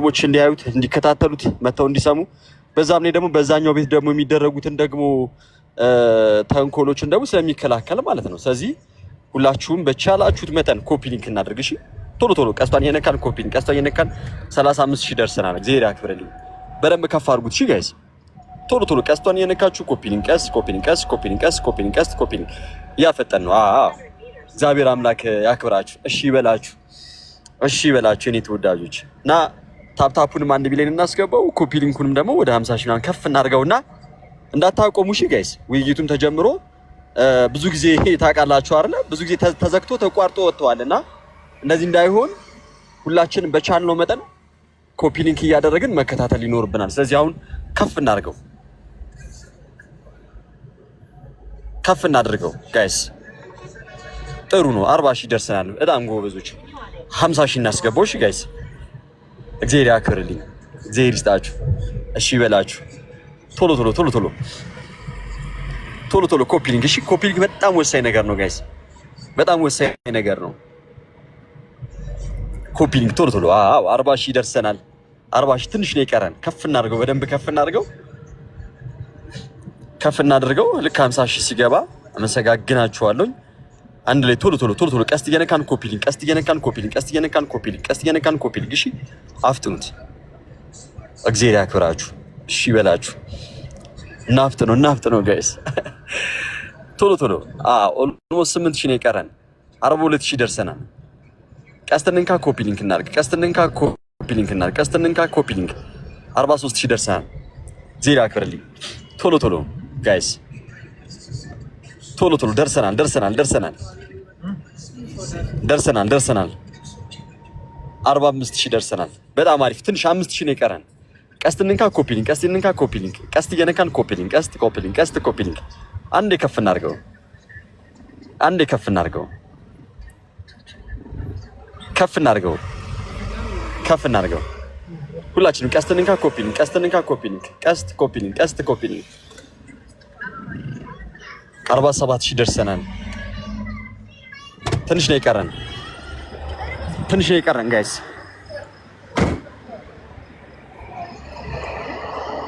ሰዎች እንዲያዩት እንዲከታተሉት መተው እንዲሰሙ በዛም ላይ ደግሞ በዛኛው ቤት ደግሞ የሚደረጉትን ደግሞ ተንኮሎችን ደግሞ ስለሚከላከል ማለት ነው። ስለዚህ ሁላችሁም በቻላችሁት መጠን ኮፒ ሊንክ እናድርግ። እሺ ቶሎ ቶሎ ቀስቷን የነካን ኮፒ ሊንክ ቀስቷን የነካን 35000 ደርሰናል። እግዚአብሔር ያክብርልኝ። በደንብ ከፍ አድርጉት። እሺ ጋይስ ቶሎ ቶሎ ቀስቷን የነካችሁ ኮፒ ሊንክ ቀስ ኮፒ ሊንክ ቀስ ኮፒ ሊንክ ቀስ ኮፒ ሊንክ ቀስ ኮፒ ሊንክ ያፈጠን ነው። እግዚአብሔር አምላክ ያክብራችሁ። እሺ ይበላችሁ። እሺ ይበላችሁ የኔ ተወዳጆች እና ታፕታፑንም 1 ቢሊዮን እናስገባው። ኮፒ ሊንኩንም ደግሞ ወደ 50000 ምናምን ከፍ እናድርገውና እንዳታቆሙ። እሺ ጋይስ ውይይቱም ተጀምሮ ብዙ ጊዜ ታውቃላችሁ አይደለ? ብዙ ጊዜ ተዘግቶ ተቋርጦ ወጥተዋልና እንደዚህ እንዳይሆን ሁላችንም በቻልነው መጠን ኮፒ ሊንክ እያደረግን መከታተል ይኖርብናል። ስለዚህ አሁን ከፍ እናድርገው፣ ከፍ እናድርገው ጋይስ። ጥሩ ነው። 40000 ደርሰናል። በጣም ጎበዞች። 50000 እናስገባው። እሺ ጋይስ እግዚአብሔር ያክብርልኝ። እግዚአብሔር ይስጣችሁ። እሺ ይበላችሁ። ቶሎ ቶሎ ቶሎ ቶሎ ቶሎ ቶሎ ኮፒ ሊንክ። እሺ ኮፒ ሊንክ በጣም ወሳኝ ነገር ነው ጋይስ፣ በጣም ወሳኝ ነገር ነው። ኮፒ ሊንክ ቶሎ ቶሎ። 40000 ደርሰናል። 40000 ትንሽ ነው የቀረን። ከፍ እናድርገው፣ በደንብ ከፍ እናድርገው፣ ከፍ እናድርገው። ልክ 50000 ሲገባ አመሰጋግናችኋለሁ። አንድ ላይ ቶሎ ቶሎ ቶሎ ቶሎ ቀስት እየነካን ኮፒ ሊንክ፣ ቀስት እየነካን ኮፒ ሊንክ፣ ቀስት እየነካን ኮፒ ሊንክ፣ ቀስት እየነካን ኮፒ ሊንክ። እሺ አፍጥኑት። እግዚአብሔር ያክብራችሁ። እሺ በላችሁ። እናፍጥነው ጋይስ ቶሎ ቶሎ። ኦልሞስት 8000 ነው የቀረን። 42000 ደርሰናል። ቀስት እንንካ ኮፒ ሊንክ እናድርግ። ቀስት እንንካ ኮፒ ሊንክ እናድርግ። ቀስት እንንካ ኮፒ ሊንክ። 43000 ደርሰናል። እግዚአብሔር ያክብርልኝ። ቶሎ ቶሎ ጋይስ ቶሎ ቶሎ ደርሰናል። 45000 ደርሰናል። በጣም አሪፍ። ትንሽ 5000 ነው የቀረን። ቀስት እንንካ ኮፒ ሊንክ፣ ቀስት እንንካ ኮፒ ሊንክ፣ ቀስት እየነካን ኮፒ ሊንክ፣ ቀስት ኮፒ ሊንክ፣ ቀስት ኮፒ ሊንክ። አንዴ ከፍ እናድርገው፣ አንዴ ከፍ እናድርገው፣ ከፍ እናድርገው፣ ከፍ እናድርገው። ሁላችንም ቀስት እንንካ ኮፒ ሊንክ፣ ቀስት እንንካ ኮፒ ሊንክ፣ ቀስት ኮፒ ሊንክ፣ ቀስት ኮፒ ሊንክ። 47000 ደርሰናል። ትንሽ ነው የቀረን፣ ትንሽ ነው የቀረን ጋይስ፣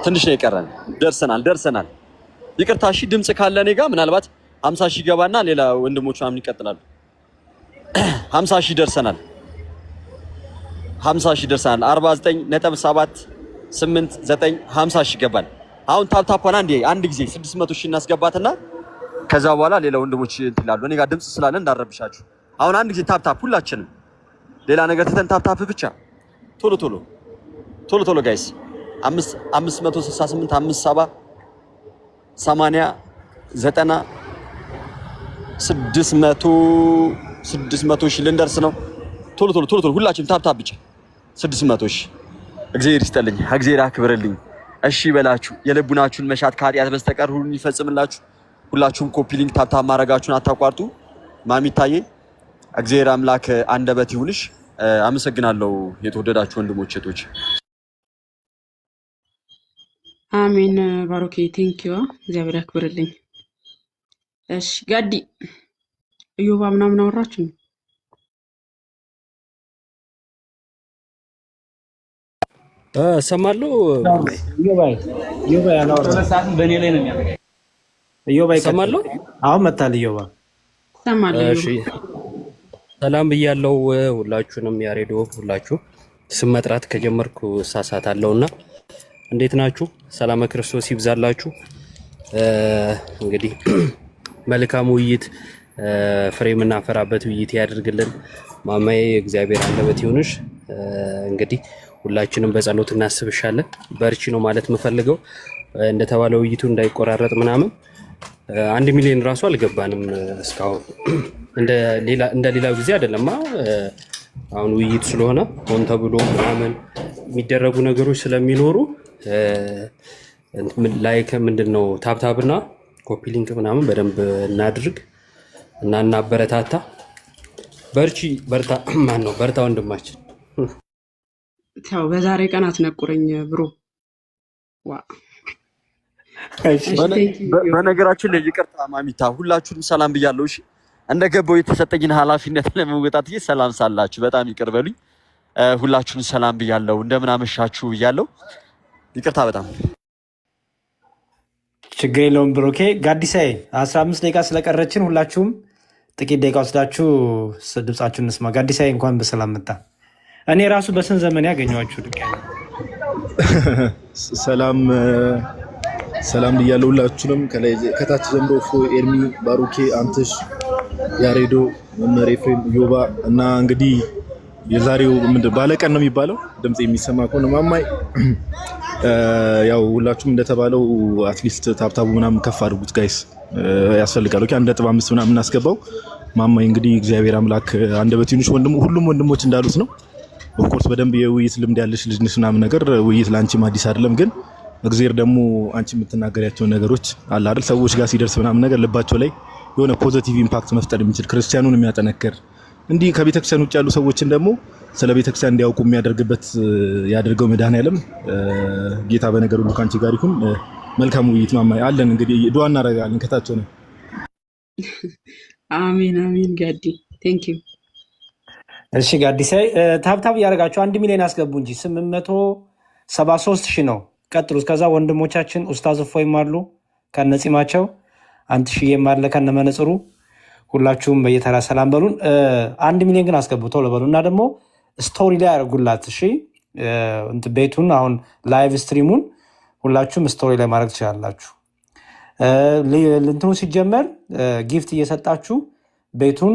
ትንሽ ነው የቀረን። ደርሰናል። ይቅርታ እሺ፣ ድምጽ ካለ እኔ ጋር ምናልባት 50000 ገባና ሌላ ወንድሞቹ ምናምን ይቀጥላሉ። 50000 ደርሰናል። 49.789 50000 ገባን። አሁን ታፕታፓን አንድ ጊዜ 600000 እናስገባትና ከዛ በኋላ ሌላ ወንድሞች እንትን ይላሉ። እኔ ጋር ድምጽ ስላለ እንዳረብሻችሁ። አሁን አንድ ጊዜ ታፕታፕ ሁላችንም፣ ሌላ ነገር ትተን ታፕታፕ ብቻ። ቶሎ ቶሎ ጋይስ 568 57 80 90 600 ሺህ ልንደርስ ነው። ቶሎ ሁላችንም ታፕታፕ ብቻ 600 ሺህ። እግዚአብሔር ይስጥልኝ፣ እግዚአብሔር አክብርልኝ። እሺ በላችሁ። የልቡናችሁን መሻት ከኃጢአት በስተቀር ሁሉን ይፈጽምላችሁ። ሁላችሁም ኮፒ ሊንክ ታፕታፕ ማድረጋችሁን አታቋርጡ። ማሚታዬ እግዚአብሔር አምላክ አንደበት ይሁንሽ። አመሰግናለሁ የተወደዳችሁ ወንድሞች እህቶች። አሜን። ባሮኬ ቴንኪዩ። እግዚአብሔር ያክብርልኝ። እሺ ጋዲ እዮባ ምናምን አወራችሁ? ሰማሉ እዮባ ያላወራ ሰዓትን በእኔ ላይ ነው የሚያደርገው። እዮባ ሰማሉ። አሁን መጣል እዮባ ሰማሉ። እሺ ሰላም ብያለሁ ሁላችሁንም። ያሬዶ ሁላችሁ ስም መጥራት ከጀመርኩ ሳሳታለሁና እንዴት ናችሁ? ሰላም ክርስቶስ ይብዛላችሁ። እንግዲህ መልካም ውይይት ፍሬ የምናፈራበት ውይይት ያድርግልን። ማማዬ እግዚአብሔር አንደበት ይሁንሽ። እንግዲህ ሁላችንም በጸሎት እናስብሻለን። በርቺ ነው ማለት የምፈልገው። እንደተባለው ውይይቱ እንዳይቆራረጥ ምናምን 1 ሚሊዮን ራሱ አልገባንም እስካሁን። እንደ ሌላው ጊዜ አይደለም። አሁን ውይይት ስለሆነ ሆን ተብሎ ምናምን የሚደረጉ ነገሮች ስለሚኖሩ ላይክ ምንድነው ታፕታፕና ኮፒ ሊንክ ምናምን በደንብ እናድርግ እና እናበረታታ። በርታ ወንድማችን። ታው በዛሬ ቀን አትነቁረኝ ብሮ። በነገራችን ላይ ይቅርታ ማሚታ፣ ሁላችሁንም ሰላም ብያለሁ። እሺ እንደገባው የተሰጠኝን ኃላፊነት ለመወጣት ሰላም ሳላችሁ በጣም ይቅር በሉኝ። ሁላችሁን ሰላም ብያለሁ። እንደምን አመሻችሁ ብያለሁ። ይቅርታ በጣም ችግር የለውም ብሩኬ። ጋዲሳይ 15 ደቂቃ ስለቀረችን ሁላችሁም ጥቂት ደቂቃ ወስዳችሁ ድምጻችሁን እንስማ። ጋዲሳይ እንኳን በሰላም መጣ። እኔ ራሱ በስንት ዘመን ያገኘኋችሁ ሰላም ሰላም ብያለሁ ሁላችሁንም ከታች ጀምሮ ኤርሚ፣ ባሩኬ፣ አንትሽ፣ ያሬዶ፣ መመሬ፣ ፍሬም፣ ዮባ እና እንግዲህ የዛሬው ባለቀን ነው የሚባለው ድምጽ የሚሰማ ከሆነ ማማይ ያው ሁላችሁም እንደተባለው አትሊስት ታብታቡ ምናምን ከፍ አድርጉት ጋይስ፣ ያስፈልጋል። ኦኬ 1.5 ምናምን እናስገባው። ማማይ እንግዲህ እግዚአብሔር አምላክ አንደበት ይኑሽ። ሁሉም ወንድሞች እንዳሉት ነው። ኦፍኮርስ በደንብ የውይይት ልምድ ያለሽ ልጅ ነሽ ምናምን ነገር ውይይት ለአንቺም አዲስ አይደለም። ግን እግዚአብሔር ደግሞ አንቺ የምትናገሪያቸው ነገሮች አለ አይደል ሰዎች ጋር ሲደርስ ምናምን ነገር ልባቸው ላይ የሆነ ፖዚቲቭ ኢምፓክት መፍጠር የሚችል ክርስቲያኑን የሚያጠነክር እንዲህ ከቤተክርስቲያን ውጭ ያሉ ሰዎችን ደግሞ ስለ ቤተክርስቲያን እንዲያውቁ የሚያደርግበት ያደርገው መድኃኔዓለም ጌታ በነገር ሁሉ ካንቺ ጋር ይሁን። መልካም ውይይት ማማይ አለን። እንግዲህ ዱዓ እናደርጋለን ከታቸው ነው። አሜን አሜን። ጋዲ ቴንክ ዩ። እሺ ጋዲሳይ ታብታብ እያደረጋችሁ 1 ሚሊዮን ያስገቡ እንጂ 873,000 ነው። ቀጥሉ። እስከዛ ወንድሞቻችን ኡስታዝ እፎይም አሉ ከነጺማቸው፣ አንትሽዬም አለ ከነመነጽሩ። ሁላችሁም በየተራ ሰላም በሉን። 1 ሚሊዮን ግን አስገቡ ቶሎ በሉ እና ደግሞ ስቶሪ ላይ ያደርጉላት። እሺ ቤቱን አሁን ላይቭ ስትሪሙን ሁላችሁም ስቶሪ ላይ ማድረግ ትችላላችሁ። እንትኑ ሲጀመር ጊፍት እየሰጣችሁ ቤቱን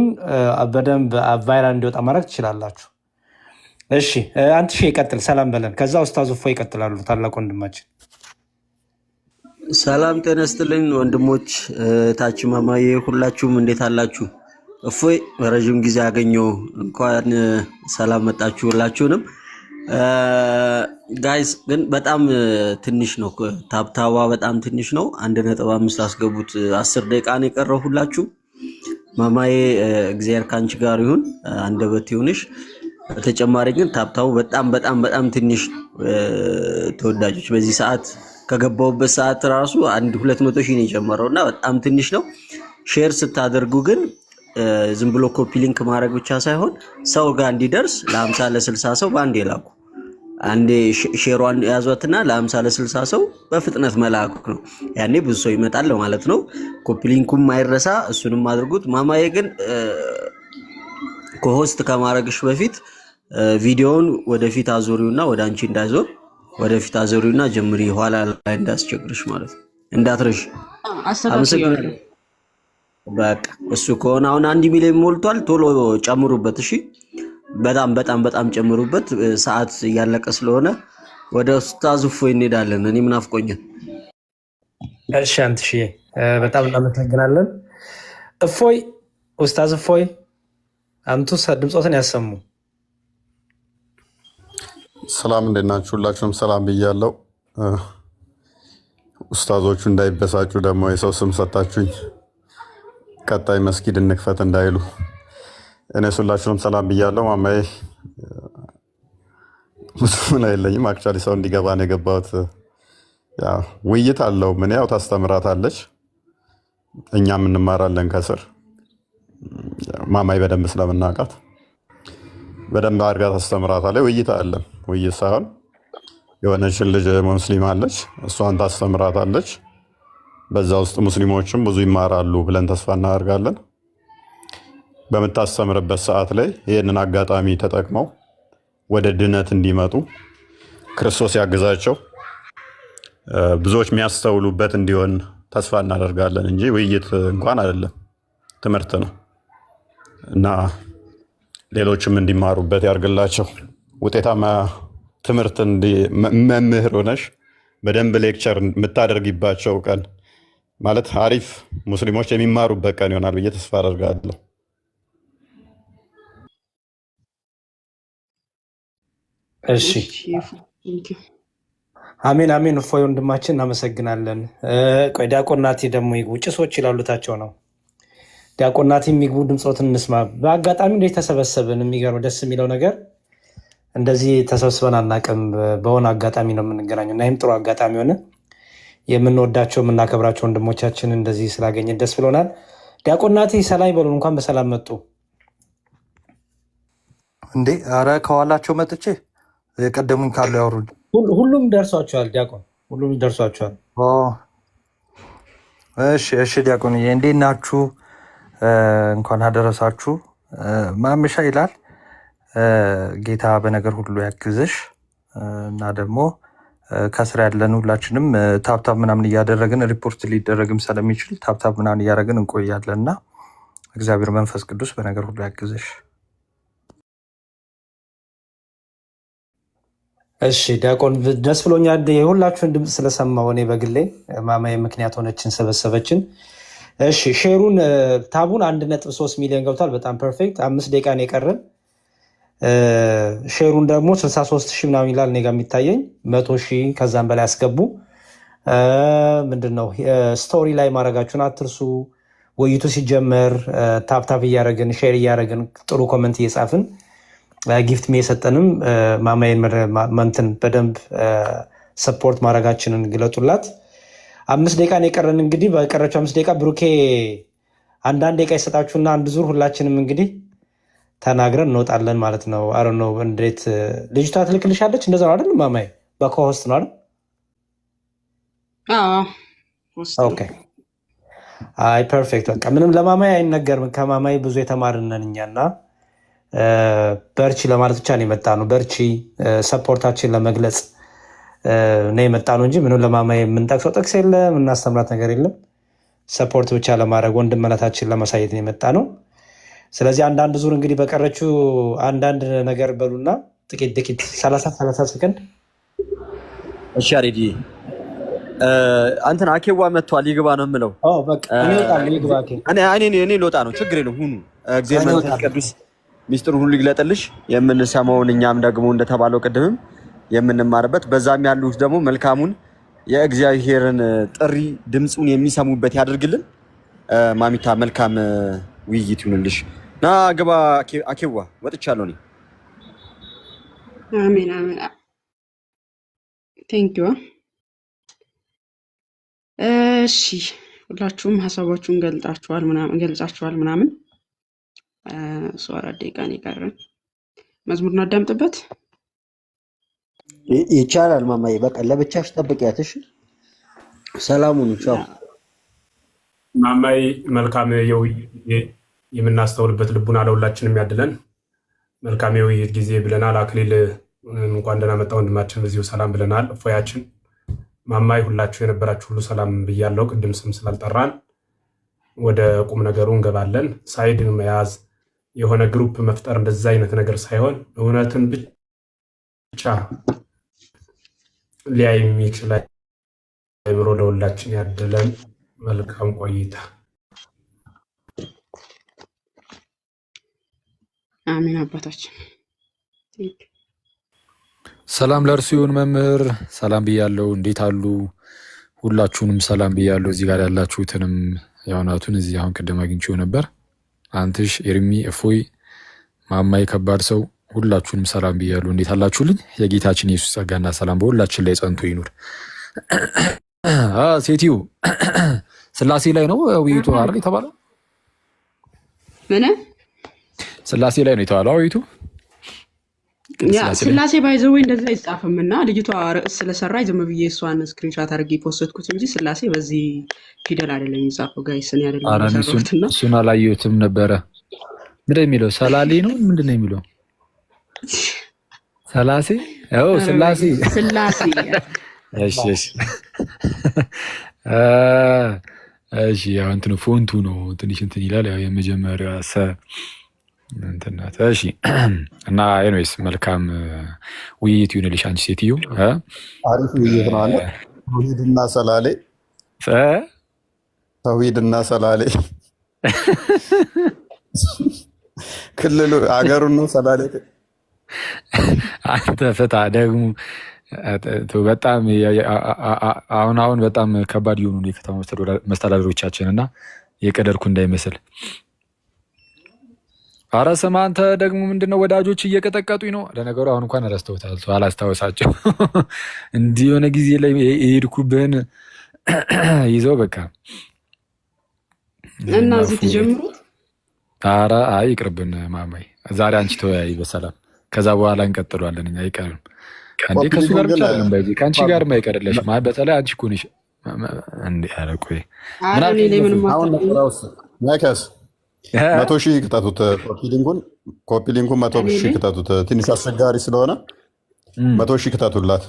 በደንብ ቫይራል እንዲወጣ ማድረግ ትችላላችሁ። እሺ አንትሽ ይቀጥል፣ ሰላም በለን። ከዛ ኡስታዝ እፎይ ይቀጥላሉ። ታላቅ ወንድማችን ሰላም ጤና ይስጥልኝ ወንድሞች፣ ታች ማማዬ ሁላችሁም እንዴት አላችሁ? እፎይ በረጅም ጊዜ አገኘው። እንኳን ሰላም መጣችሁ ሁላችሁንም። ጋይስ ግን በጣም ትንሽ ነው፣ ታብታዋ በጣም ትንሽ ነው። 1.5 አስገቡት። 10 ደቂቃ ነው የቀረው። ሁላችሁ ማማዬ እግዚአብሔር ካንቺ ጋር ይሁን፣ አንደበት ይሁንሽ። በተጨማሪ ግን ታብታው በጣም በጣም በጣም ትንሽ ተወዳጆች በዚህ ሰዓት ከገባውበት ሰዓት ራሱ 200,000 ነው የጨመረውና በጣም ትንሽ ነው። ሼር ስታደርጉ ግን ዝም ብሎ ኮፒ ሊንክ ማድረግ ብቻ ሳይሆን ሰው ጋር እንዲደርስ ለ50 ለ60 ሰው ባንዴ ላኩ። አንዴ ሼሯን ያዟትና ለ50 ለ60 ሰው በፍጥነት መላክ ነው። ያኔ ብዙ ሰው ይመጣል ማለት ነው። ኮፒ ሊንኩም ማይረሳ፣ እሱንም አድርጉት። ማማዬ ግን ኮሆስት ከማድረግሽ በፊት ቪዲዮውን ወደፊት አዞሪውና ወደ አንቺ እንዳይዞር ወደፊት አዞሪውና ጀምሪ፣ ኋላ ላይ እንዳስቸግርሽ ማለት ነው። እንዳትረሽ። አመሰግናለሁ። በቃ እሱ ከሆነ አሁን 1 ሚሊዮን ሞልቷል። ቶሎ ጨምሩበት። እሺ በጣም በጣም በጣም ጨምሩበት። ሰዓት እያለቀ ስለሆነ ወደ ኡስታዝ እፎይ እንሄዳለን። እኔ ምን አፍቆኛል። እሺ አንትሽ በጣም እናመሰግናለን። እፎይ ኡስታዝ እፎይ አምጡ ድምጾትን ያሰሙ። ሰላም እንዴት ናችሁ? ሁላችሁም ሰላም ብያለሁ። ኡስታዞቹ እንዳይበሳጩ ደግሞ የሰው ስም ሰጣችሁኝ ቀጣይ መስጊድ እንክፈት እንዳይሉ እኔ ሁላችሁም ሰላም ብያለሁ። ማማዬ ምን አይለኝም። አክቹአሊ ሰው እንዲገባ ነው የገባሁት። ያው ውይይት አለው። ምን ያው ታስተምራታለች፣ እኛም እንማራለን ከስር። ማማዬ በደንብ ስለምናውቃት በደንብ አድርጋ ታስተምራታለች። ውይይት አለ። ውይይት ሳይሆን የሆነችን ልጅ ሙስሊም አለች፣ እሷን ታስተምራታለች። በዛ ውስጥ ሙስሊሞችም ብዙ ይማራሉ ብለን ተስፋ እናደርጋለን። በምታስተምርበት ሰዓት ላይ ይህንን አጋጣሚ ተጠቅመው ወደ ድነት እንዲመጡ ክርስቶስ ያግዛቸው፣ ብዙዎች የሚያስተውሉበት እንዲሆን ተስፋ እናደርጋለን እንጂ ውይይት እንኳን አይደለም፣ ትምህርት ነው እና ሌሎችም እንዲማሩበት ያርግላቸው። ውጤታማ ትምህርት መምህር ሆነሽ በደንብ ሌክቸር የምታደርጊባቸው ቀን ማለት አሪፍ ሙስሊሞች የሚማሩበት ቀን ይሆናል ብዬ ተስፋ አደርጋለሁ። እሺ አሜን አሜን። እፎይ ወንድማችን እናመሰግናለን። ቆይ ዲያቆን ናቲ ደግሞ ይግቡ። ጭሶች ይላሉታቸው ነው። ዲያቆን ናቲ የሚግቡ ድምፆትን እንስማ። በአጋጣሚ እንዴት ተሰበሰብን? የሚገርም ደስ የሚለው ነገር እንደዚህ ተሰብስበን አናውቅም። በሆነ አጋጣሚ ነው የምንገናኘው እና ይህም ጥሩ አጋጣሚ ሆነ። የምንወዳቸው የምናከብራቸው ወንድሞቻችን እንደዚህ ስላገኘን ደስ ብሎናል። ዲያቆን ናቲ ሰላም ይበሉን። እንኳን በሰላም መጡ። እንዴ አረ ከኋላቸው መጥቼ የቀደሙኝ ካሉ ያወሩኝ። ሁሉም ደርሷቸዋል ዲያቆን፣ ሁሉም ደርሷቸዋል። እሺ ዲያቆንዬ እንዴት ናችሁ? እንኳን አደረሳችሁ። ማምሻ ይላል ጌታ በነገር ሁሉ ያግዝሽ እና ደግሞ ከስራ ያለን ሁላችንም ታብታብ ምናምን እያደረግን ሪፖርት ሊደረግም ስለሚችል ታብታብ ምናምን እያደረግን እንቆያለን እና እግዚአብሔር መንፈስ ቅዱስ በነገር ሁሉ ያግዝሽ። እሺ ዲያቆን ደስ ብሎኛል የሁላችሁን ድምፅ ስለሰማሁ። እኔ በግሌ ማማዬ ምክንያት ሆነችን ሰበሰበችን። እሺ ሼሩን ታቡን 1.3 ሚሊዮን ገብቷል። በጣም ፐርፌክት። 5 ደቂቃ ነው የቀረን። ሼሩን ደግሞ 63 ሺህ ምናምን ይላል እኔ ጋ የሚታየኝ 100 ሺህ ከዛም በላይ አስገቡ። ምንድነው ስቶሪ ላይ ማድረጋችሁን አትርሱ። ውይይቱ ሲጀመር ታፕታፕ እያደረግን ሼር እያደረግን ጥሩ ኮመንት እየጻፍን ጊፍት የሰጠንም ማማዬን መንትን በደንብ ሰፖርት ማድረጋችንን ግለጡላት። 5 ደቂቃ ነው የቀረን። እንግዲህ በቀረችው 5 ደቂቃ ብሩኬ አንዳንድ ደቂቃ ይሰጣችሁና አንድ ዙር ሁላችንም እንግዲህ ተናግረን እንወጣለን ማለት ነው። አረ ነው እንዴት ልጅቷ ትልክልሻለች? እንደዛ ነው አይደል ማማዬ? በኮሆስት ነው አይደል? ኦኬ አይ ፐርፌክት። በቃ ምንም ለማማዬ አይነገርም። ከማማዬ ብዙ የተማርነን እኛና በርቺ ለማለት ብቻ ነው የመጣ ነው። በርቺ ሰፖርታችን ለመግለጽ ነው የመጣ ነው እንጂ ምንም ለማማዬ የምንጠቅሰው ጥቅስ የለም፣ የምናስተምራት ነገር የለም። ሰፖርት ብቻ ለማድረግ ወንድምነታችን ለማሳየት ነው የመጣ ነው። ስለዚህ አንዳንድ ዙር እንግዲህ በቀረችው አንዳንድ ነገር በሉና ጥቂት 30 ሰከንድ። እሺ አሬዲ አንተን አኬዋ መጥቷል። ይግባ ነው የምለው። በቃ እኔ እወጣለሁ። ይግባ እኔ ልወጣ ነው። ችግር የለም ሁኑ። እግዚአብሔር መንፈስ ቅዱስ ሚስጥሩን ሁሉ ይግለጥልሽ። የምንሰማውን እኛም ደግሞ እንደተባለው ቅድምም የምንማርበት በዛም ያሉት ደግሞ መልካሙን የእግዚአብሔርን ጥሪ ድምፁን የሚሰሙበት ያደርግልን። ማሚታ መልካም ውይይት ይሁንልሽ። ና ግባ አኬዋ። ወጥቻለሁ እኔ። አሜን። ቴንክ ዩ። እሺ ሁላችሁም ሀሳባችሁን ገልጻችኋል ምናምን 4 ደቂቃ ነው የቀረን። መዝሙር እናዳምጥበት ይቻላል። ማማዬ በቃ ለብቻሽ ጠብቂያት እሺ። ሰላሙን ቻው። ማማዬ መልካም የምናስተውልበት ልቡና ለሁላችንም ያድለን። መልካም የውይይት ጊዜ ብለናል። አክሊል እንኳን ደህና መጣ ወንድማችን፣ በዚሁ ሰላም ብለናል። እፎያችን ማማዬ ሁላችሁ የነበራችሁ ሁሉ ሰላም ብያለሁ። ቅድም ስም ስላልጠራን ወደ ቁም ነገሩ እንገባለን። ሳይድን መያዝ የሆነ ግሩፕ መፍጠር እንደዛ አይነት ነገር ሳይሆን እውነትን ብቻ ሊያይ የሚችል አይምሮ ለሁላችን ያድለን። መልካም ቆይታ። አሜን። አባታችን ሰላም ለእርሱ ይሁን። መምህር ሰላም ብያለሁ። እንዴት አሉ? ሁላችሁንም ሰላም ብያለሁ። እዚህ ጋር ያላችሁትንም ያውናቱን እዚህ አሁን ቅድም አግኝቼው ነበር። አንትሽ፣ ኤርሚ፣ እፎይ፣ ማማዬ፣ ከባድ ሰው ሁላችሁንም ሰላም ብያለሁ። እንዴት አላችሁልኝ? የጌታችን ኢየሱስ ጸጋና ሰላም በሁላችን ላይ ጸንቶ ይኑር። ሴትዮ ስላሴ ላይ ነው ውይይቱ አይደል የተባለው? ምን ስላሴ ላይ ነው የተባለው ውይይቱ? ስላሴ ባይዘው እንደዛ አይጻፍም እና ልጅቷ ርዕስ ስለሰራች ዝም ብዬ እሷን ስክሪንሻት አድርጌ ፖስትኩት እንጂ ስላሴ በዚህ ፊደል አይደለም የሚጻፈው። ጋይስን አይደለም እሱን አላየሁትም ነበረ። ምንድን ነው የሚለው? ሰላሌ ነው ምንድን ነው የሚለው? ሰላሴ ስላሴ። እሺ ያው እንትኑ ፎንቱ ነው ትንሽ እንትን ይላል። ያው የመጀመሪያ እንትናት። እሺ እና ኤኒዌይስ መልካም ውይይት ይሁንልሽ አንቺ ሴትዮ። አሪፍ ውይይት ነው አለ። ተውሂድና ሰላሌ ተውሂድና ሰላሌ ክልሉ አገሩን ነው ሰላሌ። አንተ ፍታ ደግሞ በጣም አሁን በጣም ከባድ የሆኑ የከተማ መስተዳደሮቻችን እና የቀደርኩ እንዳይመስል። አረ ስማ አንተ ደግሞ ምንድነው ወዳጆች እየቀጠቀጡኝ ነው። ለነገሩ አሁን እንኳን ረስተውታል፣ አላስታወሳቸው እንዲህ የሆነ ጊዜ ላይ የሄድኩብህን ይዘው በቃ እና እዚህ ተጀምሩት። አረ አይ ይቅርብን ማማዬ። ዛሬ አንቺ ተወያይ በሰላም ከዛ በኋላ እንቀጥሏለን። እኛ አይቀርም እንዴ ከሱ ጋር ብቻ አይደለም በዚህ ከአንቺ ጋርም አይቀርልሽ ማለት በተለይ አንቺ እኮ ነሽ እንዴ አረቆይ አሁን ማይከስ 100,000 ክተቱት። ኮፒ ሊንኩን 100,000 ክተቱት። ትንሽ አስቸጋሪ ስለሆነ 100,000 ክተቱላት።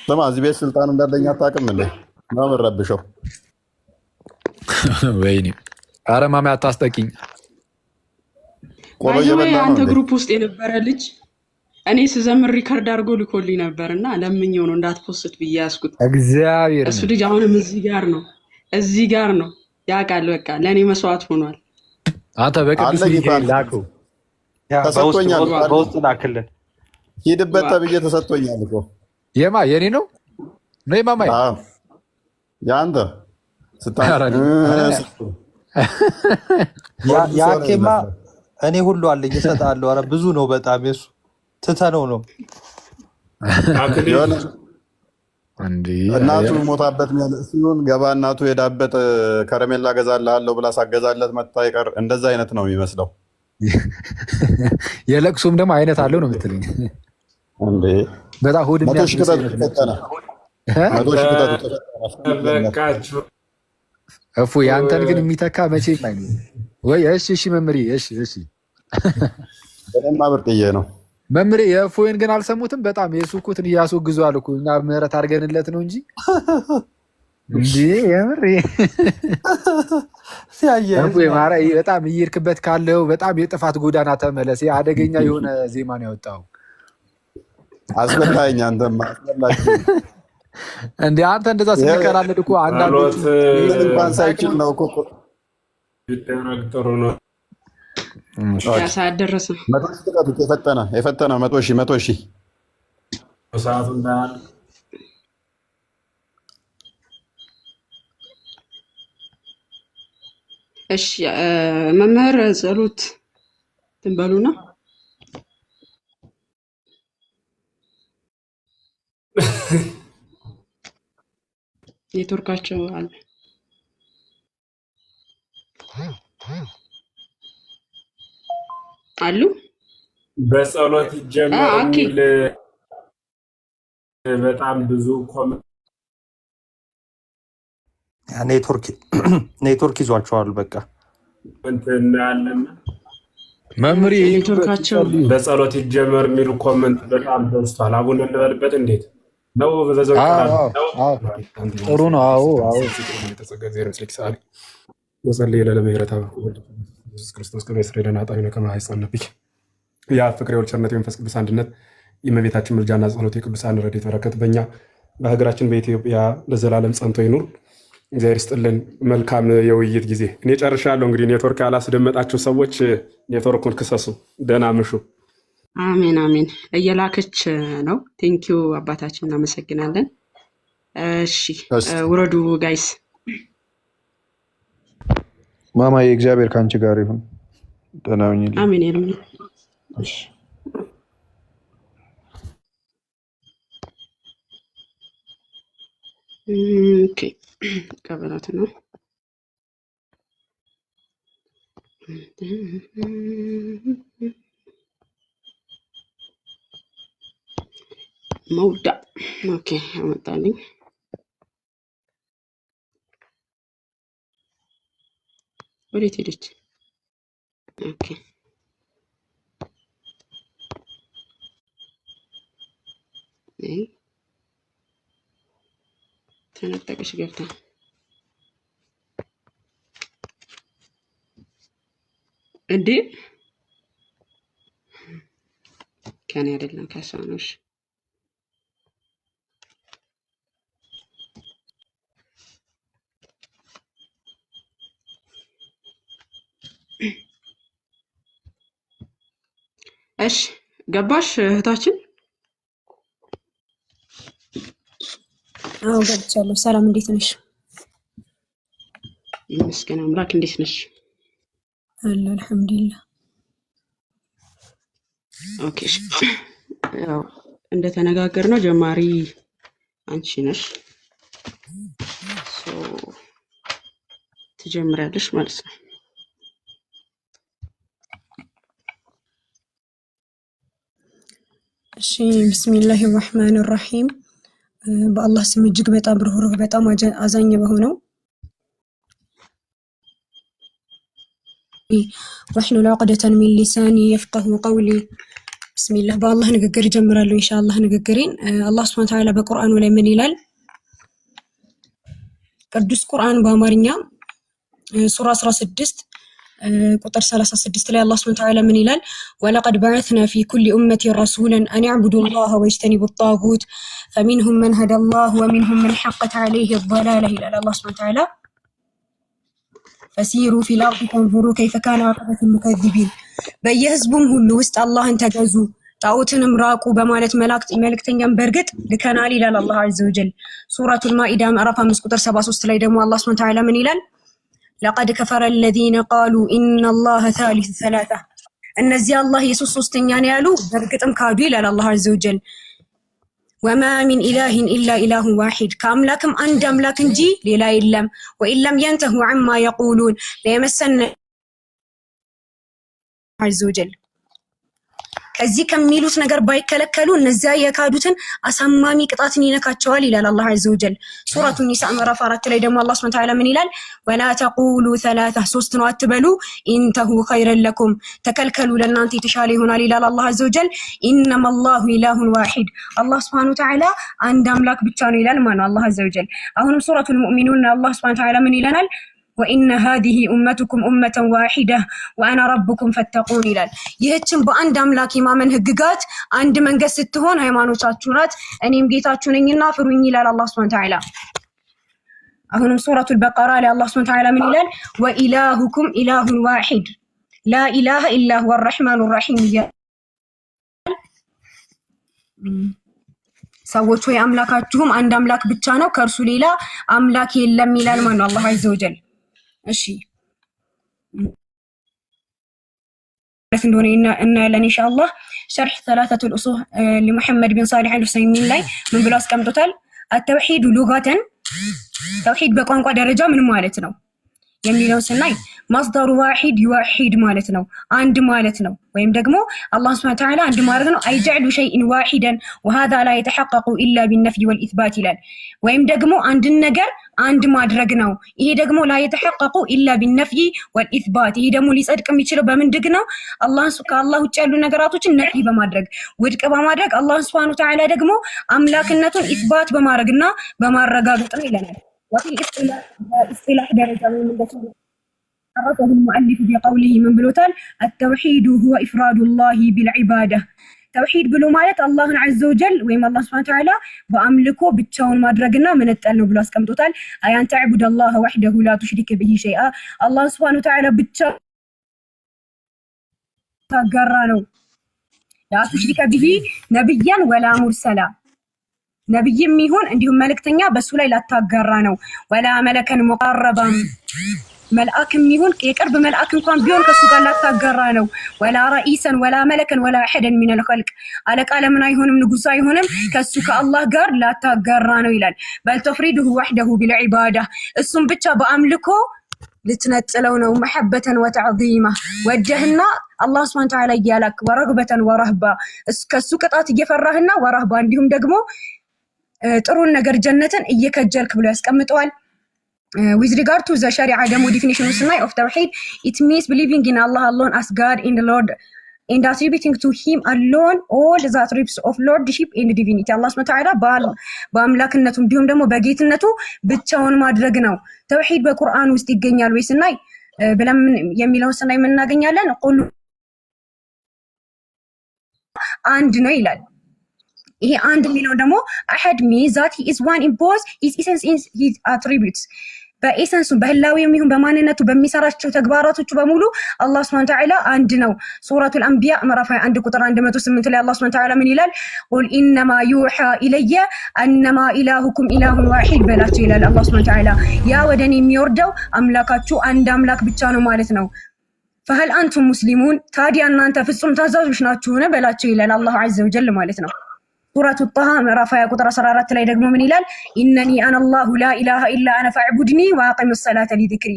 ስማ እዚህ ቤት ስልጣን እንዳለኝ አታውቅም እንዴ? ነው የምንረብሸው። ወይኔ ኧረ ማሚ አታስጠቂኝ። አንተ ግሩፕ ውስጥ የነበረ ልጅ እኔ ስዘምር ሪከርድ አድርጎ ልኮልኝ ነበር እና ለምኜው ነው እንዳትፖስት ብዬ ያዝኩት። እግዚአብሔር እሱ ልጅ አሁንም እዚህ ጋር ነው ያውቃል። በቃ ለእኔ መስዋዕት ሆኗል። አንተ በቅዱስ ሚካኤል ላከው ተሰጥቶኛል። በውስጥ ላክልን ሂድበት ተብዬ ተሰጥቶኛል እኮ የኔ ነው የማማይ የአንተ ያኬማ እኔ ሁሉ አለኝ እሰጥሃለሁ። ኧረ ብዙ ነው በጣም የሱ ትተነው ነው እናቱ ሞታበት ሲሆን ገባ እናቱ ሄዳበት ከረሜላ ገዛልሃለሁ ብላ ሳገዛለት መታ ይቀር እንደዛ አይነት ነው የሚመስለው። የለቅሶም ደግሞ አይነት አለው ነው የምትለኝ እንዴ? በጣም ሆድ እፉ ያንተን ግን የሚተካ መቼ ወይ? እሺ መምሪ እሺ በደንብ ብርቅዬ ነው መምሪ። የእፎይን ግን አልሰሙትም። በጣም የሱኩትን እያስወግዘዋል እኮ እኛ ምህረት አድርገንለት ነው እንጂ እንዴ የምር ማራ በጣም እየሄድክበት ካለው በጣም የጥፋት ጎዳና ተመለስ። አደገኛ የሆነ ዜማ ነው ያወጣው። አስበላኝ አንተማ አስበላኝ እንዴ አንተ እንደዛ ስንከራለድ እኮ አንዳንዶቹ እንኳን ሳይችል ነው እኮ ጥሩ ነው። ያሳደረሰ የፈጠነ 100,000 ሰዓቱ እንዳያል እሺ መምህር ጸሎት ትንበሉና ኔትወርካቸው አለ አሉ በጸሎት ይጀምራል። በጣም ብዙ ኔትወርክ ይዟቸዋል። በቃ እንትና ያለና መምሪ ኔትወርካቸው በጸሎት ይጀመር የሚሉ ኮመንት በጣም ደርሷል። አቡነ እንበልበት እንዴት ነው? በዛው ጥሩ ነው። አዎ ወጸልይ ለለምህረት ኢየሱስ ክርስቶስ ከመስረደና ጣይነ ከማይጸነብኝ ያ ፍቅር የወልቸርነት የመንፈስ ቅዱስ አንድነት የእመቤታችን ምልጃና ጸሎት የቅዱሳን ረድኤት በረከት በእኛ በሀገራችን በኢትዮጵያ ለዘላለም ጸንቶ ይኑር። እግዚአብሔር ይስጥልን። መልካም የውይይት ጊዜ። እኔ ጨርሻለሁ። እንግዲህ ኔትወርክ ያላስደመጣችሁ ሰዎች ኔትወርኩን ክሰሱ። ደህና ምሹ። አሜን አሜን። እየላከች ነው። ቴንኪዩ አባታችን እናመሰግናለን። እሺ ውረዱ ጋይስ። ማማዬ እግዚአብሔር ከአንቺ ጋር ይሁን። ደህና ሁኚልኝ። አሜን ኤርሚ። ኦኬ ቀበላት ነው። መውዳ ኦኬ አመጣልኝ። ወዴት ሄደች? ኦኬ ተነጠቀች ገብታ እንዴ ከኔ አይደለም ከሷ ነው። እሺ ገባሽ እህታችን? አዎ ገብቻለሁ። ሰላም እንዴት ነሽ? ይመስገን አምላክ። እንዴት ነሽ? አለ አልሐምዱሊላህ። ኦኬ ያው እንደተነጋገርነው ጀማሪ አንቺ ነሽ። ትጀምሪያለሽ ማለት ነው። እሺ ቢስሚላሂ ራህማን ራሂም በአላህ ስም እጅግ በጣም ርህሩህ በጣም አዛኝ በሆነው ወህሉል ዑቅደተን ሚን ሊሳኒ የፍቀሁ ቀውሊ ቢስሚላህ በአላህ ንግግር ጀምራለሁ ኢንሻአላህ ንግግሬን አላህ ሱብሓነሁ ወተዓላ በቁርአኑ ላይ ምን ይላል ቅዱስ ቁርአን በአማርኛ ሱራ 16 ቁጥር 36 ላይ አላህ ሱብሓነሁ ወተዓላ ምን ይላል ወለቀድ በዐስና ፊ ኩሊ ኡመቲ ረሱላን አን ያዕቡዱላህ ወይጅተኒቡ ጣጉት ፈሚንሁም መን ሀደላህ ወሚንሁም መን ሐቀት ዐለይሂ ضላላህ ይላል አላህ ሱብሓነሁ ወተዓላ ፈሲሩ ፊል አርዲ ፈንዙሩ ከይፈ ካነ ዐቂበቱል ሙከዚቢን በየህዝቡም ሁሉ ውስጥ አላህን ተገዙ ጣዖትንም ራቁ በማለት መልእክተኛም በርግጥ ልከናል ይላል አላህ ዐዘ ወጀል ሱረቱል ማኢዳ ምዕራፍ 5 ቁጥር 73 ላይ ደግሞ አላህ ሱብሓነሁ ወተዓላ ምን ይላል لقد كفر الذين قالوا إن الله ثالث ثلاثة እነዚህ አላህ ኢየሱስ ሶስተኛ ነው ያሉ በርግጥም ካዱ ይላል አላህ ዐዘ ወጀል وما من إله إلا إله واحد ከአምላክም አንድ አምላክ እንጂ ሌላ የለም وإن لم ينتهوا عما يقولون ليمسن ዐዘ ወጀል ከዚህ ከሚሉት ነገር ባይከለከሉ እነዚያ የካዱትን አሳማሚ ቅጣትን ይነካቸዋል ይላል አላህ ዐዘ ወጀል ሱረቱ ኒሳ ምዕራፍ 4 ላይ ደግሞ አላህ ሱብሓነሁ ወተዓላ ምን ይላል ወላ ተቁሉ ثلاثة ሶስት ነው አትበሉ ኢንተሁ ኸይረን ለኩም ተከልከሉ ለእናንተ የተሻለ ይሆናል ይላል አላህ ዐዘ ወጀል ኢነማ አላሁ ኢላሁን ዋሂድ አላህ ሱብሓነሁ ወተዓላ አንድ አምላክ ብቻ ነው ይላል ማለት አላህ ዐዘ ወጀል አሁንም ሱረቱል ሙእሚኑን አላህ ሱብሓነሁ ወተዓላ ምን ይለናል وإن هذه أمتكم أمة واحدة وأنا ربكم فاتقون ይላል ይህችን በአንድ አምላክ ማመን ህግጋት አንድ መንገድ ስትሆን ሃይማኖታችሁ ናት እኔም ጌታችሁ ነኝና ፍሩኝ ይላል አላህ Subhanahu Wa Ta'ala አሁንም ሱረቱል በቀራ ላይ አላህ Subhanahu Wa Ta'ala ምን ይላል وإلهكم إله واحد لا إله إلا هو الرحمن الرحيم ሰዎች ወይ አምላካችሁም አንድ አምላክ ብቻ ነው ከእርሱ ሌላ አምላክ የለም ይላል ማለት አላህ Azza wa Jalla እሺ እንደሆነ እናያለን ኢንሻአላህ شرح ثلاثة الأصول لمحمد بن صالح العثيمين ላይ ምን ብሎ አስቀምጦታል التوحيد لغة توحيد በቋንቋ ደረጃ ምን ማለት ነው የሚለው ስናይ مصدر واحد يوحد ማለት ነው አንድ ማለት ነው ወይም ደግሞ አላህ Subhanahu Wa Ta'ala አንድ ማለት ነው አይجعل شيء واحدا وهذا لا يتحقق الا بالنفي والاثبات ይላል ወይም ደግሞ አንድ ነገር አንድ ማድረግ ነው ይሄ ደግሞ لا يتحقق الا بالنفي والاثبات ይሄ ደግሞ ሊጸድቅ የሚችለው በምንድግ ነው ከአላህ ውጭ ያሉ ነገራቶችን ነፊ በማድረግ ውድቅ በማድረግ አላህ Subhanahu Wa Ta'ala ደግሞ አምላክነቱን ኢስባት በማድረግና በማረጋገጥ ነው ይለናል وفي الاصطلاح درجة من عرفه المؤلف بقوله من بلوتال التوحيد هو إفراد الله بالعبادة توحيد بلو مالت الله عز وجل ويما الله سبحانه وتعالى بأملكه بتشاون مادرقنا من التألو بلو اسكم توتال أن تعبد الله وحده لا تشرك به شيئا الله سبحانه وتعالى بتشاون تقرانو لا تشرك به نبيا ولا مرسلا ነብይም ይሁን እንዲሁም መልእክተኛ በሱ ላይ ላታጋራ ነው ወላ መለከን ሙቀረበን መልአክም ይሁን የቅርብ መልአክ እንኳን ቢሆን ከሱ ጋር ላታጋራ ነው ወላ ረኢሰን ወላ መለከን ወላ አሐደን من الخلق አለቃ ለምን አይሆንም ንጉስ አይሆንም ከሱ ከአላህ ጋር ላታጋራ ነው ይላል በል ተፍሪዱሁ ወህደሁ بالعباده እሱም ብቻ በአምልኮ ልትነጥለው ነው محبة وتعظيما ወጀህና አላህ Subhanahu Wa Ta'ala ይያላክ ወረግበተን ወረህባ ከሱ ቅጣት እየፈራህና ወረህባ እንዲሁም ደግሞ ጥሩን ነገር ጀነትን እየከጀልክ ብሎ ያስቀምጠዋል with regard to the sharia ደግሞ definition of tawhid it means believing in Allah alone as God in the Lord and attributing to him alone all the attributes of lordship and divinity Allah Subhanahu Wa Ta'ala በአምላክነቱ እንዲሁም ደግሞ በጌትነቱ ብቻውን ማድረግ ነው ተውሂድ በቁርአን ውስጥ ይገኛል ወይስ ናይ ብለን የሚለውን ስናይ ምን እናገኛለን ቁል አንድ ነው ይላል ይሄ አንድ የሚለው ደግሞ አሐድ means that he is one in both his essence and his attributes በኤሰንሱ በህላዊም ይሁን በማንነቱ በሚሰራቸው ተግባራቶቹ በሙሉ አላህ Subhanahu Wa Ta'ala አንድ ነው ሱረቱል አንቢያ ምዕራፍ 21 ቁጥር 108 ላይ አላህ Subhanahu Wa Ta'ala ምን ይላል ቁል ኢነማ ዩሃ ኢለየ አነማ ኢላሁኩም ኢላሁን ዋሂድ በላቸው ይላል አላህ Subhanahu Wa Ta'ala ያ ወደኔ የሚወርደው አምላካችሁ አንድ አምላክ ብቻ ነው ማለት ነው فهل انتم مسلمون ታዲያ እናንተ ፍጹም ታዛዦች ናችሁን በላቸው ይላል አላህ Azza wa Jalla ማለት ነው ሱረቱ ጣሃ ምዕራፍ 20 ቁጥር 14 ላይ ደግሞ ምን ይላል ኢነኒ አነ አላሁ ላ ኢላሃ ኢላ አነ ፈዕቡድኒ ወአቂሙስ ሰላተ ሊዚክሪ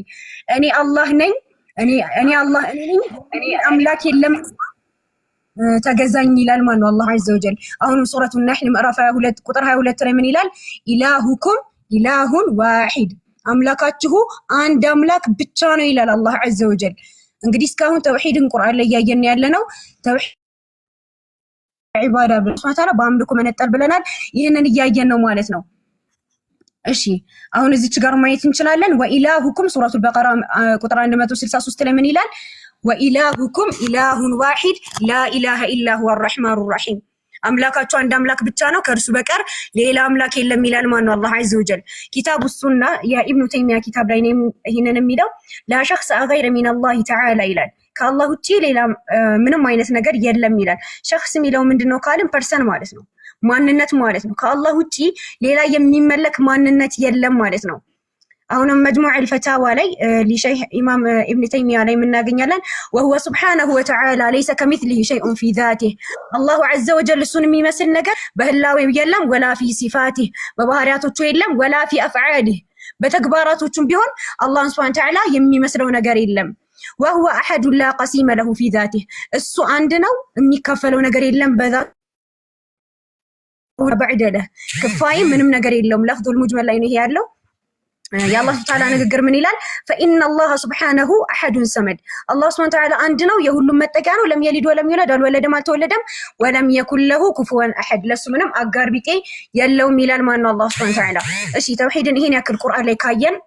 እኔ አላህ ነኝ እኔ አላህ ነኝ እኔ አምላክ የለም ተገዛኝ ይላል ማን ነው? አላህ ዐዘ ወጀል። አሁንም ሱረቱ ነህል ምዕራፍ 22 ቁጥር 22 ላይ ምን ይላል? ኢላሁኩም ኢላሁን ዋሂድ፣ አምላካችሁ አንድ አምላክ ብቻ ነው ይላል አላህ ዐዘ ወጀል። እንግዲህ እስካሁን ተውሂድን ቁርአን ላይ እያየን ያለ ነው። ተውሂድ ዒባዳ ብቻ በአምልኮ መነጠል ብለናል። ይህንን እያየን ነው ማለት ነው። እሺ አሁን እዚች ጋር ማየት እንችላለን። ወኢላሁኩም ሱረቱል በቀራ ቁጥር 163 ላይ ምን ይላል? ወኢላሁኩም ኢላሁን ዋሂድ ላኢላሃ ኢላ ሁወ አርረሕማኑ ረሒም፣ አምላካችሁ አንድ አምላክ ብቻ ነው ከእርሱ በቀር ሌላ አምላክ የለም ይላል ማን ነው? አላህ ዐዘ ወጀል። ኪታቡ ሱና የኢብኑ ተይሚያ ኪታብ ላይ ነው ይህንን የሚለው። ላ ሸኽሰ ገይረ ሚነላሂ ተዓላ ይላል፣ ከአላህ ውጪ ሌላ ምንም አይነት ነገር የለም ይላል። ሸኽስ የሚለው ምንድነው ካልን ፐርሰን ማለት ነው፣ ማንነት ማለት ነው። ከአላህ ውጪ ሌላ የሚመለክ ማንነት የለም ማለት ነው። አሁንም መጅሙዕ አልፈታዋ ላይ ሊሸይኽ ኢማም ኢብኑ ተይሚያ ላይ የምናገኛለን ወሁወ ሱብሓነሁ ወተዓላ ለይሰ ከሚስሊሂ ሸይኡን ፊ ዛቲህ፣ አላሁ ዐዘ ወጀል እሱን የሚመስል ነገር በህላዌው የለም፣ ወላ ፊ ሲፋቲህ በባህሪያቶቹ የለም፣ ወላ ፊ አፍዓሊህ በተግባራቶቹም ቢሆን አላህን ሱብሓነሁ ወተዓላ የሚመስለው ነገር የለም። ወሁወ አሐዱ ላ ቀሲመ ለሁ ፊ ዛቲህ፣ እሱ አንድ ነው የሚካፈለው ነገር የለም በዛቱ በዕደለህ ክፋይ ምንም ነገር የለውም። ለፍዙል ሙጅመል ላይ ነው ይሄ ያለው። የአላህ ሱብሓነሁ ወተዓላ ንግግር ምን ይላል? ፈኢነ አላህ ሱብሓነሁ አሐዱን ሰመድ፣ አላህ ሱብሓነሁ ወተዓላ አንድ ነው፣ የሁሉም መጠጊያ ነው። ለም የሊድ ወለም ይውለድ፣ አልወለደም አልተወለደም። ወለም የኩን ለሁ ኩፉወን አሐድ፣ ለሱ ምንም አጋር ቢጤ የለውም ይላል ማን ነው? አላህ ሱብሓነሁ ወተዓላ። እሺ ተውሂድን ይሄን ያክል ቁርአን ላይ ካየን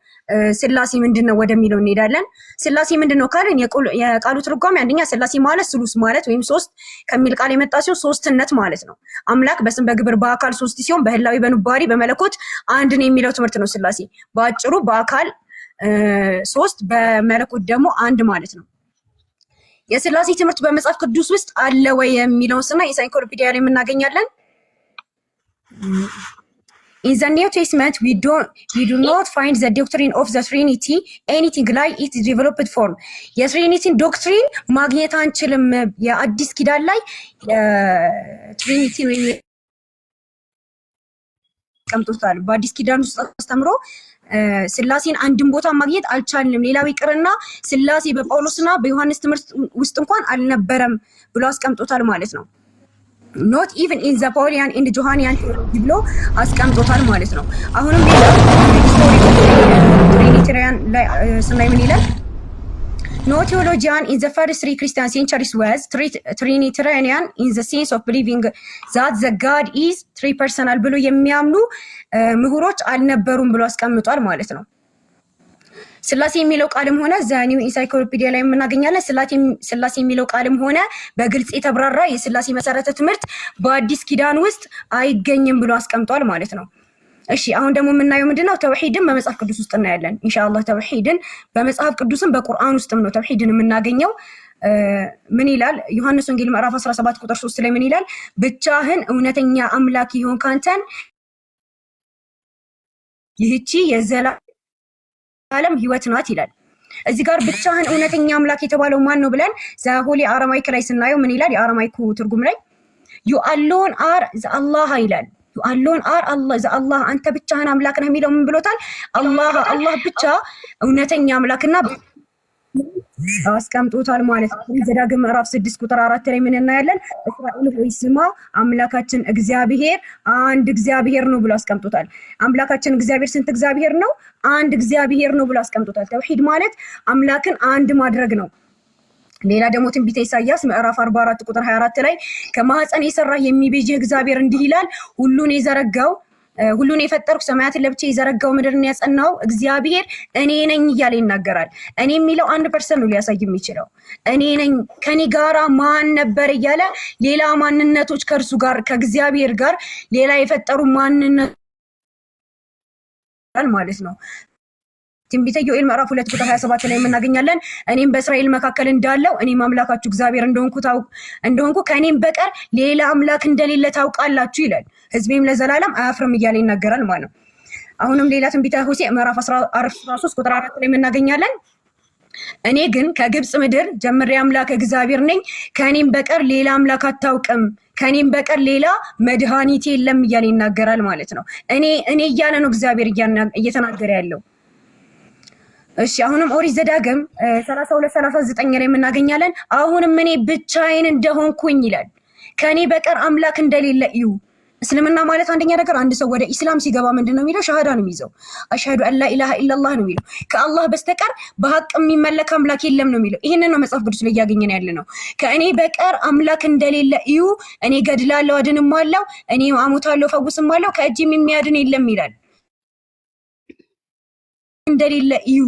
ስላሴ ምንድነው ወደሚለው እንሄዳለን። ስላሴ ምንድነው ካልን የቃሉ ትርጓሜ አንደኛ ስላሴ ማለት ስሉስ ማለት ወይም ሶስት ከሚል ቃል የመጣ ሲሆን ሶስትነት ማለት ነው። አምላክ በስም በግብር በአካል ሶስት ሲሆን በህላዊ በኑባሪ በመለኮት አንድ ነው የሚለው ትምህርት ነው ስላሴ። በአጭሩ በአካል ሶስት በመለኮት ደግሞ አንድ ማለት ነው። የስላሴ ትምህርት በመጽሐፍ ቅዱስ ውስጥ አለ ወይ የሚለውን ስና የሳይንኮሎፒዲያ ላይ የምናገኛለን። In the New Testament, we do not find the doctrine of the Trinity anything like its developed form. የትሪኒቲን ዶክትሪን ማግኘት አንችልም። የአዲስ ኪዳን ላይ ትሪኒቲ ወይ ቀምጦታል። በአዲስ ኪዳን ውስጥ አስተምሮ ስላሴን አንድን ቦታ ማግኘት አልቻልንም። ሌላው ይቅርና ስላሴ በጳውሎስና በዮሐንስ ትምህርት ውስጥ እንኳን አልነበረም ብሎ አስቀምጦታል ማለት ነው። ኖት ኢቨን ኢን ዘ ፖሊያን ኢን ጆሃንያን ብሎ አስቀምጦታል ማለት ነው። አሁንም ትሪኒታሪያን ላይ ስናይ ምን ይላል? No theologian in the first three Christian centuries was Trinitarian in the sense of believing that the God is three personal ብሎ የሚያምኑ ምሁሮች አልነበሩም ብሎ አስቀምጧል ማለት ነው። ስላሴ የሚለው ቃልም ሆነ ዛኒው ኢንሳይክሎፒዲያ ላይ የምናገኛለን። ስላሴ የሚለው ቃልም ሆነ በግልጽ የተብራራ የስላሴ መሰረተ ትምህርት በአዲስ ኪዳን ውስጥ አይገኝም ብሎ አስቀምጧል ማለት ነው። እሺ አሁን ደግሞ የምናየው ምንድነው? ተውሂድን በመጽሐፍ ቅዱስ ውስጥ እናያለን ኢንሻአላህ። ተውሂድን በመጽሐፍ ቅዱስም በቁርአን ውስጥም ነው ተውሂድን የምናገኘው። ምን ይላል? ዮሐንስ ወንጌል ምዕራፍ 17 ቁጥር 3 ላይ ምን ይላል? ብቻህን እውነተኛ አምላክ ይሆን ካንተን ይህቺ የዘላለም ህይወት ናት ይላል። እዚህ ጋር ብቻህን እውነተኛ አምላክ የተባለው ማን ነው ብለን ዘሆሊ አረማይክ ላይ ስናየው ምን ይላል? የአረማይኩ ትርጉም ላይ ዩ አሎን አር ዘአላህ ይላል። ዩ አሎን አር አላህ ዘአላህ፣ አንተ ብቻህን አምላክ ነህ የሚለው ምን ብሎታል? አላህ ብቻ እውነተኛ አምላክና አስቀምጦታል ማለት ነው። ዘዳግም ምዕራፍ 6 ቁጥር 4 ላይ ምን እናያለን? እስራኤል ሆይ ስማ አምላካችን እግዚአብሔር አንድ እግዚአብሔር ነው ብሎ አስቀምጦታል። አምላካችን እግዚአብሔር ስንት እግዚአብሔር ነው? አንድ እግዚአብሔር ነው ብሎ አስቀምጦታል። ተውሂድ ማለት አምላክን አንድ ማድረግ ነው። ሌላ ደግሞ ትንቢተ ኢሳይያስ ምዕራፍ 44 ቁጥር 24 ላይ ከማህፀን የሰራህ የሚቤዥህ እግዚአብሔር እንዲህ ይላል፣ ሁሉን የፈጠርኩ ሰማያትን ለብቻ የዘረጋው ምድርን ያጸናው እግዚአብሔር እኔ ነኝ እያለ ይናገራል። እኔ የሚለው አንድ ፐርሰን ነው ሊያሳይ የሚችለው። እኔ ነኝ፣ ከኔ ጋራ ማን ነበር እያለ ሌላ ማንነቶች ከእርሱ ጋር ከእግዚአብሔር ጋር ሌላ የፈጠሩ ማንነት ማለት ነው። ትንቢተ ዮኤል ምዕራፍ 2 ቁጥር 27 ላይ የምናገኛለን። እኔም በእስራኤል መካከል እንዳለው እኔም አምላካችሁ እግዚአብሔር እንደሆንኩ ከእኔም በቀር ሌላ አምላክ እንደሌለ ታውቃላችሁ ይላል። ሕዝቤም ለዘላለም አያፍርም እያለ ይናገራል ማለት ነው። አሁንም ሌላ ትንቢተ ሆሴዕ ምዕራፍ 13 ቁጥር 4 ላይ የምናገኛለን። እኔ ግን ከግብፅ ምድር ጀምሬ አምላክ እግዚአብሔር ነኝ፣ ከእኔም በቀር ሌላ አምላክ አታውቅም፣ ከእኔም በቀር ሌላ መድኃኒት የለም እያለ ይናገራል ማለት ነው። እኔ እያለ ነው እግዚአብሔር እየተናገረ ያለው። እሺ አሁንም ኦሪት ዘዳግም 32:39 ላይ የምናገኛለን። አሁንም እኔ ብቻዬን እንደሆንኩኝ ይላል፣ ከኔ በቀር አምላክ እንደሌለ እዩ። እስልምና ማለት አንደኛ ነገር አንድ ሰው ወደ ኢስላም ሲገባ ምንድነው የሚለው? ሸሃዳ ነው የሚይዘው። አሽሀዱ አላ ኢላሃ ኢላላህ ነው የሚለው። ከአላህ በስተቀር በሐቅ የሚመለክ አምላክ የለም ነው የሚለው። ይሄንን ነው መጽሐፍ ቅዱስ ላይ ያገኘን ያለ ነው። ከእኔ በቀር አምላክ እንደሌለ እዩ። እኔ ገድላለሁ፣ አድንማለሁ፣ እኔ አሞታለሁ፣ ፈውስማለሁ፣ ከእጄም የሚያድን የለም ይላል። እንደሌለ እዩ።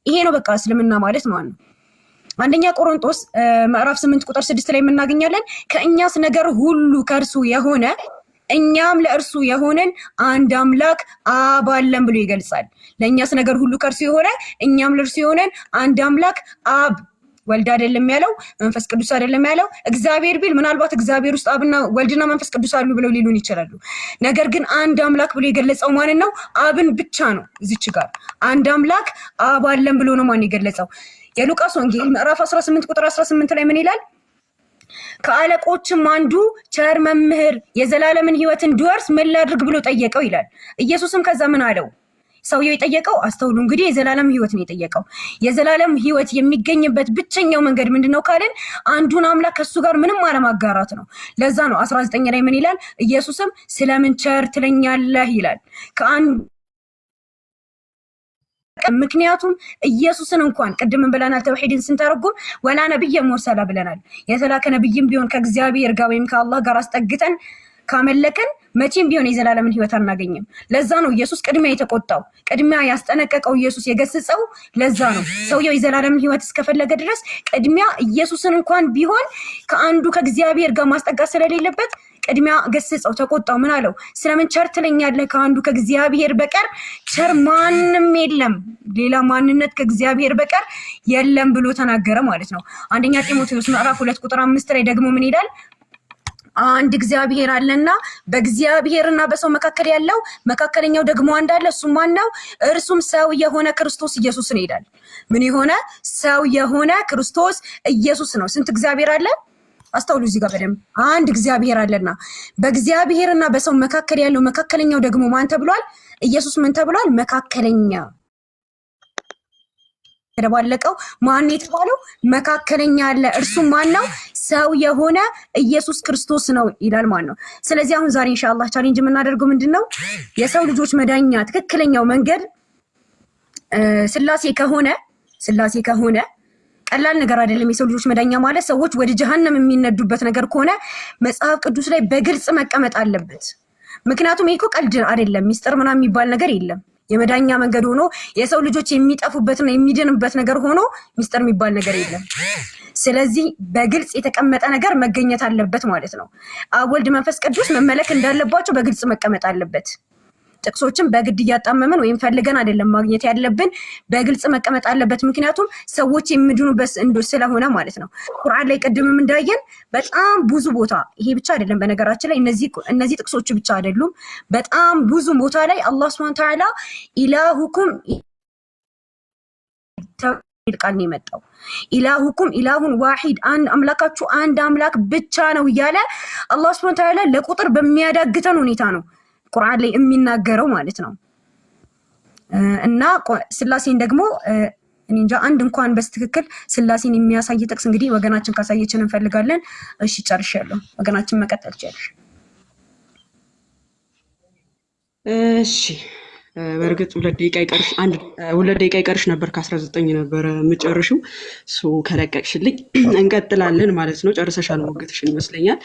ይሄ ነው በቃ እስልምና ማለት ነው። አንደኛ ቆሮንቶስ ምዕራፍ 8 ቁጥር 6 ላይ የምናገኛለን። ከእኛስ ነገር ሁሉ ከእርሱ የሆነ እኛም ለእርሱ የሆነን አንድ አምላክ አብ አለን ብሎ ይገልጻል። ለእኛስ ነገር ሁሉ ከእርሱ የሆነ እኛም ለእርሱ የሆነን አንድ አምላክ አብ፣ ወልድ አይደለም ያለው፣ መንፈስ ቅዱስ አይደለም ያለው። እግዚአብሔር ቢል ምናልባት እግዚአብሔር ውስጥ አብና ወልድና መንፈስ ቅዱስ አሉ ብለው ሊሉን ይችላሉ። ነገር ግን አንድ አምላክ ብሎ የገለጸው ማን ነው? አብን ብቻ ነው። እዚች ጋር አንድ አምላክ አብ አለን ብሎ ነው ማን የገለጸው? የሉቃስ ወንጌል ምዕራፍ 18 ቁጥር 18 ላይ ምን ይላል? ከአለቆችም አንዱ ቸር መምህር የዘላለምን ሕይወት እንዲወርስ ምን ላድርግ ብሎ ጠየቀው ይላል። ኢየሱስም ከዛ ምን አለው? ሰውየው የጠየቀው አስተውሉ እንግዲህ የዘላለም ሕይወት ነው የጠየቀው። የዘላለም ሕይወት የሚገኝበት ብቸኛው መንገድ ምንድነው ካልን አንዱን አምላክ ከሱ ጋር ምንም አለማጋራት ነው። ለዛ ነው 19 ላይ ምን ይላል? ኢየሱስም ስለምን ቸር ትለኛለህ ይላል። ምክንያቱም ኢየሱስን እንኳን ቅድም ብለናል፣ ተውሂድን ስንተረጉም ወላ ነብይ ሙርሰላ ብለናል። የተላከ ነብይም ቢሆን ከእግዚአብሔር ጋር ወይም ከአላህ ጋር አስጠግተን ካመለከን መቼም ቢሆን የዘላለምን ሕይወት አናገኝም። ለዛ ነው ኢየሱስ ቅድሚያ የተቆጣው፣ ቅድሚያ ያስጠነቀቀው፣ ኢየሱስ የገሰጸው። ለዛ ነው ሰውየው የዘላለምን ሕይወት እስከፈለገ ድረስ ቅድሚያ ኢየሱስን እንኳን ቢሆን ከአንዱ ከእግዚአብሔር ጋር ማስጠጋት ስለሌለበት ቅድሚያ ገሰጸው፣ ተቆጣው። ምን አለው? ስለምን ቸር ትለኛለህ? ከአንዱ ከእግዚአብሔር በቀር ቸር ማንም የለም፣ ሌላ ማንነት ከእግዚአብሔር በቀር የለም ብሎ ተናገረ ማለት ነው። አንደኛ ጢሞቴዎስ ምዕራፍ 2 ቁጥር 5 ላይ ደግሞ ምን ይላል? አንድ እግዚአብሔር አለና በእግዚአብሔርና በሰው መካከል ያለው መካከለኛው ደግሞ አንድ አለ፣ እሱም ማን ነው? እርሱም ሰው የሆነ ክርስቶስ ኢየሱስ ነው ይላል። ምን የሆነ? ሰው የሆነ ክርስቶስ ኢየሱስ ነው። ስንት እግዚአብሔር አለ? አስተውሉ እዚህ ጋር በደንብ። አንድ እግዚአብሔር አለና በእግዚአብሔርና በሰው መካከል ያለው መካከለኛው ደግሞ ማን ተብሏል? ኢየሱስ ምን ተብሏል? መካከለኛ። ተደባለቀው ማን የተባለው? መካከለኛ አለ፣ እርሱም ማን ነው? ሰው የሆነ ኢየሱስ ክርስቶስ ነው ይላል ማለት ነው። ስለዚህ አሁን ዛሬ ኢንሻአላህ ቻሌንጅ የምናደርገው ምንድነው? የሰው ልጆች መዳኛ ትክክለኛው መንገድ ስላሴ ከሆነ ቀላል ነገር አይደለም። የሰው ልጆች መዳኛ ማለት ሰዎች ወደ ጀሃነም የሚነዱበት ነገር ከሆነ መጽሐፍ ቅዱስ ላይ በግልጽ መቀመጥ አለበት። ምክንያቱም ይሄ እኮ ቀልድ አይደለም፣ ሚስጥር ምናምን የሚባል ነገር የለም። የመዳኛ መንገድ ሆኖ የሰው ልጆች የሚጠፉበትና የሚድንበት ነገር ሆኖ ሚስጥር የሚባል ነገር የለም። ስለዚህ በግልጽ የተቀመጠ ነገር መገኘት አለበት ማለት ነው። አብ ወልድ መንፈስ ቅዱስ መመለክ እንዳለባቸው በግልጽ መቀመጥ አለበት። ጥቅሶችን በግድ እያጣመመን ወይም ፈልገን አይደለም ማግኘት ያለብን፣ በግልጽ መቀመጥ አለበት። ምክንያቱም ሰዎች የሚድኑበት ስለሆነ ማለት ነው። ቁርአን ላይ ቅድምም እንዳየን በጣም ብዙ ቦታ፣ ይሄ ብቻ አይደለም በነገራችን ላይ እነዚህ ጥቅሶች ብቻ አይደሉም። በጣም ብዙ ቦታ ላይ አላህ ሱብሓነሁ ወተዓላ ኢላሁኩም ቃል ነው የመጣው። ኢላሁኩም ኢላሁን ዋሂድ፣ አንድ አምላካችሁ አንድ አምላክ ብቻ ነው እያለ አላህ ሱብሓነሁ ወተዓላ ለቁጥር በሚያዳግተን ሁኔታ ነው ቁርአን ላይ የሚናገረው ማለት ነው። እና ስላሴን ደግሞ እኔ እንጃ አንድ እንኳን በስትክክል ስላሴን የሚያሳይ ጥቅስ እንግዲህ ወገናችን ካሳየችን እንፈልጋለን። እሺ ጨርሻለሁ። ወገናችን መቀጠል ይችላል። እሺ በእርግጥ 2 ደቂቃ ይቀርሽ ነበር። ከ19 ነበረ የምጨርሽው። እሱ ከለቀቅሽልኝ እንቀጥላለን ማለት ነው። ጨርሰሻል ሞገትሽን ይመስለኛል።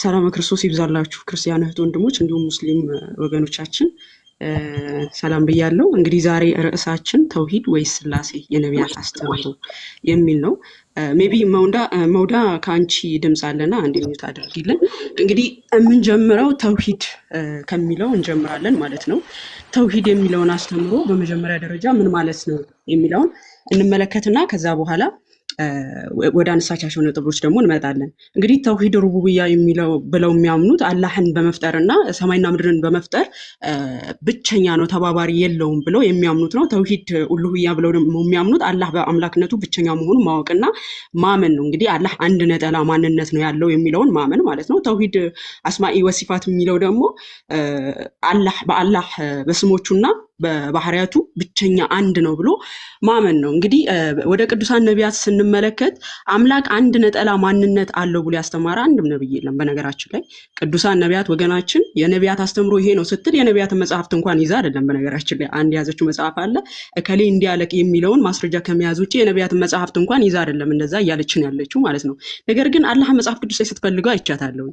ሰላም ክርስቶስ ይብዛላችሁ ክርስቲያን እህት ወንድሞች፣ እንዲሁም ሙስሊም ወገኖቻችን ሰላም ብያለሁ። እንግዲህ ዛሬ ርዕሳችን ተውሂድ ወይስ ስላሴ የነቢያት አስተምህሮ የሚል ነው። ሜቢ መውዳ ከአንቺ ድምፅ አለና አንድ ሚዩት አድርጊልን። እንግዲህ የምንጀምረው ተውሂድ ከሚለው እንጀምራለን ማለት ነው። ተውሂድ የሚለውን አስተምህሮ በመጀመሪያ ደረጃ ምን ማለት ነው የሚለውን እንመለከትና ከዛ በኋላ ወደ አነሳቻቸው ነጥቦች ደግሞ እንመጣለን። እንግዲህ ተውሂድ ሩቡብያ ብለው የሚያምኑት አላህን በመፍጠርና ሰማይና ምድርን በመፍጠር ብቸኛ ነው፣ ተባባሪ የለውም ብለው የሚያምኑት ነው። ተውሂድ ኡሉህያ ብለው ደግሞ የሚያምኑት አላህ በአምላክነቱ ብቸኛ መሆኑን ማወቅና ማመን ነው። እንግዲህ አላህ አንድ ነጠላ ማንነት ነው ያለው የሚለውን ማመን ማለት ነው። ተውሂድ አስማኢ ወሲፋት የሚለው ደግሞ በአላህ በስሞቹና በባህሪያቱ ብቸኛ አንድ ነው ብሎ ማመን ነው። እንግዲህ ወደ ቅዱሳን ነቢያት ስንመለከት አምላክ አንድ ነጠላ ማንነት አለው ብሎ ያስተማረ አንድም ነብይ የለም። በነገራችን ላይ ቅዱሳን ነቢያት ወገናችን የነቢያት አስተምሮ ይሄ ነው ስትል የነቢያትን መጽሐፍት እንኳን ይዛ አይደለም። በነገራችን ላይ አንድ ያዘችው መጽሐፍ አለ እከሌ እንዲያለቅ የሚለውን ማስረጃ ከመያዝ ውጪ የነቢያትን መጽሐፍት እንኳን ይዛ አይደለም እንደዛ እያለችን ያለችው ማለት ነው። ነገር ግን አላህ መጽሐፍ ቅዱስ ላይ ስትፈልገው አይቻታለሁ።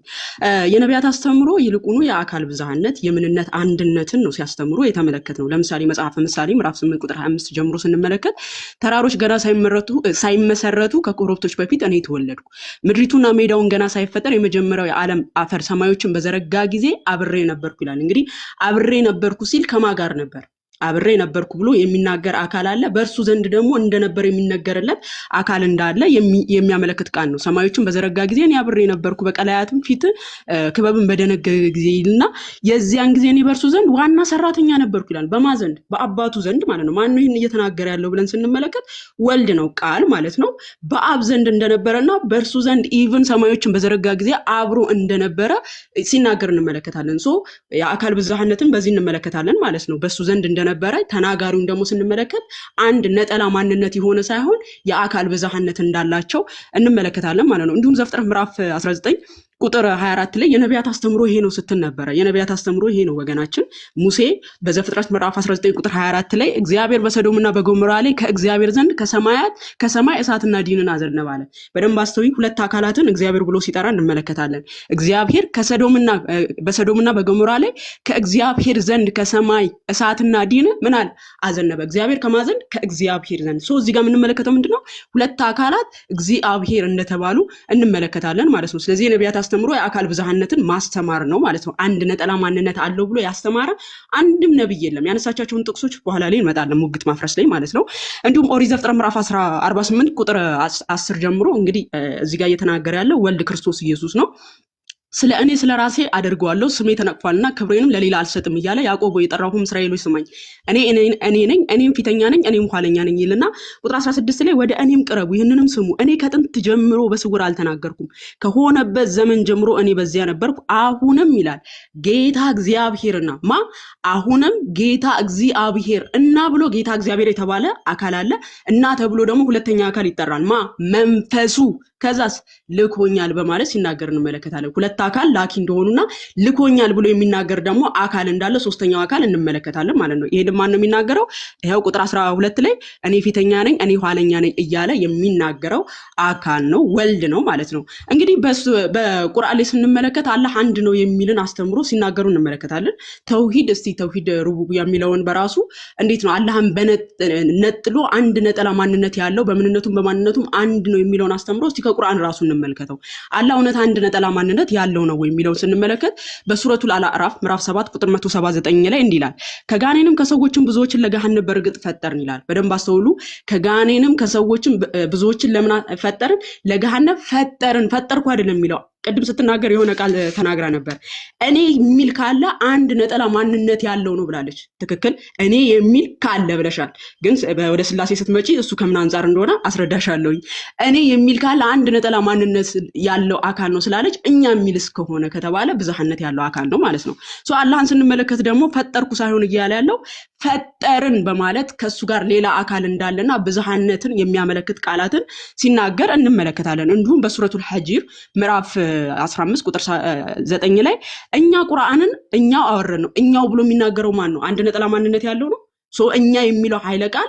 የነቢያት አስተምሮ ይልቁኑ የአካል ብዝሃነት የምንነት አንድነትን ነው ሲያስተምሩ የተመለከትነው። ለምሳሌ መጽሐፈ ምሳሌ ምዕራፍ 8 ቁጥር 25 ጀምሮ ስንመለከት ተራሮች ገና ሳይመሰረቱ ከኮረብቶች በፊት እኔ ተወለድኩ፣ ምድሪቱና ሜዳውን ገና ሳይፈጠር የመጀመሪያው የዓለም አፈር ሰማዮችን በዘረጋ ጊዜ አብሬ ነበርኩ ይላል። እንግዲህ አብሬ ነበርኩ ሲል ከማን ጋር ነበር? አብሬ ነበርኩ ብሎ የሚናገር አካል አለ። በእርሱ ዘንድ ደግሞ እንደነበር የሚነገርለት አካል እንዳለ የሚያመለክት ቃል ነው። ሰማዮችን በዘረጋ ጊዜ እኔ አብሬ ነበርኩ፣ በቀላያትም ፊት ክበብን በደነገገ ጊዜ ይልና የዚያን ጊዜ እኔ በእርሱ ዘንድ ዋና ሰራተኛ ነበርኩ ይላል። በማን ዘንድ? በአባቱ ዘንድ ማለት ነው። ማን ነው ይህን እየተናገረ ያለው ብለን ስንመለከት ወልድ ነው፣ ቃል ማለት ነው። በአብ ዘንድ እንደነበረና በእርሱ ዘንድ ኢቭን ሰማዮችን በዘረጋ ጊዜ አብሮ እንደነበረ ሲናገር እንመለከታለን። ሶ የአካል ብዝሃነትን በዚህ እንመለከታለን ማለት ነው። በእሱ ዘንድ እንደነበረ ተናጋሪውን ደግሞ ስንመለከት አንድ ነጠላ ማንነት የሆነ ሳይሆን የአካል ብዝሃነት እንዳላቸው እንመለከታለን ማለት ነው። እንዲሁም ዘፍጥረት ምዕራፍ 19 ቁጥር 24 ላይ የነቢያት አስተምሮ ይሄ ነው ስትል ነበረ። የነቢያት አስተምሮ ይሄ ነው ወገናችን። ሙሴ በዘፍጥረት ምዕራፍ 19 ቁጥር 24 ላይ እግዚአብሔር በሰዶምና በገሞራ ላይ ከእግዚአብሔር ዘንድ ከሰማይ እሳትና ዲንን አዘነበ አለ። በደንብ አስተውይ። ሁለት አካላትን እግዚአብሔር ብሎ ሲጠራ እንመለከታለን። እግዚአብሔር በሰዶምና በገሞራ ላይ ከእግዚአብሔር ዘንድ ከሰማይ እሳትና ዲን ምን አለ? አዘነበ። እግዚአብሔር ከማን ዘንድ? ከእግዚአብሔር ዘንድ። እዚህ ጋር የምንመለከተው ምንድነው? ሁለት አካላት እግዚአብሔር እንደተባሉ እንመለከታለን ማለት ነው። ስለዚህ የነቢያት አስተምሮ የአካል ብዝሃነትን ማስተማር ነው ማለት ነው። አንድ ነጠላ ማንነት አለው ብሎ ያስተማረ አንድም ነብይ የለም። ያነሳቻቸውን ጥቅሶች በኋላ ላይ እንመጣለን፣ ሙግት ማፍረስ ላይ ማለት ነው። እንዲሁም ኦሪት ዘፍጥረት ምዕራፍ 48 ቁጥር 10 ጀምሮ እንግዲህ እዚህ ጋር እየተናገረ ያለው ወልድ ክርስቶስ ኢየሱስ ነው። ስለ እኔ ስለ ራሴ አደርገዋለሁ፣ ስሜ ተነቅፏልና ክብሬንም ለሌላ አልሰጥም እያለ ያዕቆብ የጠራሁም እስራኤሎች ስማኝ፣ እኔ ነኝ፣ እኔም ፊተኛ ነኝ፣ እኔም ኋለኛ ነኝ ይልና ቁጥር 16 ላይ ወደ እኔም ቅረቡ፣ ይህንንም ስሙ፣ እኔ ከጥንት ጀምሮ በስውር አልተናገርኩም፣ ከሆነበት ዘመን ጀምሮ እኔ በዚያ ነበርኩ። አሁንም ይላል ጌታ እግዚአብሔርና አሁንም ጌታ እግዚአብሔር እና ብሎ ጌታ እግዚአብሔር የተባለ አካል አለ እና ተብሎ ደግሞ ሁለተኛ አካል ይጠራል። መንፈሱ ከዛስ ልኮኛል በማለት ሲናገር እንመለከታለን። ሁለት አካል ላኪ እንደሆኑና ልኮኛል ብሎ የሚናገር ደግሞ አካል እንዳለ ሶስተኛው አካል እንመለከታለን ማለት ነው። ይሄ ማን ነው የሚናገረው? ይሄው ቁጥር 12 ላይ እኔ ፊተኛ ነኝ እኔ ኋለኛ ነኝ እያለ የሚናገረው አካል ነው፣ ወልድ ነው ማለት ነው። እንግዲህ በቁርአን ላይ ስንመለከት አላህ አንድ ነው የሚልን አስተምሮ ሲናገሩ እንመለከታለን። ተውሂድ ሩቡቢያ የሚለውን በራሱ እንዴት ነው አላህን ነጥሎ አንድ ነጠላ ማንነት ያለው በምንነቱም በማንነቱም አንድ ነው የሚለውን አስተምሮ እስቲ ከቁርአን ራሱ እንመልከተው። አላህ እውነት አንድ ነጠላ ማንነት ያለው ነው የሚለውን ስንመለከት በሱረቱል አዕራፍ ምዕራፍ 7 ቁጥር 179 ላይ እንዲህ ይላል፣ ከጋኔንም ከሰዎችም ብዙዎችን ለገሃነም በእርግጥ ፈጠርን ይላል። በደንብ አስተውሉ። ከጋኔንም ከሰዎችም ብዙዎችን ለምን ፈጠርን? ለገሃነም ፈጠርኩ አይደለም የሚለው። ቅድም ስትናገር የሆነ ቃል ተናግራ ነበር። እኔ የሚል ካለ አንድ ነጠላ ማንነት ያለው ነው ብላለች። ትክክል። እኔ የሚል ካለ ብለሻል። ግን ወደ ስላሴ ስትመጪ እሱ ከምን አንጻር እንደሆነ አስረዳሻለሁ። እኔ የሚል ካለ አንድ ነጠላ ማንነት ያለው አካል ነው ስላለች እኛ የሚል እስከሆነ ከተባለ ብዝሃነት ያለው አካል ነው ማለት ነው። አላህን ስንመለከት ደግሞ ፈጠርኩ ሳይሆን እያለ ያለው ፈጠርን በማለት ከሱ ጋር ሌላ አካል እንዳለና ብዝሃነትን የሚያመለክት ቃላትን ሲናገር እንመለከታለን። እንዲሁም በሱረቱል ሐጂር ምዕራፍ 15 ቁጥር 9 ላይ እኛ ቁርአንን እኛው አወረን ነው። እኛው ብሎ የሚናገረው ማን ነው? አንድ ነጠላ ማንነት ያለው ነው። እኛ የሚለው ኃይለ ቃል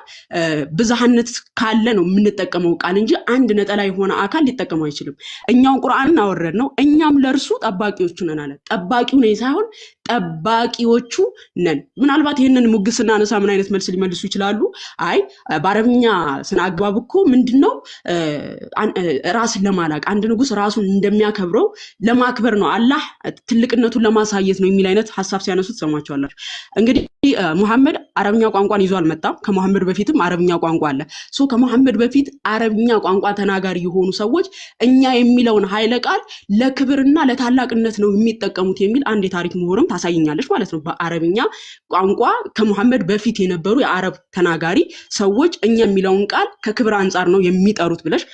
ብዝሃነት ካለ ነው የምንጠቀመው ቃል እንጂ አንድ ነጠላ የሆነ አካል ሊጠቀመው አይችልም። እኛው ቁርአንን አወረድ ነው፣ እኛም ለእርሱ ጠባቂዎቹ ነን አለ። ጠባቂው ነኝ ሳይሆን ጠባቂዎቹ ነን። ምናልባት ይህንን ሙግት ስናነሳ ምን አይነት መልስ ሊመልሱ ይችላሉ? አይ በአረብኛ ስነ አግባብ እኮ ምንድነው ራስን ለማላቅ አንድ ንጉስ ራሱን እንደሚያከብረው ለማክበር ነው፣ አላህ ትልቅነቱን ለማሳየት ነው የሚል አይነት ሐሳብ ሲያነሱ ተሰማቸዋላችሁ። እንግዲህ ሙሐመድ አረብኛ ቋንቋን ይዞ አልመጣም። ከሙሐመድ በፊትም አረብኛ ቋንቋ አለ። ከሙሐመድ በፊት አረብኛ ቋንቋ ተናጋሪ የሆኑ ሰዎች እኛ የሚለውን ኃይለ ቃል ለክብርና ለታላቅነት ነው የሚጠቀሙት የሚል አንድ የታሪክ ምሁርም ታሳይኛለች ማለት ነው። በአረብኛ ቋንቋ ከሙሐመድ በፊት የነበሩ የአረብ ተናጋሪ ሰዎች እኛ የሚለውን ቃል ከክብር አንጻር ነው የሚጠሩት ብለሽ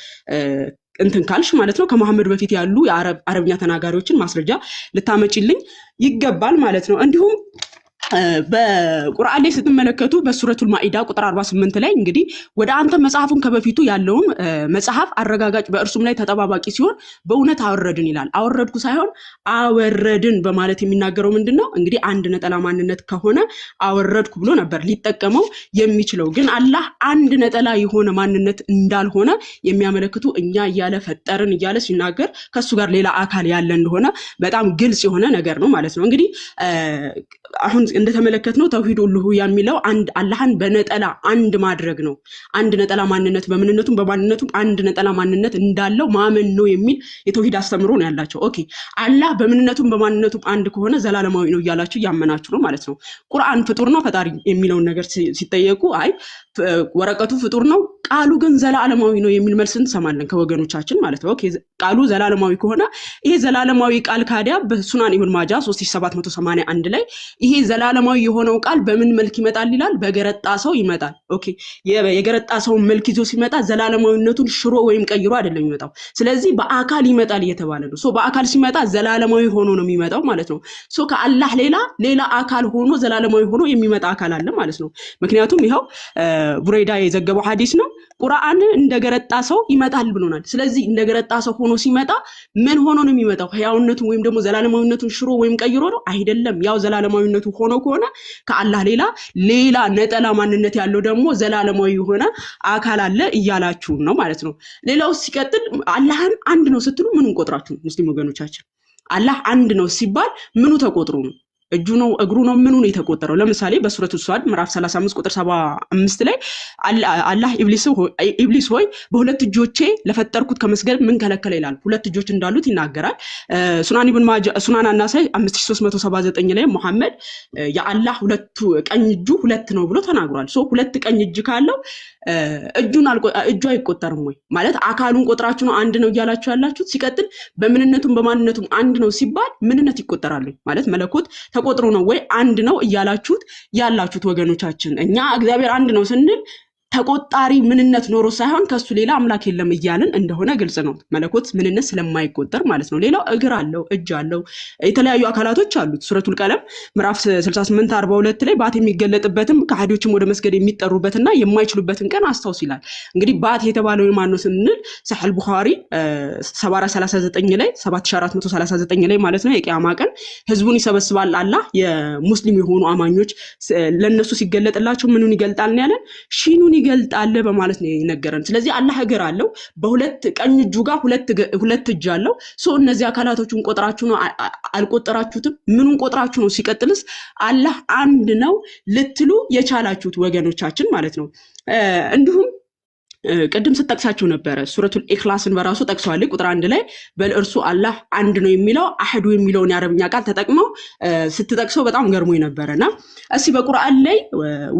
እንትን ካልሽ ማለት ነው ከሙሐመድ በፊት ያሉ የአረብኛ ተናጋሪዎችን ማስረጃ ልታመጪልኝ ይገባል ማለት ነው። እንዲሁም በቁርአን ላይ ስትመለከቱ በሱረቱል ማኢዳ ቁጥር 48 ላይ እንግዲህ ወደ አንተ መጽሐፉን ከበፊቱ ያለውን መጽሐፍ አረጋጋጭ በእርሱም ላይ ተጠባባቂ ሲሆን በእውነት አወረድን ይላል። አወረድኩ ሳይሆን አወረድን በማለት የሚናገረው ምንድነው? እንግዲህ አንድ ነጠላ ማንነት ከሆነ አወረድኩ ብሎ ነበር ሊጠቀመው የሚችለው። ግን አላህ አንድ ነጠላ የሆነ ማንነት እንዳልሆነ የሚያመለክቱ እኛ እያለ ፈጠርን እያለ ሲናገር ከሱ ጋር ሌላ አካል ያለ እንደሆነ በጣም ግልጽ የሆነ ነገር ነው ማለት ነው። እንግዲህ አሁን እንደተመለከትነው ተውሂድ ኡሉሂያ የሚለው አንድ አላህን በነጠላ አንድ ማድረግ ነው። አንድ ነጠላ ማንነት በምንነቱም በማንነቱም አንድ ነጠላ ማንነት እንዳለው ማመን ነው የሚል የተውሂድ አስተምሮ ነው ያላቸው። ኦኬ አላህ በምንነቱም በማንነቱም አንድ ከሆነ ዘላለማዊ ነው እያላችሁ ያመናችሁ ነው ማለት ነው። ቁርአን ፍጡር ነው ፈጣሪ የሚለውን ነገር ሲጠየቁ አይ ወረቀቱ ፍጡር ነው ቃሉ ግን ዘላለማዊ ነው የሚል መልስ እንሰማለን ከወገኖቻችን ማለት ነው። ኦኬ ቃሉ ዘላለማዊ ከሆነ ይሄ ዘላለማዊ ቃል ካዲያ በሱናን ኢብኑ ማጃ 3781 ላይ ይሄ ዘላለማዊ የሆነው ቃል በምን መልክ ይመጣል ይላል? በገረጣ ሰው ይመጣል። ኦኬ የገረጣ ሰው መልክ ይዞ ሲመጣ ዘላለማዊነቱን ሽሮ ወይም ቀይሮ አይደለም የሚመጣው። ስለዚህ በአካል ይመጣል እየተባለ ነው። ሶ በአካል ሲመጣ ዘላለማዊ ሆኖ ነው የሚመጣው ማለት ነው። ሶ ከአላህ ሌላ አካል ሆኖ ዘላለማዊ ሆኖ የሚመጣ አካል አለ ማለት ነው። ምክንያቱም ይሄው ቡሬዳ የዘገበው ሐዲስ ነው። ቁርአን እንደገረጣ ሰው ይመጣል ብሎናል። ስለዚህ እንደገረጣ ሰው ሆኖ ሲመጣ ምን ሆኖ ነው የሚመጣው? ህያውነቱን ወይም ደግሞ ዘላለማዊነቱን ሽሮ ወይም ቀይሮ ነው አይደለም። ያው ዘላለማዊነቱ ሆኖ ከሆነ ከአላህ ሌላ ነጠላ ማንነት ያለው ደግሞ ዘላለማዊ የሆነ አካል አለ እያላችሁ ነው ማለት ነው። ሌላው ሲቀጥል አላህን አንድ ነው ስትሉ ምኑን ቆጥራችሁ ሙስሊም ወገኖቻችን? አላህ አንድ ነው ሲባል ምኑ ተቆጥሮ ነው? እጁ ነው እግሩ ነው ምኑ ነው የተቆጠረው? ለምሳሌ በሱረቱ ሷድ ምዕራፍ 35 ቁጥር 75 ላይ አላህ ኢብሊስ ሆይ በሁለት እጆቼ ለፈጠርኩት ከመስገድ ምን ከለከለ ይላል። ሁለት እጆች እንዳሉት ይናገራል። ሱናን ኢብኑ ማጃ ሱናን አናሳይ 5379 ላይ መሐመድ የአላህ ሁለቱ ቀኝ እጁ ሁለት ነው ብሎ ተናግሯል። ሶ ሁለት ቀኝ እጅ ካለው እጁ አይቆጠርም ወይ ማለት አካሉን ቆጥራችሁ ነው አንድ ነው እያላችሁ ያላችሁት? ሲቀጥል በምንነቱም በማንነቱም አንድ ነው ሲባል ምንነት ይቆጠራል ማለት መለኮት ተቆጥሮ ነው ወይ አንድ ነው እያላችሁት ያላችሁት ወገኖቻችን? እኛ እግዚአብሔር አንድ ነው ስንል ተቆጣሪ ምንነት ኖሮ ሳይሆን ከሱ ሌላ አምላክ የለም እያልን እንደሆነ ግልጽ ነው። መለኮት ምንነት ስለማይቆጠር ማለት ነው። ሌላው እግር አለው፣ እጅ አለው፣ የተለያዩ አካላቶች አሉት። ሱረቱል ቀለም ምዕራፍ 6842 ላይ ባት የሚገለጥበትም ከሃዲዎችም ወደ መስገድ የሚጠሩበትና የማይችሉበትን ቀን አስታውስ ይላል። እንግዲህ ባት የተባለው የማን ነው ስንል ሰሒህ ቡኻሪ 7439 ላይ 7439 ላይ ማለት ነው የቂያማ ቀን ህዝቡን ይሰበስባል አላህ የሙስሊም የሆኑ አማኞች ለነሱ ሲገለጥላቸው ምኑን ይገልጣል ነው ያለን? ሺኑን ይገልጣል በማለት ነው የነገረን። ስለዚህ አላህ እግር አለው፣ በሁለት ቀኝ እጁ ጋር ሁለት እጅ አለው። ሶ እነዚህ አካላቶቹን ቆጥራችሁ ነው አልቆጠራችሁትም? ምኑን ቆጥራችሁ ነው? ሲቀጥልስ አላህ አንድ ነው ልትሉ የቻላችሁት ወገኖቻችን ማለት ነው። እንዲሁም ቅድም ስትጠቅሳችሁ ነበረ ሱረቱል ኢኽላስን በራሱ ጠቅሷል። ቁጥር 1 ላይ በል እርሱ አላህ አንድ ነው የሚለው አህዱ የሚለውን የአረብኛ ቃል ተጠቅመው ስትጠቅሰው በጣም ገርሞኝ ነበረና እስቲ በቁርአን ላይ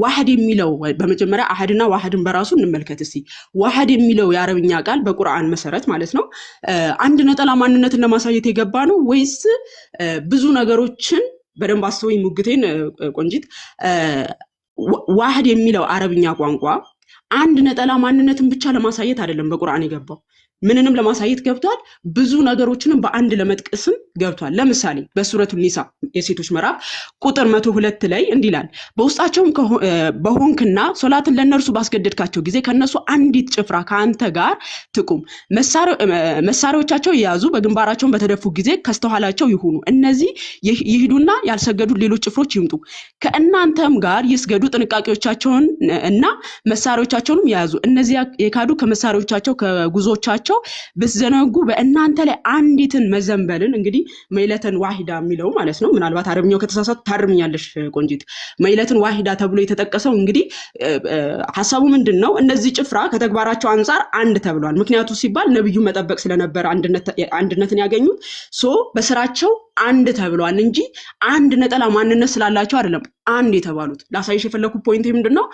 ዋህድ የሚለው በመጀመሪያ አህድና ዋህድን በራሱ እንመልከት እስቲ። ዋህድ የሚለው የአረብኛ ቃል በቁርአን መሰረት ማለት ነው አንድ ነጠላ ማንነትን ለማሳየት የገባ ነው ወይስ ብዙ ነገሮችን በደንብ አስተውይ ሙግቴን ቆንጂት። ዋህድ የሚለው አረብኛ ቋንቋ አንድ ነጠላ ማንነትን ብቻ ለማሳየት አይደለም በቁርአን የገባው፣ ምንንም ለማሳየት ገብቷል። ብዙ ነገሮችንም በአንድ ለመጥቀስም ገብቷል። ለምሳሌ በሱረቱል ኒሳ የሴቶች ምዕራፍ ቁጥር 102 ላይ እንዲህ ይላል፣ በውስጣቸውም በሆንክና ሶላትን ለነርሱ ባስገደድካቸው ጊዜ ከነሱ አንዲት ጭፍራ ከአንተ ጋር ትቁም፣ መሳሪያዎቻቸው የያዙ በግንባራቸውን በተደፉ ጊዜ ከስተኋላቸው ይሁኑ፣ እነዚህ ይሂዱና ያልሰገዱ ሌሎች ጭፍሮች ይምጡ፣ ከእናንተም ጋር ይስገዱ፣ ጥንቃቄዎቻቸውን እና መሳሪያዎቻቸውንም የያዙ፣ እነዚህ የካዱ ከመሳሪያዎቻቸው ከጉዞቻቸው ብትዘነጉ በእናንተ ላይ አንዲትን መዘንበልን። እንግዲህ መይለተን ዋሂዳ የሚለው ማለት ነው። ምናልባት አረብኛው ከተሳሳቱ ታርምኛለሽ ቆንጂት። መይለተን ዋሂዳ ተብሎ የተጠቀሰው እንግዲህ ሐሳቡ ምንድነው? እነዚህ ጭፍራ ከተግባራቸው አንፃር አንድ ተብሏል። ምክንያቱ ሲባል ነብዩ መጠበቅ ስለነበረ አንድነትን ያገኙት ሶ በስራቸው አንድ ተብሏል እንጂ አንድ ነጠላ ማንነት ስላላቸው አይደለም አንድ የተባሉት። ላሳይሽ የፈለኩት ፖይንት ምንድነው?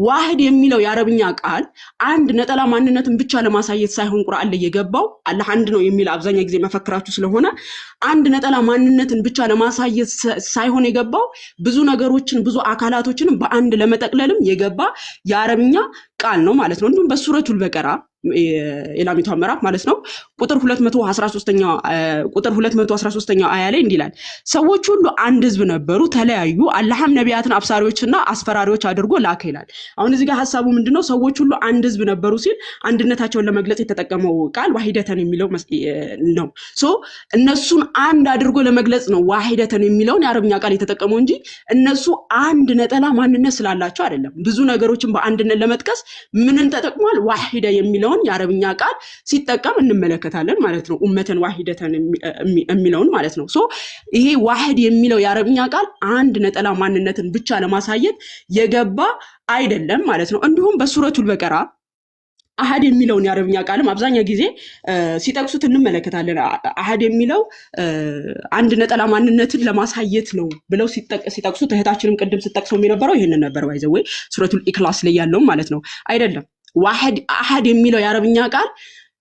ዋህድ የሚለው የአረብኛ ቃል አንድ ነጠላ ማንነትን ብቻ ለማሳየት ሳይሆን ቁርአን ላይ የገባው አላህ አንድ ነው የሚል አብዛኛው ጊዜ መፈክራችሁ ስለሆነ አንድ ነጠላ ማንነትን ብቻ ለማሳየት ሳይሆን የገባው ብዙ ነገሮችን ብዙ አካላቶችን በአንድ ለመጠቅለልም የገባ የአረብኛ ቃል ነው ማለት ነው። እንዲሁም በሱረቱል በቀራ ኢላሚቷ ምዕራፍ ማለት ነው ቁጥር 213ኛው አያ ላይ እንዲህ ይላል ሰዎች ሁሉ አንድ ህዝብ ነበሩ ተለያዩ አላህም ነቢያትን አብሳሪዎችና አስፈራሪዎች አድርጎ ላከ ይላል። አሁን እዚህ ጋር ሐሳቡ ምንድነው? ሰዎች ሁሉ አንድ ህዝብ ነበሩ ሲል አንድነታቸውን ለመግለጽ የተጠቀመው ቃል ዋሂደተን የሚለው ነው። ሶ እነሱን አንድ አድርጎ ለመግለጽ ነው ዋሂደተን የሚለውን የአረብኛ ቃል የተጠቀመው እንጂ እነሱ አንድ ነጠላ ማንነት ስላላቸው አይደለም። ብዙ ነገሮችን በአንድነት ለመጥቀስ ምንን ተጠቅሟል? ዋሂደ የሚለው የአረብኛ ቃል ሲጠቀም እንመለከታለን ማለት ነው። ኡመተን ዋሂደተን የሚለውን ማለት ነው። ሶ ይሄ ዋሂድ የሚለው የአረብኛ ቃል አንድ ነጠላ ማንነትን ብቻ ለማሳየት የገባ አይደለም ማለት ነው። እንዲሁም በሱረቱል በቀራ አሃድ የሚለውን የአረብኛ ቃልም አብዛኛው ጊዜ ሲጠቅሱት እንመለከታለን። አሃድ የሚለው አንድ ነጠላ ማንነትን ለማሳየት ነው ብለው ሲጠቅሱት እህታችንም ቅድም ስትጠቅሰው የነበረው ይሄንን ነበር። ወይ ሱረቱል ኢክላስ ላይ ያለው ማለት ነው። አይደለም ዋሂድ አሃድ የሚለው የአረብኛ ቃል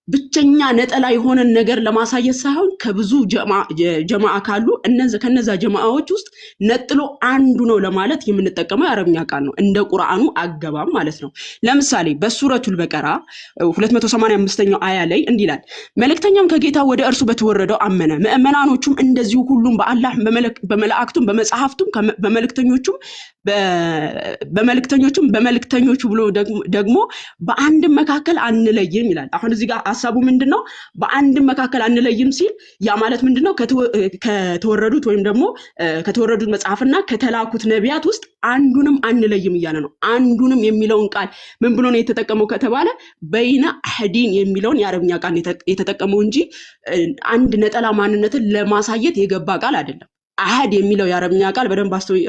ብቸኛ ነጠላ የሆነ ነገር ለማሳየት ሳይሆን ከብዙ ጀማዓ ካሉ ከነዛ ጀማዓዎች ውስጥ ነጥሎ አንዱ ነው ለማለት የምንጠቀመው የአረብኛ ቃል ነው፣ እንደ ቁርአኑ አገባብ ማለት ነው። ለምሳሌ በሱረቱል በቀራ 285ኛው አያ ላይ እንዲህ ይላል መልእክተኛም ከጌታ ወደ እርሱ በተወረደው አመነ ምእመናኖቹም እንደዚሁ ሁሉም በአላህ በመላእክቱም በመጽሐፍቱም በመልእክተኞቹ ብሎ ደግሞ በአንድ መካከል አንለይም ይላል። አሁን እዚህ ጋር ሐሳቡ ምንድነው? በአንድ መካከል አንለይም ሲል ያ ማለት ምንድነው? ከተወረዱት ወይም ደግሞ ከተወረዱት መጽሐፍና ከተላኩት ነቢያት ውስጥ አንዱንም አንለይም እያለ ነው። አንዱንም የሚለውን ቃል ምን ብሎ ነው የተጠቀመው ከተባለ በይነ አህዲን የሚለውን የአረብኛ ቃል የተጠቀመው እንጂ አንድ ነጠላ ማንነትን ለማሳየት የገባ ቃል አይደለም። አሃድ የሚለው የአረብኛ ቃል በደንብ አስተውይ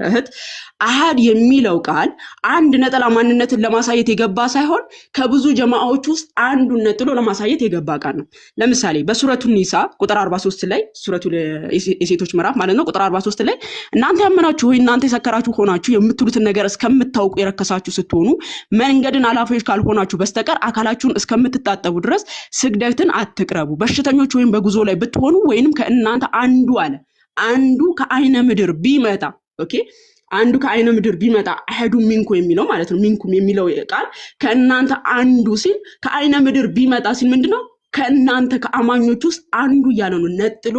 እህት፣ አሃድ የሚለው ቃል አንድ ነጠላ ማንነትን ለማሳየት የገባ ሳይሆን ከብዙ ጀማዓዎች ውስጥ አንዱን ነጥሎ ለማሳየት የገባ ቃል ነው። ለምሳሌ በሱረቱ ኒሳ ቁጥር 43 ላይ ሱረቱ የሴቶች ምዕራፍ ማለት ነው ቁጥር 43 ላይ እናንተ ያመናችሁ ሆይ እናንተ የሰከራችሁ ሆናችሁ የምትሉትን ነገር እስከምታውቁ የረከሳችሁ ስትሆኑ መንገድን አላፊዎች ካልሆናችሁ በስተቀር አካላችሁን እስከምትጣጠቡ ድረስ ስግደትን አትቅረቡ። በሽተኞች ወይም በጉዞ ላይ ብትሆኑ ወይንም ከእናንተ አንዱ ከአይነ ምድር ቢመጣ አንዱ ከአይነ ምድር ቢመጣ አህዱ ሚንኩ የሚለው ማለት ነው። ሚንኩም የሚለው ቃል ከእናንተ አንዱ ሲል ከአይነ ምድር ቢመጣ ሲል ምንድነው? ከእናንተ ከአማኞች ውስጥ አንዱ እያለ ነው። ነጥሎ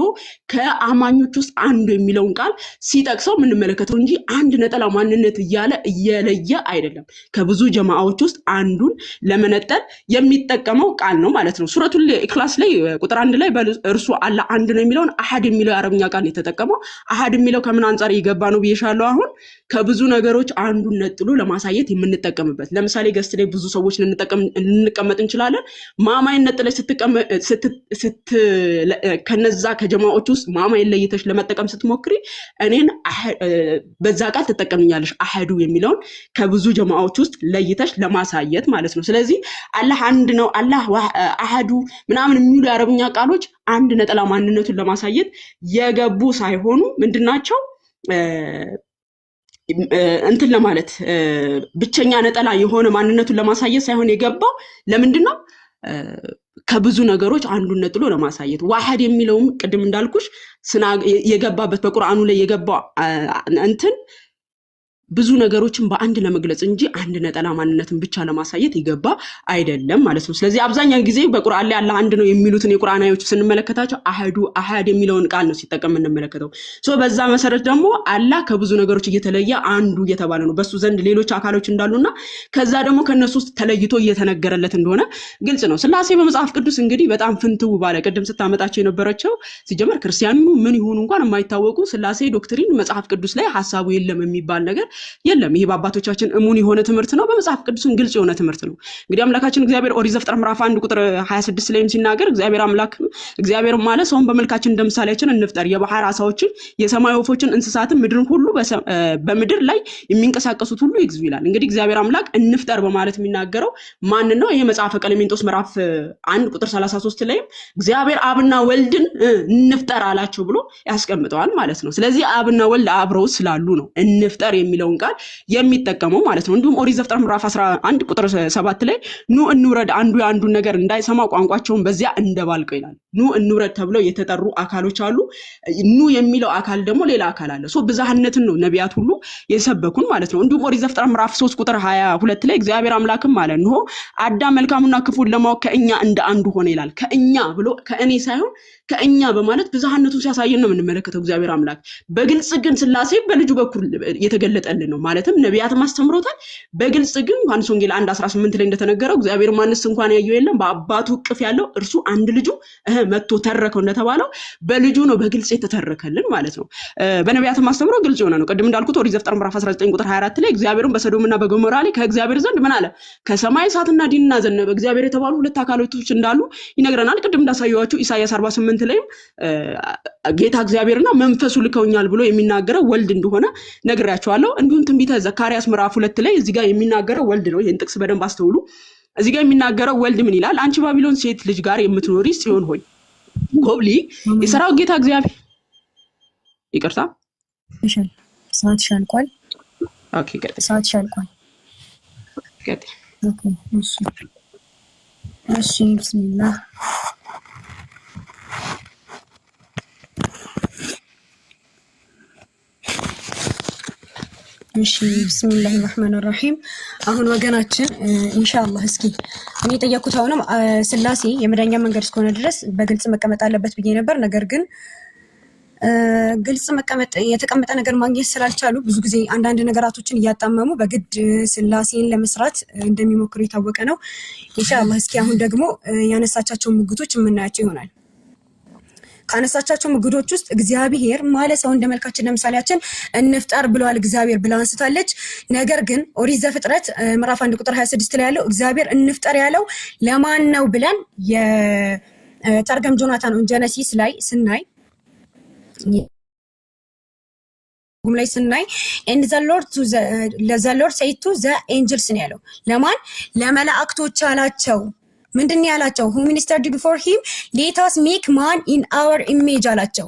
ከአማኞች ውስጥ አንዱ የሚለውን ቃል ሲጠቅሰው የምንመለከተው እንጂ አንድ ነጠላ ማንነት እያለ እየለየ አይደለም። ከብዙ ጀማዓዎች ውስጥ አንዱን ለመነጠል የሚጠቀመው ቃል ነው ማለት ነው። ሱረቱል ኢክላስ ላይ ቁጥር 1 ላይ እርሱ አላህ አንድ ነው የሚለውን አሃድ የሚለው የአረብኛ ቃል የተጠቀመው። አሃድ የሚለው ከምን አንፃር ይገባ ነው ብዬሻለሁ። አሁን ከብዙ ነገሮች አንዱን ነጥሎ ለማሳየት የምንጠቀምበት። ለምሳሌ ገስት ላይ ብዙ ሰዎች ልንቀመጥ እንችላለን። ማማይን ነጥለሽ ከነዛ ከጀማዓዎች ውስጥ ማማይን ለይተሽ ለመጠቀም ስትሞክሪ እኔን በዛ ቃል ትጠቀምኛለሽ። አሃዱ የሚለውን ከብዙ ጀማዓዎች ውስጥ ለይተሽ ለማሳየት ማለት ነው። ስለዚህ አላህ አንድ ነው፣ አላህ አሃዱ ምናምን የሚሉ የአረብኛ ቃሎች አንድ ነጠላ ማንነቱን ለማሳየት የገቡ ሳይሆኑ ምንድናቸው? እንትን ለማለት ብቸኛ ነጠላ የሆነ ማንነቱን ለማሳየት ሳይሆን የገባው ለምንድነው? ከብዙ ነገሮች አንዱን ነጥሎ ለማሳየት። ዋሂድ የሚለውም ቅድም እንዳልኩሽ የገባበት በቁርአኑ ላይ የገባው እንትን ብዙ ነገሮችን በአንድ ለመግለጽ እንጂ አንድ ነጠላ ማንነትን ብቻ ለማሳየት ይገባ አይደለም ማለት ነው። ስለዚህ አብዛኛው ጊዜ በቁርአን ላይ አላህ አንድ ነው የሚሉትን የቁርአናዮች ስንመለከታቸው አሃዱ የሚለውን ቃል ነው ሲጠቀም እንመለከተው። በዛ መሰረት ደግሞ አላህ ከብዙ ነገሮች እየተለየ አንዱ እየተባለ ነው። በሱ ዘንድ ሌሎች አካሎች እንዳሉና ከዛ ደግሞ ከነሱ ውስጥ ተለይቶ እየተነገረለት እንደሆነ ግልጽ ነው። ስላሴ በመጽሐፍ ቅዱስ እንግዲህ በጣም ፍንትው ባለ ቅድም ስታመጣቸው የነበረችው ሲጀመር ክርስቲያኑ ምን ይሁኑ እንኳን የማይታወቁ ስላሴ ዶክትሪን መጽሐፍ ቅዱስ ላይ ሐሳቡ የለም የሚባል ነገር የለም። ይሄ በአባቶቻችን እሙን የሆነ ትምህርት ነው። በመጽሐፍ ቅዱስን ግልጽ የሆነ ትምህርት ነው። እንግዲህ አምላካችን እግዚአብሔር ኦሪት ዘፍጥረት ምዕራፍ 1 ቁጥር 26 ላይም ሲናገር እግዚአብሔር ማለት ሰውን በመልካችን እንደ ምሳሌያችን እንፍጠር፣ የባህር ዓሣዎችን፣ የሰማይ ወፎችን፣ እንስሳትን፣ ምድርን ሁሉ በምድር ላይ የሚንቀሳቀሱት ሁሉ ይግዙ ይላል። እንግዲህ እግዚአብሔር አምላክ እንፍጠር በማለት የሚናገረው ማን ነው? ይሄ መጽሐፈ ቀሌምንጦስ ምዕራፍ 1 ቁጥር 33 ላይም እግዚአብሔር አብና ወልድን እንፍጠር አላቸው ብሎ ያስቀምጠዋል ማለት ነው። ስለዚህ አብና ወልድ አብረው ስላሉ ነው እንፍጠር የሚለው የሚለውን ቃል የሚጠቀመው ማለት ነው። እንዲሁም ኦሪት ዘፍጥረት ምዕራፍ 11 ቁጥር 7 ላይ ኑ እንውረድ አንዱ የአንዱን ነገር እንዳይሰማ ቋንቋቸውን በዚያ እንደባልቀው ይላል። ኑ እንውረድ ተብለው የተጠሩ አካሎች አሉ። ኑ የሚለው አካል ደግሞ ሌላ አካል አለ። ብዝሃነትን ነው ነቢያት ሁሉ የሰበኩን ማለት ነው። እንዲሁም ኦሪት ዘፍጥረት ምዕራፍ 3 ቁጥር 22 ላይ እግዚአብሔር አምላክም ማለት ነው አዳም መልካሙና ክፉን ለማወቅ ከእኛ እንደ አንዱ ሆነ ይላል። ከእኛ ብሎ ከእኔ ሳይሆን ከእኛ በማለት ብዝሃነቱን ሲያሳየን ነው የምንመለከተው እግዚአብሔር አምላክ። በግልጽ ግን ስላሴ በልጁ በኩል የተገለጠልን ነው ማለትም ነቢያትም አስተምሮታል። በግልጽ ግን ዮሐንስ ወንጌል 1:18 ላይ እንደተነገረው እግዚአብሔር ማንስ እንኳን ያየው የለም በአባቱ እቅፍ ያለው እርሱ አንድ ልጁ መጥቶ ተረከው እንደተባለው በልጁ ነው በግልጽ የተተረከልን ማለት ነው። በነቢያትም አስተምሮ ግልጽ የሆነ ነው። ቅድም እንዳልኩት ኦሪት ዘፍጥረት ምዕራፍ 19 ቁጥር 24 ላይ እግዚአብሔርን በሰዶምና በገሞራ ላይ ከእግዚአብሔር ዘንድ ምን አለ? ከሰማይ እሳትና ዲን አዘነበ። እግዚአብሔር የተባሉ ሁለት አካላቶች እንዳሉ ይነግረናል። ቅድም እንዳሳየዋችሁ ኢሳይያስ 48 ላይም ጌታ እግዚአብሔርና መንፈሱ ልከውኛል ብሎ የሚናገረው ወልድ እንደሆነ ነግራቸዋለሁ። እንዲሁም ትንቢተ ዘካርያስ ምዕራፍ 2 ላይ እዚህ ጋር የሚናገረው ወልድ ነው። ይሄን ጥቅስ በደንብ አስተውሉ። እዚህ ጋር የሚናገረው ወልድ ምን ይላል? አንቺ ባቢሎን ሴት ልጅ ጋር የምትኖሪ ጽዮን ሆይ ጎብሊ የሰራዊት ጌታ እግዚአብሔር ይቅርታ ሰዓት ሻልቋል። ኦኬ ገጥ ሰዓት ሻልቋል። ገጥ ኦኬ እሺ ቢስሚላህ እሺ ቢስሚላሂ ረህማን ረሂም። አሁን ወገናችን ኢንሻአላህ እስኪ እኔ ጠየቁት አሁንም ስላሴ የመዳኛ መንገድ እስከሆነ ድረስ በግልጽ መቀመጥ አለበት ብዬ ነበር። ነገር ግን ግልጽ መቀመጥ የተቀመጠ ነገር ማግኘት ስላልቻሉ ብዙ ጊዜ አንዳንድ ነገራቶችን እያጣመሙ በግድ ስላሴን ለመስራት እንደሚሞክሩ የታወቀ ነው። ኢንሻአላህ እስኪ አሁን ደግሞ ያነሳቻቸው ሙግቶች የምናያቸው ይሆናል። ካነሳቻቸው ሙግቶች ውስጥ እግዚአብሔር ማለት ሰው እንደመልካችን ለምሳሌያችን እንፍጠር ብለዋል እግዚአብሔር ብላ አንስታለች። ነገር ግን ኦሪት ዘፍጥረት ምዕራፍ 1 ቁጥር 26 ላይ ያለው እግዚአብሔር እንፍጠር ያለው ለማን ነው ብለን የተርገም ጆናታን ጀነሲስ ላይ ስናይ ላይ ስናይ and the Lord said to the angels ነው ያለው። ለማን? ለመላእክቶች አላቸው። ምንድን ያላቸው? who ministered before him let us make man in our image አላቸው።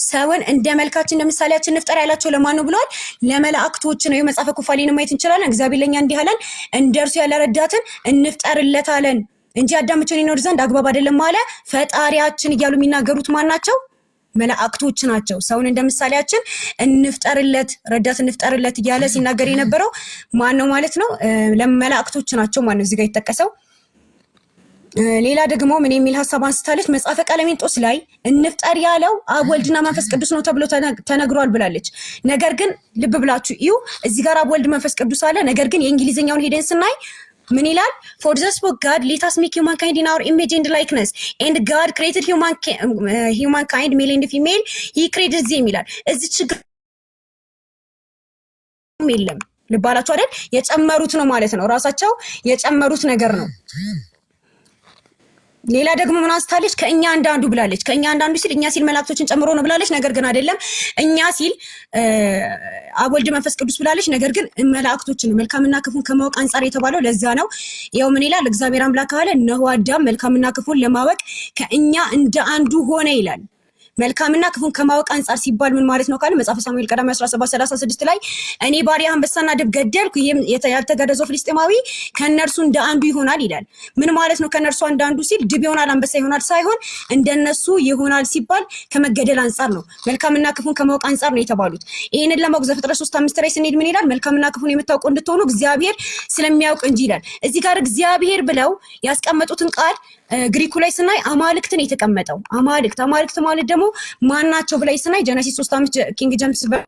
ሰውን እንደ መልካችን እንደ ምሳሌያችን እንፍጠር ያላቸው ለማን ነው ብለዋል? ለመላእክቶች ነው። የመጽሐፈ ኩፋሌን ማየት እንችላለን። እግዚአብሔር ለኛ እንዲህ አለን፣ እንደርሱ ያለ ረዳትን እንፍጠርለታለን እንጂ አዳም ብቻውን ይኖር ዘንድ አግባብ አይደለም አለ ፈጣሪያችን እያሉ የሚናገሩት ማን ናቸው? መላእክቶች ናቸው። ሰውን እንደ ምሳሌያችን እንፍጠርለት ረዳት እንፍጠርለት እያለ ሲናገር የነበረው ማን ነው ማለት ነው? ለመላእክቶች ናቸው ማለት ነው እዚህ ጋር የተጠቀሰው። ሌላ ደግሞ ምን የሚል ሐሳብ አንስታለች? መጽሐፈ ቀለሜንጦስ ላይ እንፍጠር ያለው አብ ወልድና መንፈስ ቅዱስ ነው ተብሎ ተነግሯል ብላለች። ነገር ግን ልብ ብላችሁ እዩ፣ እዚህ ጋር አብ ወልድ መንፈስ ቅዱስ አለ። ነገር ግን የእንግሊዝኛውን ሄደን ስናይ ምን ይላል? for the spoke God let us make humankind in our image and likeness and God created humankind male and female he created them ይላል። እዚህ ችግር የለም። ልባላችሁ አይደል? የጨመሩት ነው ማለት ነው። ራሳቸው የጨመሩት ነገር ነው። ሌላ ደግሞ ምን አስታለች? ከእኛ አንዳንዱ ብላለች። ከእኛ አንዳንዱ ሲል እኛ ሲል መላእክቶችን ጨምሮ ነው ብላለች። ነገር ግን አይደለም። እኛ ሲል አብ ወልድ መንፈስ ቅዱስ ብላለች። ነገር ግን መላእክቶችን መልካምና ክፉን ከማወቅ አንጻር የተባለው ለዛ ነው። ያው ምን ይላል? እግዚአብሔር አምላክ አለ እነሆ አዳም መልካምና ክፉን ለማወቅ ከእኛ እንደ አንዱ ሆነ ይላል። መልካምና ክፉን ከማወቅ አንጻር ሲባል ምን ማለት ነው ካለ መጽሐፈ ሳሙኤል ቀዳማዊ 17:36 ላይ እኔ ባሪያ አንበሳና ድብ ገደልኩ ይሄም ያልተገረዘው ፍልስጤማዊ ከነርሱ እንደ አንዱ ይሆናል ይላል። ምን ማለት ነው? ከነርሱ እንደ አንዱ ሲል ድብ ይሆናል አንበሳ ይሆናል ሳይሆን እንደነሱ ይሆናል ሲባል ከመገደል አንጻር ነው። መልካምና ክፉን ከማወቅ አንጻር ነው የተባሉት። ይሄንን ለማወቅ ዘፍጥረት 3:5 ላይ ስንሄድ ምን ይላል? መልካምና ክፉን የምታውቁ እንድትሆኑ እግዚአብሔር ስለሚያውቅ እንጂ ይላል። እዚህ ጋር እግዚአብሔር ብለው ያስቀመጡትን ቃል ግሪኩ ላይ ስናይ አማልክት ነው የተቀመጠው። አማልክት ማለት ደግሞ ማናቸው ብላይ ስናይ ጀነሲስ 3:5 ኪንግ ጄምስ ስሞል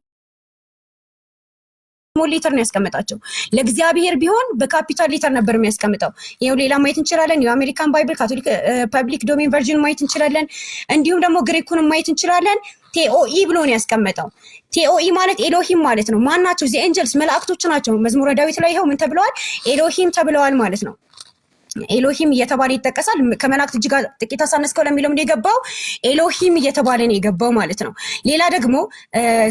ሌተር ነው ያስቀመጣቸው። ለእግዚአብሔር ቢሆን በካፒታል ሌተር ነበር የሚያስቀምጠው። ይሄው ሌላ ማየት እንችላለን። የአሜሪካን ባይብል ካቶሊክ ፐብሊክ ዶሜን ቨርዥን ማየት እንችላለን። እንዲሁም ደግሞ ግሪኩን ማየት እንችላለን። ቴኦኢ ብሎ ነው ያስቀመጠው። ቴኦኢ ማለት ኤሎሂም ማለት ነው። ማናቸው? ዚ ኤንጀልስ መላእክቶች ናቸው። መዝሙረ ዳዊት ላይ ይሄው ምን ተብለዋል? ኤሎሂም ተብለዋል ማለት ነው። ኤሎሂም እየተባለ ይጠቀሳል። ከመላእክት እጅግ ጥቂት አሳነስከው ለሚለው ነው የገባው። ኤሎሂም እየተባለ ነው የገባው ማለት ነው። ሌላ ደግሞ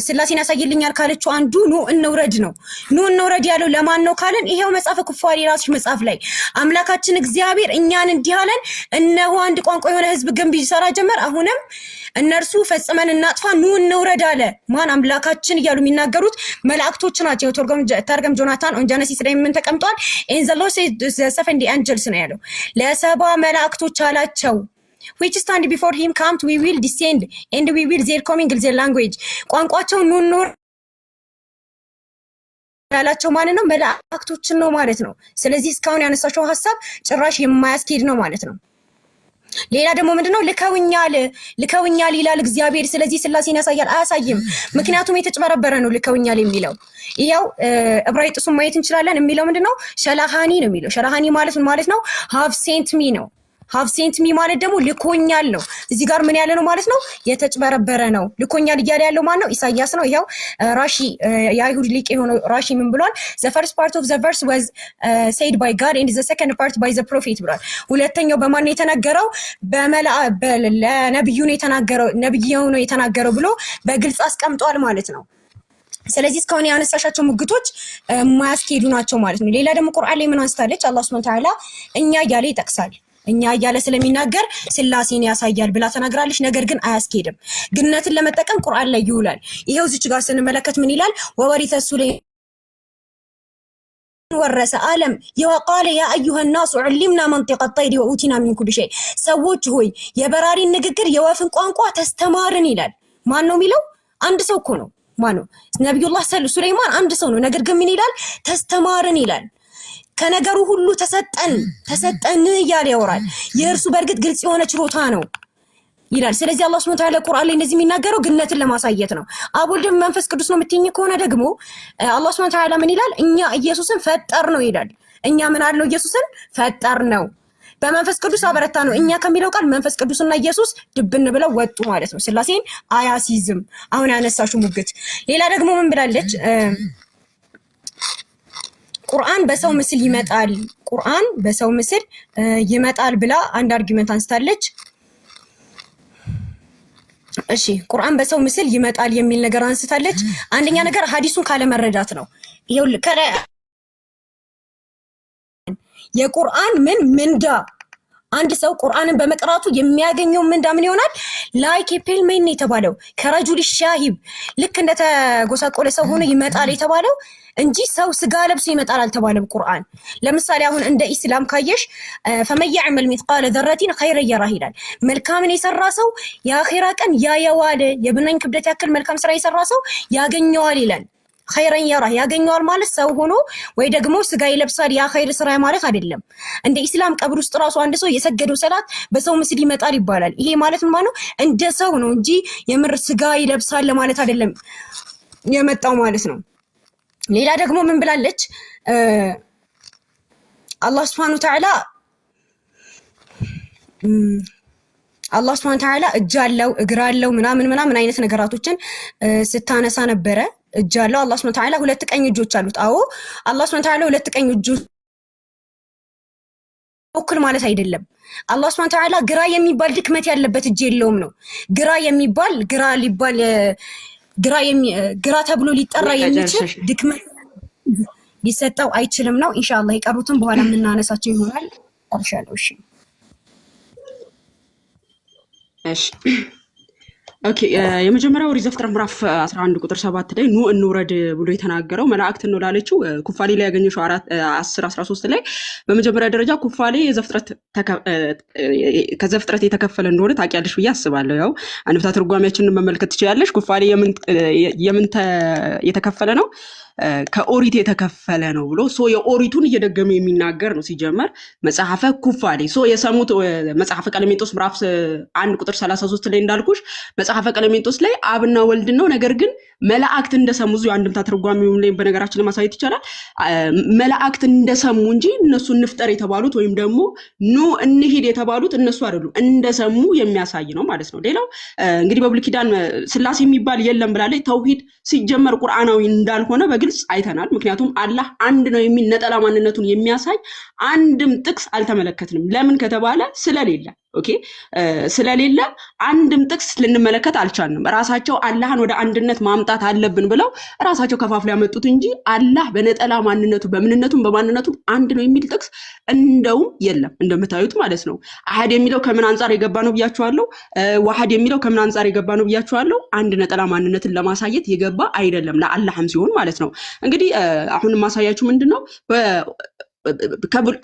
ስላሴን ያሳይልኛል ካለችው አንዱ ኑ እንውረድ ነው። ኑ እንውረድ ያለው ለማን ነው ካለን ይሄው መጽሐፈ ኩፋሌ ራሱ መጽሐፍ ላይ አምላካችን እግዚአብሔር እኛን እንዲህ አለን፣ እነሆ አንድ ቋንቋ የሆነ ሕዝብ ግንብ ይሰራ ጀመር። አሁንም እነርሱ ፈጽመን እናጥፋ ኑ እንውረድ አለ ማን አምላካችን እያሉ የሚናገሩት መላእክቶች ናቸው። ተርገም ጆናታን ኦን ጀነሲስ ላይ ምን ተቀምጧል? ኢን ዘ ሎርድ ሴድ ዘ 70 አንጀልስ ነው ያለው። ለሰባ መላእክቶች አላቸው which stand before him come we will descend and we will their coming their language ቋንቋቸው ኑ እንውረድ ያላቸው ማለት ነው መላእክቶችን ነው ማለት ነው። ስለዚህ እስካሁን ያነሳቸው ሐሳብ ጭራሽ የማያስኬድ ነው ማለት ነው። ሌላ ደግሞ ምንድነው ልከውኛል ይላል እግዚአብሔር። ስለዚህ ስላሴን ያሳያል አያሳይም? ምክንያቱም የተጭበረበረ ነው ልከውኛል የሚለው። ይሄው ዕብራይስጡን ማየት እንችላለን። የሚለው ምንድነው? ሸላሃኒ ነው የሚለው። ሸላሃኒ ማለት ምን ማለት ነው? have sent me ነው። have sent me ማለት ደግሞ ልኮኛል ነው። እዚህ ጋር ምን ያለ ነው ማለት ነው? የተጭበረበረ ነው። ልኮኛል እያለ ያለው ማን ነው? ኢሳይያስ ነው። ይሄው ራሺ የአይሁድ ሊቅ የሆነው ራሺ ምን ብሏል? the first part of the verse was said by God and the second part by the prophet ብሏል። ሁለተኛው በማን ነው የተናገረው? ለነብዩ ነው የተናገረው፣ ነብዩ ነው የተናገረው ብሎ በግልጽ አስቀምጧል ማለት ነው። ስለዚህ እስካሁን ያነሳሻቸው ሙግቶች ማያስኬዱ ናቸው ማለት ነው። ሌላ ደግሞ ቁርአን ላይ ምን አንስታለች? አላህ Subhanahu Wa Ta'ala እኛ እያለ ይጠቅሳል። እኛ እያለ ስለሚናገር ስላሴን ያሳያል ብላ ተናግራለች። ነገር ግን አያስኬድም። ግንነትን ለመጠቀም ቁርአን ላይ ይውላል። ይሄው እዚች ጋር ስንመለከት ምን ይላል? ወወሪተ ሱለይማን ወረሰ ዓለም የወቃለ ያ አዩሃ الناس علمنا منطق الطير وأوتينا من كل شيء ሰዎች ሆይ የበራሪን ንግግር የወፍን ቋንቋ ተስተማርን ይላል። ማን ነው የሚለው? አንድ ሰው እኮ ነው። ማን ነው? ነብዩላህ ሱለይማን አንድ ሰው ነው። ነገር ግን ምን ይላል? ተስተማርን ይላል። ከነገሩ ሁሉ ተሰጠን እያለ ያወራል። የእርሱ በእርግጥ ግልጽ የሆነ ችሮታ ነው ይላል። ስለዚህ አላህ Subhanahu Wa Ta'ala ቁርአን ላይ እንደዚህ የሚናገረው ግነትን ለማሳየት ነው። አብ ወልድ መንፈስ ቅዱስ ነው የምትይኝ ከሆነ ደግሞ አላህ Subhanahu Wa Ta'ala ምን ይላል? እኛ ኢየሱስን ፈጠር ነው ይላል። እኛ ምን አልነው? ኢየሱስን ፈጠር ነው። በመንፈስ ቅዱስ አበረታ ነው። እኛ ከሚለው ቃል መንፈስ ቅዱስና ኢየሱስ ድብን ብለው ወጡ ማለት ነው። ስላሴን አያሲዝም። አሁን ያነሳሽው ሙግት። ሌላ ደግሞ ምን ብላለች? ቁርአን በሰው ምስል ይመጣል፣ ቁርአን በሰው ምስል ይመጣል ብላ አንድ አርጊመንት አንስታለች። እሺ ቁርአን በሰው ምስል ይመጣል የሚል ነገር አንስታለች። አንደኛ ነገር ሐዲሱን ካለ መረዳት ነው። ይሄው የቁርአን ምንዳ አንድ ሰው ቁርአንን በመቅራቱ የሚያገኘው ምንዳ ምን ይሆናል? ላይክ ፔልሜን የተባለው ከረጁል ሻሂብ ልክ እንደተጎሳቆለ ሰው ሆኖ ይመጣል የተባለው እንጂ ሰው ስጋ ለብሶ ይመጣል አልተባለም። ቁርአን ለምሳሌ አሁን እንደ ኢስላም ካየሽ فمن يعمل مثقال ذرة خيرا يره ይላል። መልካምን የሰራ ሰው የአኺራ ቀን ያየዋል። የብናኝ ክብደት ያክል መልካም ስራ የሰራ ሰው ያገኘዋል ይላል። خيرا يره ያገኘዋል ማለት ሰው ሆኖ ወይ ደግሞ ስጋ ይለብሳል ያ ኸይር ስራ ማለት አይደለም። እንደ ኢስላም ቀብር ውስጥ ራሱ አንድ ሰው የሰገደው ሰላት በሰው ምስል ይመጣል ይባላል። ይሄ ማለት ምን ማለት ነው? እንደ ሰው ነው እንጂ የምር ስጋ ይለብሳል ማለት አይደለም የመጣው ማለት ነው። ሌላ ደግሞ ምን ብላለች? አላህ Subhanahu Wa Ta'ala እጅ አለው እግር አለው ምናምን አይነት ነገራቶችን ስታነሳ ነበረ። እጅ አለው አላህ Subhanahu Wa Ta'ala ሁለት ቀኝ እጆች አሉት። አዎ አላህ Subhanahu Wa Ta'ala ሁለት ቀኝ እጆች ወክል ማለት አይደለም። አላህ Subhanahu Wa Ta'ala ግራ የሚባል ድክመት ያለበት እጅ የለውም ነው። ግራ ተብሎ ሊጠራ የሚችል ድክመት ሊሰጠው አይችልም ነው። ኢንሻአላህ የቀሩትን በኋላ የምናነሳቸው ይሆናል። አርሻለሁ። እሺ ኦኬ የመጀመሪያው ኦሪት ዘፍጥረት ምዕራፍ 11 ቁጥር 7 ላይ ኑ እንውረድ ብሎ የተናገረው መላእክት ነው ላለችው ኩፋሌ ላይ ያገኘሽው 10 13 ላይ በመጀመሪያ ደረጃ ኩፋሌ ከዘፍጥረት የተከፈለ እንደሆነ ታውቂያለሽ ብዬ አስባለሁ። ያው አንብታ ትርጓሜያችንን መመልከት ትችያለሽ። ኩፋሌ የምን የተከፈለ ነው? ከኦሪት የተከፈለ ነው ብሎ የኦሪቱን እየደገመ የሚናገር ነው። ሲጀመር መጽሐፈ ኩፋሌ የሰሙት መጽሐፈ ቀለሜንጦስ ምዕራፍ 1 ቁጥር 33 ላይ እንዳልኩሽ መጽሐፈ ቀለሜንጦስ ላይ አብና ወልድ ነው። ነገር ግን መላእክት እንደሰሙ አንድምታ ትርጓሜው ላይ በነገራችን ላይ ማሳየት ይቻላል። መላእክት እንደሰሙ እንጂ እነሱ እንፍጠር የተባሉት ወይም ደግሞ ኑ እንሂድ የተባሉት እነሱ አይደሉም፣ እንደሰሙ የሚያሳይ ነው ማለት ነው። ሌላው እንግዲህ በብሉይ ኪዳን ስላሴ የሚባል የለም ብላለች። ተውሂድ ሲጀመር ቁርአናዊ እንዳልሆነ በግልጽ አይተናል። ምክንያቱም አላህ አንድ ነው የሚል ነጠላ ማንነቱን የሚያሳይ አንድም ጥቅስ አልተመለከትንም። ለምን ከተባለ ስለሌለ ኦኬ ስለሌለ አንድም ጥቅስ ልንመለከት አልቻልንም። ራሳቸው አላህን ወደ አንድነት ማምጣት አለብን ብለው ራሳቸው ከፋፍለው ያመጡት እንጂ አላህ በነጠላ ማንነቱ በምንነቱም በማንነቱም አንድ ነው የሚል ጥቅስ እንደውም የለም እንደምታዩት ማለት ነው። አሐድ የሚለው ከምን አንፃር የገባ ነው ብያችኋለሁ። ዋሐድ የሚለው ከምን አንፃር የገባ ነው ብያችኋለሁ። አንድ ነጠላ ማንነትን ለማሳየት የገባ አይደለም ለአላህም ሲሆን ማለት ነው። እንግዲህ አሁን ማሳያችሁ ምንድነው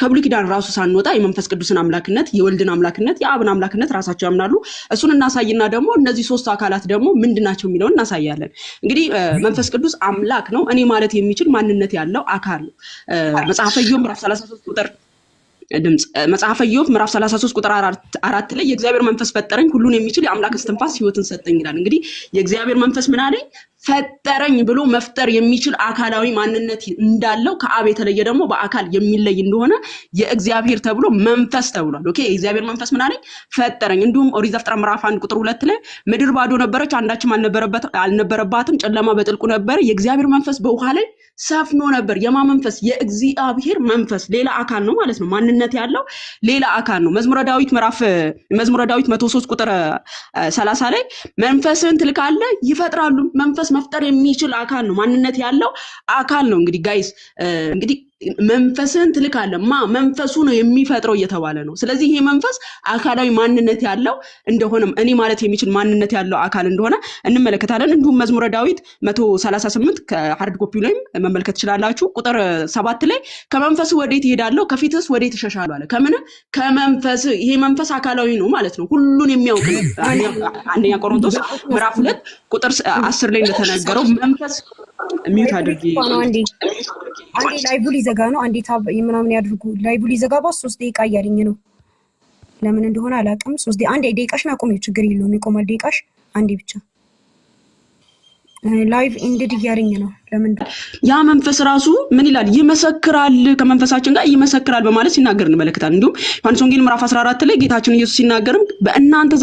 ከብሉይ ኪዳን ራሱ ሳንወጣ የመንፈስ ቅዱስን አምላክነት የወልድን አምላክነት የአብን አምላክነት ራሳቸው ያምናሉ። እሱን እናሳይና ደግሞ እነዚህ ሶስት አካላት ደግሞ ምንድናቸው የሚለውን እናሳያለን። እንግዲህ መንፈስ ቅዱስ አምላክ ነው እኔ ማለት የሚችል ማንነት ያለው አካል ነው። መጽሐፈ ኢዮብ ምዕራፍ 33 ቁጥር ድምጽ መጽሐፈ ኢዮብ ምዕራፍ 33 ቁጥር 4 ላይ የእግዚአብሔር መንፈስ ፈጠረኝ ሁሉን የሚችል የአምላክ እስትንፋስ ሕይወትን ሰጠኝ ይላል። እንግዲህ የእግዚአብሔር መንፈስ ምን አለኝ ፈጠረኝ ብሎ መፍጠር የሚችል አካላዊ ማንነት እንዳለው ከአብ የተለየ ደግሞ በአካል የሚለይ እንደሆነ የእግዚአብሔር ተብሎ መንፈስ ተብሏል። ኦኬ የእግዚአብሔር መንፈስ ምን አለኝ ፈጠረኝ። እንዲሁም ኦሪት ዘፍጥረት ምዕራፍ 1 ቁጥር 2 ላይ ምድር ባዶ ነበረች አንዳችም አልነበረባትም ጨለማ በጥልቁ ነበረ የእግዚአብሔር መንፈስ በውሃ ላይ ሰፍኖ ነበር። የማ መንፈስ የእግዚአብሔር መንፈስ ሌላ አካል ነው ማለት ነው። ማንነት ያለው ሌላ አካል ነው። መዝሙረ ዳዊት 103 ቁጥር 30 ላይ መንፈስን ትልካለህ ይፈጥራሉ። መንፈስ መፍጠር የሚችል አካል ነው። ማንነት ያለው አካል ነው። እንግዲህ ጋይስ እንግዲህ መንፈስን ትልካለህ መንፈሱ ነው የሚፈጥረው እየተባለ ነው። ስለዚህ ይሄ መንፈስ አካላዊ ማንነት ያለው እንደሆነ እኔ ማለት የሚችል ማንነት ያለው አካል እንደሆነ እንመለከታለን። እንዲሁም መዝሙረ ዳዊት 138 ከሃርድ ኮፒው ላይ መመልከት ትችላላችሁ። ቁጥር 7 ላይ ከመንፈስ ወዴት እሄዳለሁ ከፊትስ ወዴት እሸሻለሁ አለ። ከመንፈስ ይሄ መንፈስ አካላዊ ነው ማለት ነው። ሁሉን የሚያውቅ ነው። አንደኛ ቆሮንቶስ ምዕራፍ 2 ቁጥር 10 ላይ እንደተናገረው መንፈስ ሚውት አድርጊ አንዴ ላይቭ ሊዘጋ ነው። አንዴ ታብ ምናምን ያድርጉ። ላይቭ ሊዘጋ ባስ 3 ደቂቃ እያለኝ ነው። ለምን እንደሆነ አላውቅም። 3 አንዴ ደቂቃሽን አቁሚው ችግር የለውም ይቆማል። ደቂቃሽ አንዴ ብቻ ላይቭ ኢንድድ እያለኝ ነው። ለምን ያ መንፈስ ራሱ ምን ይላል ይመሰክራል ከመንፈሳችን ጋር ይመሰክራል በማለት ሲናገር እንመለከታለን። እንዲሁም ዮሐንስ ወንጌል ምዕራፍ 14 ላይ ጌታችን ኢየሱስ ሲናገርም በእናንተ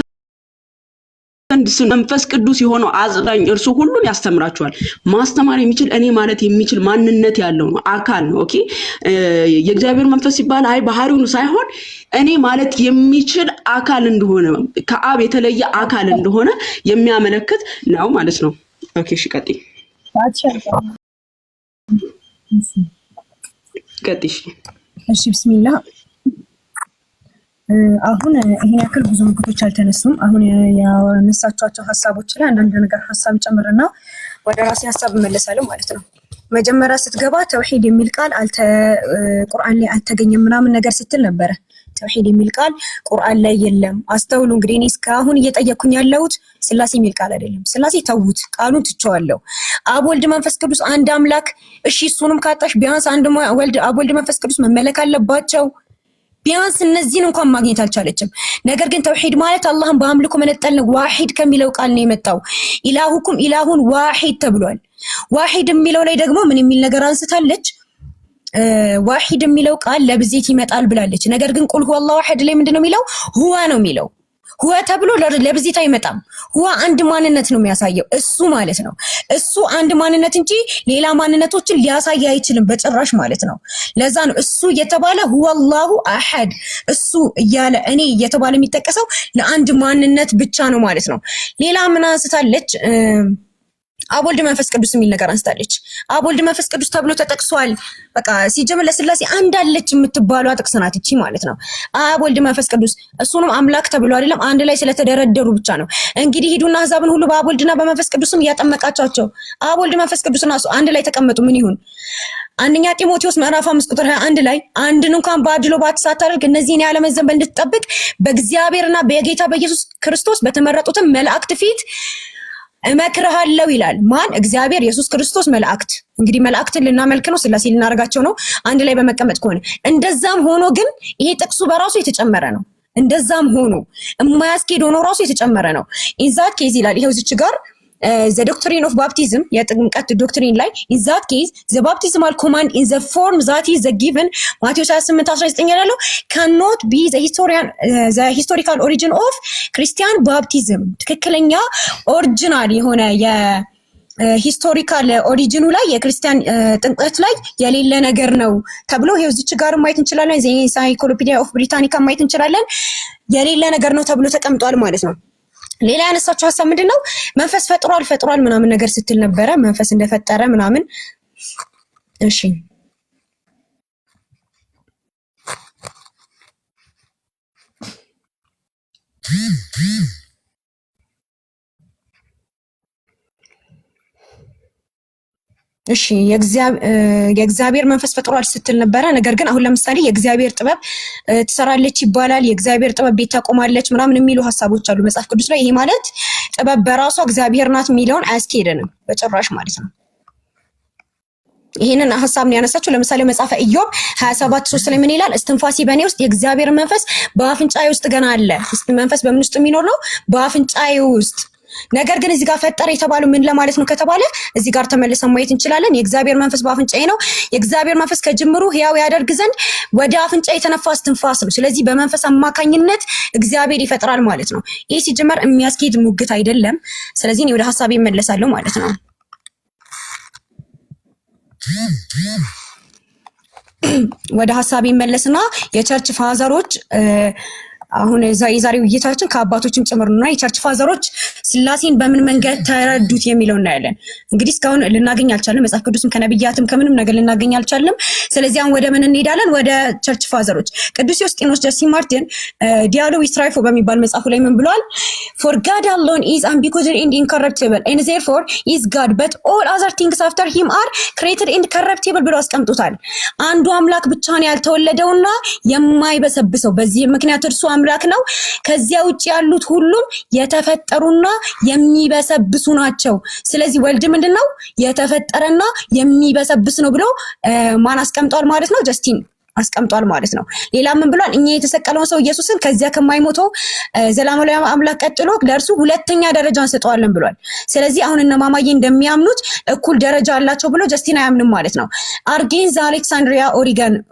መንፈስ ቅዱስ የሆነው አጽዳኝ እርሱ ሁሉን ያስተምራችኋል። ማስተማር የሚችል እኔ ማለት የሚችል ማንነት ያለው ነው አካል ነው። ኦኬ የእግዚአብሔር መንፈስ ሲባል አይ ባህሪው ሳይሆን እኔ ማለት የሚችል አካል እንደሆነ ከአብ የተለየ አካል እንደሆነ የሚያመለክት ነው ማለት ነው። ኦኬ እሺ ቀጥይ እሺ ቢስሚላህ አሁን ይሄን ያክል ብዙ ምክሮች አልተነሱም። አሁን ያነሳቻቸው ሐሳቦች ላይ አንዳንድ ነገር ሐሳብ ጨምርና ወደ ራሴ ሐሳብ እመለሳለሁ ማለት ነው። መጀመሪያ ስትገባ ተውሂድ የሚል ቃል ቁርአን ላይ አልተገኘም ምናምን ነገር ስትል ነበረ። ተውሂድ የሚል ቃል ቁርአን ላይ የለም። አስተውሉ እንግዲህ እኔ እስካሁን እየጠየኩኝ ያለሁት ስላሴ የሚል ቃል አይደለም። ስላሴ ተውት፣ ቃሉን ትቼዋለሁ። አብ ወልድ መንፈስ ቅዱስ አንድ አምላክ። እሺ እሱንም ካጣሽ ቢያንስ አንድ አብ ወልድ መንፈስ ቅዱስ መመለክ አለባቸው። ቢያንስ እነዚህን እንኳን ማግኘት አልቻለችም። ነገር ግን ተውሂድ ማለት አላህን በአምልኮ መነጠል ነው። ዋሂድ ከሚለው ቃል ነው የመጣው። ኢላሁኩም ኢላሁን ዋሂድ ተብሏል። ዋሂድ የሚለው ላይ ደግሞ ምን የሚል ነገር አንስታለች? ዋሂድ የሚለው ቃል ለብዜት ይመጣል ብላለች። ነገር ግን ቁል ሁወ አላሁ አሐድ ላይ ምንድነው የሚለው? ሁዋ ነው የሚለው። ሁዋ ተብሎ ለብዜት አይመጣም። ሁዋ አንድ ማንነት ነው የሚያሳየው እሱ ማለት ነው። እሱ አንድ ማንነት እንጂ ሌላ ማንነቶችን ሊያሳይ አይችልም በጭራሽ ማለት ነው። ለዛ ነው እሱ እየተባለ ሁወ አላሁ አሐድ እሱ እያለ እኔ እየተባለ የሚጠቀሰው ለአንድ ማንነት ብቻ ነው ማለት ነው። ሌላ ምን አንስታለች? አብ ወልድ መንፈስ ቅዱስ የሚል ነገር አንስታለች። አብ ወልድ መንፈስ ቅዱስ ተብሎ ተጠቅሷል። በቃ ሲጀምር ለስላሴ አንድ አለች የምትባለው ጥቅስ ናት እቺ ማለት ነው። አብ ወልድ መንፈስ ቅዱስ እሱንም አምላክ ተብሎ አይደለም አንድ ላይ ስለተደረደሩ ብቻ ነው። እንግዲህ ሂዱና አሕዛብን ሁሉ በአብ ወልድና በመንፈስ ቅዱስም እያጠመቃቸው አብ ወልድ መንፈስ ቅዱስና እሱ አንድ ላይ ተቀመጡ። ምን ይሁን? አንደኛ ጢሞቴዎስ ምዕራፍ 5 ቁጥር 21 ላይ አንድን እንኳን ባድሎ ባትሳታደርግ እነዚህን የዓለምን ዘንብ እንድትጠብቅ በእግዚአብሔርና በጌታ በኢየሱስ ክርስቶስ በተመረጡትም መላእክት ፊት እመክርሃለሁ ይላል። ማን? እግዚአብሔር፣ ኢየሱስ ክርስቶስ፣ መላእክት። እንግዲህ መላእክትን ልናመልክ ነው፣ ስላሴ ልናደርጋቸው ነው አንድ ላይ በመቀመጥ ከሆነ። እንደዛም ሆኖ ግን ይሄ ጥቅሱ በራሱ የተጨመረ ነው። እንደዛም ሆኖ የማያስኬድ ሆኖ ራሱ የተጨመረ ነው። ኢንዛት ኬዝ ይላል ይሄው እዚች ጋር the doctrine of baptism የጥምቀት ዶክትሪን ላይ in that case the baptismal command in the form that is given ማቴዎስ 28:19 ያለው cannot be the historical origin of Christian baptism ትክክለኛ ኦሪጂናል የሆነ ሂስቶሪካል ኦሪጂኑ ላይ የክርስቲያን ጥምቀት ላይ የሌለ ነገር ነው ተብሎ ይሄው እዚች ጋር ማየት እንችላለን። ዘ ኢንሳይክሎፒዲያ ኦፍ ብሪታኒካ ማየት እንችላለን። የሌለ ነገር ነው ተብሎ ተቀምጧል ማለት ነው። ሌላ ያነሳቸው ሐሳብ ምንድነው? መንፈስ ፈጥሯል ምናምን ነገር ስትል ነበረ። መንፈስ እንደፈጠረ ምናምን። እሺ እሺ የእግዚአብሔር መንፈስ ፈጥሯል ስትል ነበረ። ነገር ግን አሁን ለምሳሌ የእግዚአብሔር ጥበብ ትሰራለች ይባላል። የእግዚአብሔር ጥበብ ቤት ታቆማለች ምናምን የሚሉ ሐሳቦች አሉ መጽሐፍ ቅዱስ ላይ። ይሄ ማለት ጥበብ በራሷ እግዚአብሔር ናት የሚለውን አያስኬደንም በጭራሽ ማለት ነው። ይሄንን ሐሳብ ነው ያነሳችው። ለምሳሌ መጽሐፈ ኢዮብ 27:3 ላይ ምን ይላል? እስትንፋሴ በእኔ ውስጥ የእግዚአብሔር መንፈስ በአፍንጫዬ ውስጥ ገና አለ። መንፈስ በምን ውስጥ የሚኖር ነው? በአፍንጫዬ ውስጥ። ነገር ግን እዚህ ጋር ፈጠረ የተባለው ምን ለማለት ነው ከተባለ እዚህ ጋር ተመልሰን ማየት እንችላለን። የእግዚአብሔር መንፈስ በአፍንጫዬ ነው። የእግዚአብሔር መንፈስ ከጅምሩ ሕያው ያደርግ ዘንድ ወደ አፍንጫ የተነፋ እስትንፋስ ነው። ስለዚህ በመንፈስ አማካኝነት እግዚአብሔር ይፈጥራል ማለት ነው። ይህ ሲጀመር የሚያስኬድ ሙግት አይደለም። ስለዚህ እኔ ወደ ሐሳቤ እመለሳለሁ ማለት ነው። ወደ ሐሳቤ እመለስና የቸርች ፋዘሮች አሁን የዛሬው ውይይታችን ከአባቶችም ጭምር ነውና የቸርች ፋዘሮች ስላሴን በምን መንገድ ተረዱት የሚለው እናያለን። እንግዲህ እስካሁን ልናገኝ አልቻልንም። መጽሐፍ ቅዱስም ከነብያትም ከምንም ነገር ልናገኝ አልቻልንም። ስለዚህ አሁን ወደ ምን እንሄዳለን? ወደ ቸርች ፋዘሮች። ቅዱስ ዮስጢኖስ ጀስቲን ማርቲን ዲያሎግ ዊዝ ትራይፎ በሚባል መጽሐፉ ላይ ምን ብሏል? For God alone is ubiquitous and incorruptible and therefore is God, but all other things after him are created and corruptible ብሎ አስቀምጦታል። አንዱ አምላክ ብቻ ነው ያልተወለደውና የማይበሰብሰው፣ በዚህ ምክንያት እርሱ አምላክ ነው። ከዚያ ውጭ ያሉት ሁሉም የተፈጠሩና የሚበሰብሱ ናቸው። ስለዚህ ወልድ ምንድነው? የተፈጠረና የሚበሰብስ ነው ብሎ ማን አስቀምጧል ማለት ነው? ጀስቲን አስቀምጧል ማለት ነው። ሌላ ምን ብሏል? እኛ የተሰቀለውን ሰው ኢየሱስን ከዚያ ከማይሞተው ዘላለማዊ አምላክ ቀጥሎ ለእርሱ ሁለተኛ ደረጃ እንሰጠዋለን ብሏል። ስለዚህ አሁን እነ ማማዬ እንደሚያምኑት እኩል ደረጃ አላቸው ብሎ ጀስቲን አያምንም ማለት ነው። አርጌንዝ አሌክሳንድሪያ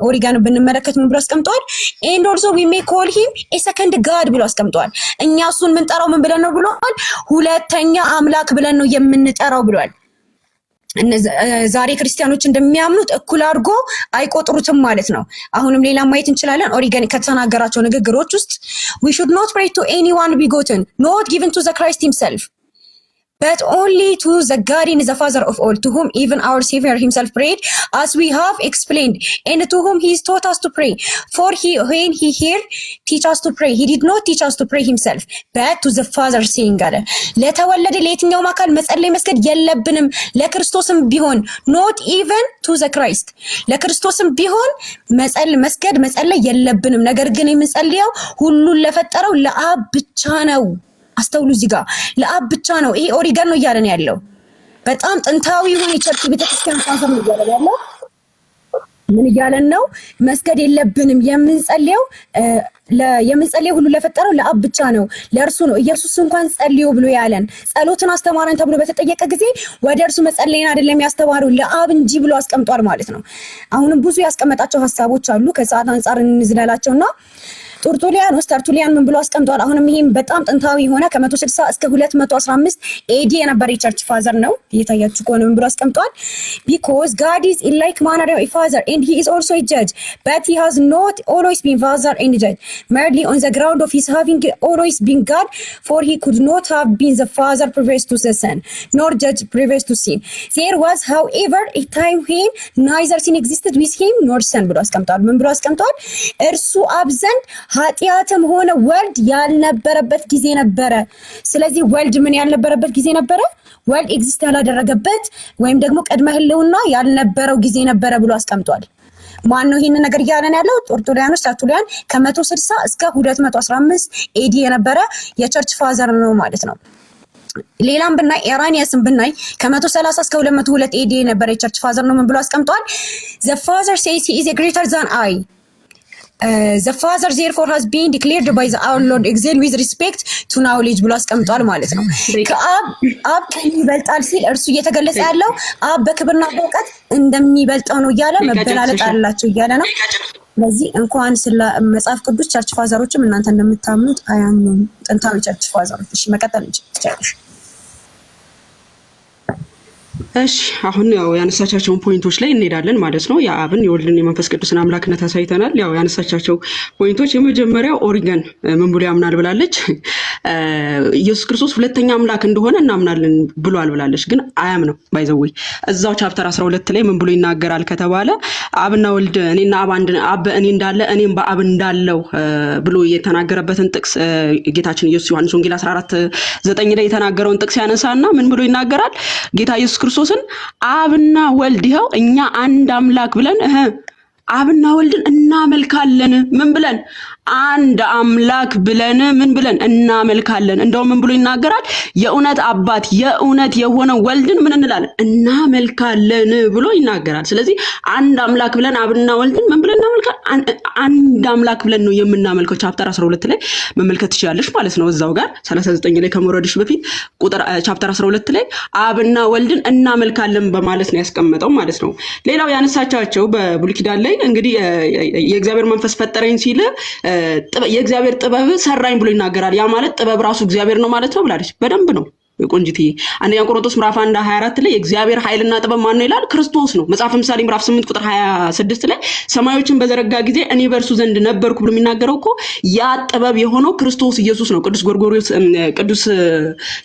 ኦሪጋን ብንመለከት ምን ብሎ አስቀምጧል? ኤንድ ኦልሶ ዊ ሜይ ኮል ሂም ኤ ሰከንድ ጋድ ብሎ አስቀምጧል። እኛ እሱን የምንጠራው ምን ብለን ነው ብሏል? ሁለተኛ አምላክ ብለን ነው የምንጠራው ብሏል። ዛሬ ክርስቲያኖች እንደሚያምኑት እኩል አድርጎ አይቆጥሩትም ማለት ነው። አሁንም ሌላ ማየት እንችላለን። ኦሪጋን ከተናገራቸው ንግግሮች ውስጥ we should not pray to anyone begotten, not given to the Christ himself, but only to the God in the Father of all, to whom even our Savior himself prayed, as we have explained, and to whom he taught us to pray. For when he here teach us to pray, he did not teach us to pray himself, but to the Father, saying God. ለተወለደ ለየትኛውም አካል መጸለይ መስገድ የለብንም፣ ለክርስቶስም ቢሆን not even to the Christ፣ ለክርስቶስም ቢሆን መስገድ መጸለይ የለብንም። ነገር ግን የምንጸልየው ሁሉን ለፈጠረው ለአብ ብቻ ነው። አስተውሉ፣ እዚህ ጋር ለአብ ብቻ ነው። ይሄ ኦሪጋን ነው እያለን ያለው። በጣም ጥንታዊ የሆነ የቸርች ቤተክርስቲያን ፋዘር ነው እያለን ያለው። ምን እያለን ነው? መስገድ የለብንም፣ የምንጸልየው ሁሉ ለፈጠረው ለአብ ብቻ ነው፣ ለእርሱ ነው። ኢየሱስ እንኳን ጸልዩ ብሎ ያለን ጸሎትን አስተማረን ተብሎ በተጠየቀ ጊዜ ወደ እርሱ መጸለይን አይደለም ያስተማረው ለአብ እንጂ ብሎ አስቀምጧል ማለት ነው። አሁንም ብዙ ያስቀመጣቸው ሀሳቦች አሉ። ከሰዓት አንጻር እንዝለላቸውና ተርቱሊያን ምን ብሎ አስቀምጧል? አሁንም ይሄም በጣም ጥንታዊ የሆነ ከ160 እስከ 215 ኤዲ የነበረ የቸርች ፋዘር ነው። እየታያችሁ ከሆነ ምን ብሎ አስቀምጧል? because God is in like manner a father and he is also a judge, but he has not always been father and judge merely on the ground of his having always been God, for he could not have been the father previous to the son nor judge previous to sin. There was however a time when neither sin existed with him nor son ብሎ አስቀምጧል። ምን ብሎ አስቀምጧል? እርሱ አብ ዘንድ ኃጢአትም ሆነ ወልድ ያልነበረበት ጊዜ ነበረ። ስለዚህ ወልድ ምን ያልነበረበት ጊዜ ነበረ? ወልድ ኤግዚስት ያላደረገበት ወይም ደግሞ ቅድመ ህልውና ያልነበረው ጊዜ ነበረ ብሎ አስቀምጧል። ማን ነው ይሄን ነገር እያለን ያለው? ተርቱሊያን ከ160 እስከ 215 ኤዲ የነበረ የቸርች ፋዘር ነው ማለት ነው። ሌላም ብናይ ኢራኒያስን ብናይ ከ130 እስከ 202 ኤዲ የነበረ የቸርች ፋዘር ነው። ምን ብሎ አስቀምጧል? the father says he is a greater than I, the father therefore has been declared by the our Lord excel with respect to knowledge ብሎ አስቀምጧል ማለት ነው። አብ ይበልጣል ሲል እርሱ እየተገለጸ ያለው አብ በክብርና በእውቀት እንደሚበልጠው ነው እያለ መበላለጥ አላቸው እያለ ነው። ስለዚህ እንኳን ስለ መጽሐፍ ቅዱስ ቸርች ፋዘሮችም እናንተ እንደምታምኑት አያምኑም፣ ጥንታዊ ቸርች ፋዘሮች። እሺ መቀጠል እንችላለን። እሺ አሁን ያው ያነሳቻቸውን ፖይንቶች ላይ እንሄዳለን ማለት ነው። የአብን የወልድን የመንፈስ ቅዱስን አምላክነት አሳይተናል። ያው ያነሳቻቸው ፖይንቶች የመጀመሪያው ኦሪገን ምን ብሎ ያምናል ብላለች። ኢየሱስ ክርስቶስ ሁለተኛ አምላክ እንደሆነ እናምናለን ብሏል ብላለች። ግን አያምነው ባይዘው እዛው ቻፕተር 12 ላይ ምን ብሎ ይናገራል ከተባለ አብና ወልድ እኔና አብ በእኔ እንዳለ እኔም በአብ እንዳለው ብሎ የተናገረበትን ጥቅስ ጌታችን ኢየሱስ ዮሐንስ ወንጌል 14:9 ላይ የተናገረውን ጥቅስ ያነሳና ምን ብሎ ይናገራል? ጌታ ኢየሱስ ክርስቶስን አብና ወልድ ይኸው እኛ አንድ አምላክ ብለን አብና ወልድን እናመልካለን። ምን ብለን? አንድ አምላክ ብለን ምን ብለን እናመልካለን። እንደውም ምን ብሎ ይናገራል? የእውነት አባት የእውነት የሆነ ወልድን ምን እንላለን? እናመልካለን ብሎ ይናገራል። ስለዚህ አንድ አምላክ ብለን አብና ወልድን ምን ብለን እናመልካለን? አንድ አምላክ ብለን ነው የምናመልከው። ቻፕተር 12 ላይ መመልከት ትችላለሽ ማለት ነው። እዛው ጋር 39 ላይ ከመውረድሽ በፊት ቁጥር ቻፕተር 12 ላይ አብና ወልድን እናመልካለን በማለት ነው ያስቀመጠው ማለት ነው። ሌላው ያነሳቻቸው በብሉይ ኪዳን ላይ እንግዲህ የእግዚአብሔር መንፈስ ፈጠረኝ ሲል የእግዚአብሔር ጥበብ ሰራኝ ብሎ ይናገራል። ያ ማለት ጥበብ ራሱ እግዚአብሔር ነው ማለት ነው ብላለች። በደንብ ነው ቆንጂቲ። አንደኛ ቆሮንቶስ ምዕራፍ 1:24 ላይ የእግዚአብሔር ኃይልና ጥበብ ማን ነው ይላል? ክርስቶስ ነው። መጽሐፈ ምሳሌ ምዕራፍ 8 ቁጥር 26 ላይ ሰማዮችን በዘረጋ ጊዜ እኔ በእርሱ ዘንድ ነበርኩ ብሎ የሚናገረው እኮ ያ ጥበብ የሆነው ክርስቶስ ኢየሱስ ነው። ቅዱስ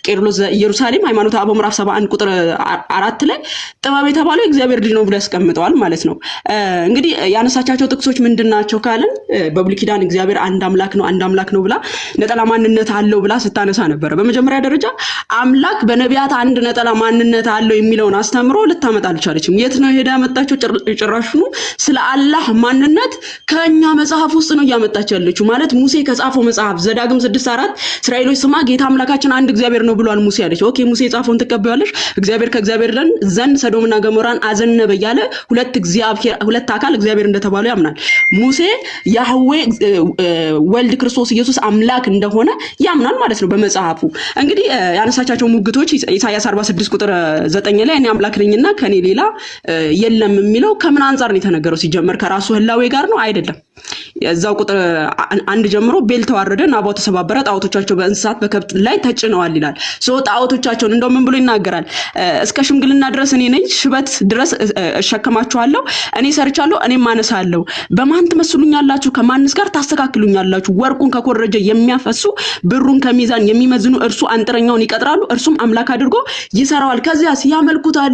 ቄርሎስ ኢየሩሳሌም ሃይማኖተ አበው ምዕራፍ 71 ቁጥር 4 ላይ ጥበብ የተባለው የእግዚአብሔር ልጅ ነው ብሎ ያስቀምጠዋል ማለት ነው። እንግዲህ ያነሳቻቸው ጥቅሶች ምንድናቸው ካልን በብሉይ ኪዳን እግዚአብሔር አንድ አምላክ ነው ብላ ነጠላ ማንነት አለው ብላ ስታነሳ ነበር። በመጀመሪያ ደረጃ አምላክ በነቢያት አንድ ነጠላ ማንነት አለው የሚለውን አስተምሮ ልታመጣ አልቻለችም። የት ነው ሄዳ ያመጣችው? ጭራሽኑ ስለ አላህ ማንነት ከኛ መጽሐፍ ውስጥ ነው ያመጣች ያለችው። ማለት ሙሴ ከጻፈው መጽሐፍ ዘዳግም 6:4 እስራኤሎች ስማ ጌታ አምላካችን አንድ እግዚአብሔር ነው ብሏል ሙሴ አለች። ኦኬ ሙሴ የጻፈውን ትቀበያለሽ? እግዚአብሔር ከእግዚአብሔር ዘንድ ሰዶምና ገሞራን አዘነበ እያለ ሁለት አካል እግዚአብሔር እንደተባሉ ያምናል። ሙሴ ያህዌ ወልድ ክርስቶስ ኢየሱስ አምላክ እንደሆነ ያምናል ማለት ነው በመጽሐፉ። እንግዲህ ያነሳቻቸው ሙግቶች ኢሳይያስ 46 ቁጥር 9 ላይ እኔ አምላክ ነኝና ከኔ ሌላ የለም የሚለው ከምን አንፃር ነው የተነገረው? ሲጀመር ከራሱ ህላዌ ጋር ነው አይደለም። እዛው ቁጥር 1 ጀምሮ ቤል ተዋረደ፣ ናባው ተሰባበረ፣ ጣዖቶቻቸው በእንስሳት በከብት ላይ ተጭነዋል ይላል። ጣዖቶቻቸውን እንደው ምን ብሎ ይናገራል? እስከ ሽምግልና ድረስ እኔ ነኝ፣ ሽበት ድረስ እሸከማችኋለሁ፣ እኔ ሰርቻለሁ፣ እኔም አነሳለሁ። በማን ትመስሉኛላችሁ? ከማንስ ጋር ታስተካክሉኛላችሁ? ወርቁን ከኮረጀ የሚያፈሱ ብሩን ከሚዛን የሚመዝኑ እርሱ አንጥረኛውን ይቀጥራሉ፣ እርሱም አምላክ አድርጎ ይሰራዋል። ከዚያስ ያመልኩታል፣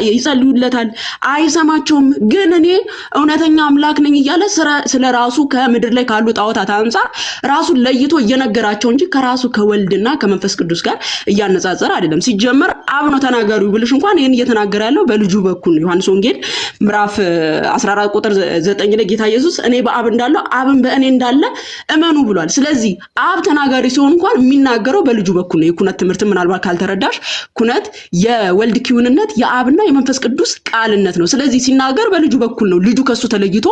ይጸልዩለታል፣ አይሰማቸውም። ግን እኔ እውነተኛ አምላክ ነኝ እያለ ስለራሱ ከምድር ላይ ካሉ ጣዖታት አንፃር ራሱን ለይቶ እየነገራቸው እንጂ ከራሱ ከወልድና ከመንፈስ ቅዱስ ጋር እያነጻጸረ አይደለም። ሲጀመር አብ ነው ተናጋሪው ብልሽ እንኳን ይሄን እየተናገረ ያለው በልጁ በኩል ነው። ዮሐንስ ወንጌል ምዕራፍ 14 ቁጥር 9 ላይ ጌታ ኢየሱስ እኔ በአብ እንዳለው አብን በእኔ እንዳለ እመኑ ብሏል። ስለዚህ አብ ተናጋሪ ሲሆን እንኳን የሚናገረው በልጁ በኩል ነው። የኩነት ትምህርት ምናልባት ካልተረዳሽ ኩነት የወልድ ኪውንነት የአብና የመንፈስ ቅዱስ ቃልነት ነው። ስለዚህ ሲናገር በልጁ በኩል ነው። ልጁ ከሱ ተለይቶ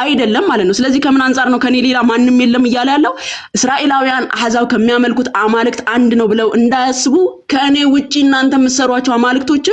አይደለም ማለት ነው። ስለዚህ ከምን አንፃር ነው ከኔ ሌላ ማንም የለም እያለ ያለው? እስራኤላውያን አህዛብ ከሚያመልኩት አማልክት አንድ ነው ብለው እንዳያስቡ ከኔ ውጪ እናንተ የምትሰሯቸው አማልክቶች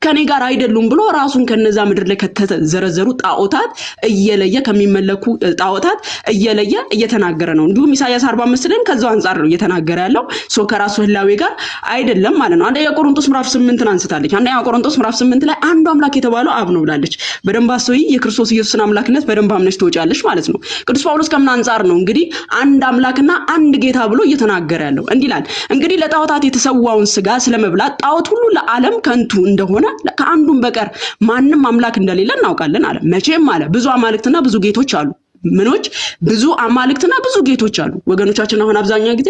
ከኔ ጋር አይደሉም ብሎ ራሱን ከነዛ ምድር ላይ ከተዘረዘሩ ጣዖታት እየለየ ከሚመለኩ ጣዖታት እየለየ እየተናገረ ነው። እንዲሁም ኢሳይያስ 45 ላይም ከዛው አንፃር ነው እየተናገረ ያለው። ከራሱ ህላዌ ጋር አይደለም ማለት ነው። አንደኛ ቆሮንቶስ ምዕራፍ 8 አንስታለች። አንደኛ ቆሮንቶስ ምዕራፍ 8 ላይ አንዱ አምላክ የተባለው አብ ነው ብላለች። በደንብ አስተውይ። የክርስቶስ ኢየሱስን አምላክነት በደንብ አምነሽ ትወጫለሽ ማለት ነው። ቅዱስ ጳውሎስ ከምን አንፃር ነው እንግዲህ አንድ አምላክና አንድ ጌታ ብሎ እየተናገረ ያለው? እንዲህ ይላል፣ እንግዲህ ለጣዖታት የተሰዋውን ስጋ ስለመብላት ጣዖት ሁሉ ለዓለም ከንቱ እንደሆነ ከአንዱም በቀር ማንም አምላክ እንደሌለ እናውቃለን አለ። መቼም አለ ብዙ አማልክትና ብዙ ጌቶች አሉ። ምኖች ብዙ አማልክትና ብዙ ጌቶች አሉ። ወገኖቻችን አሁን አብዛኛው ጊዜ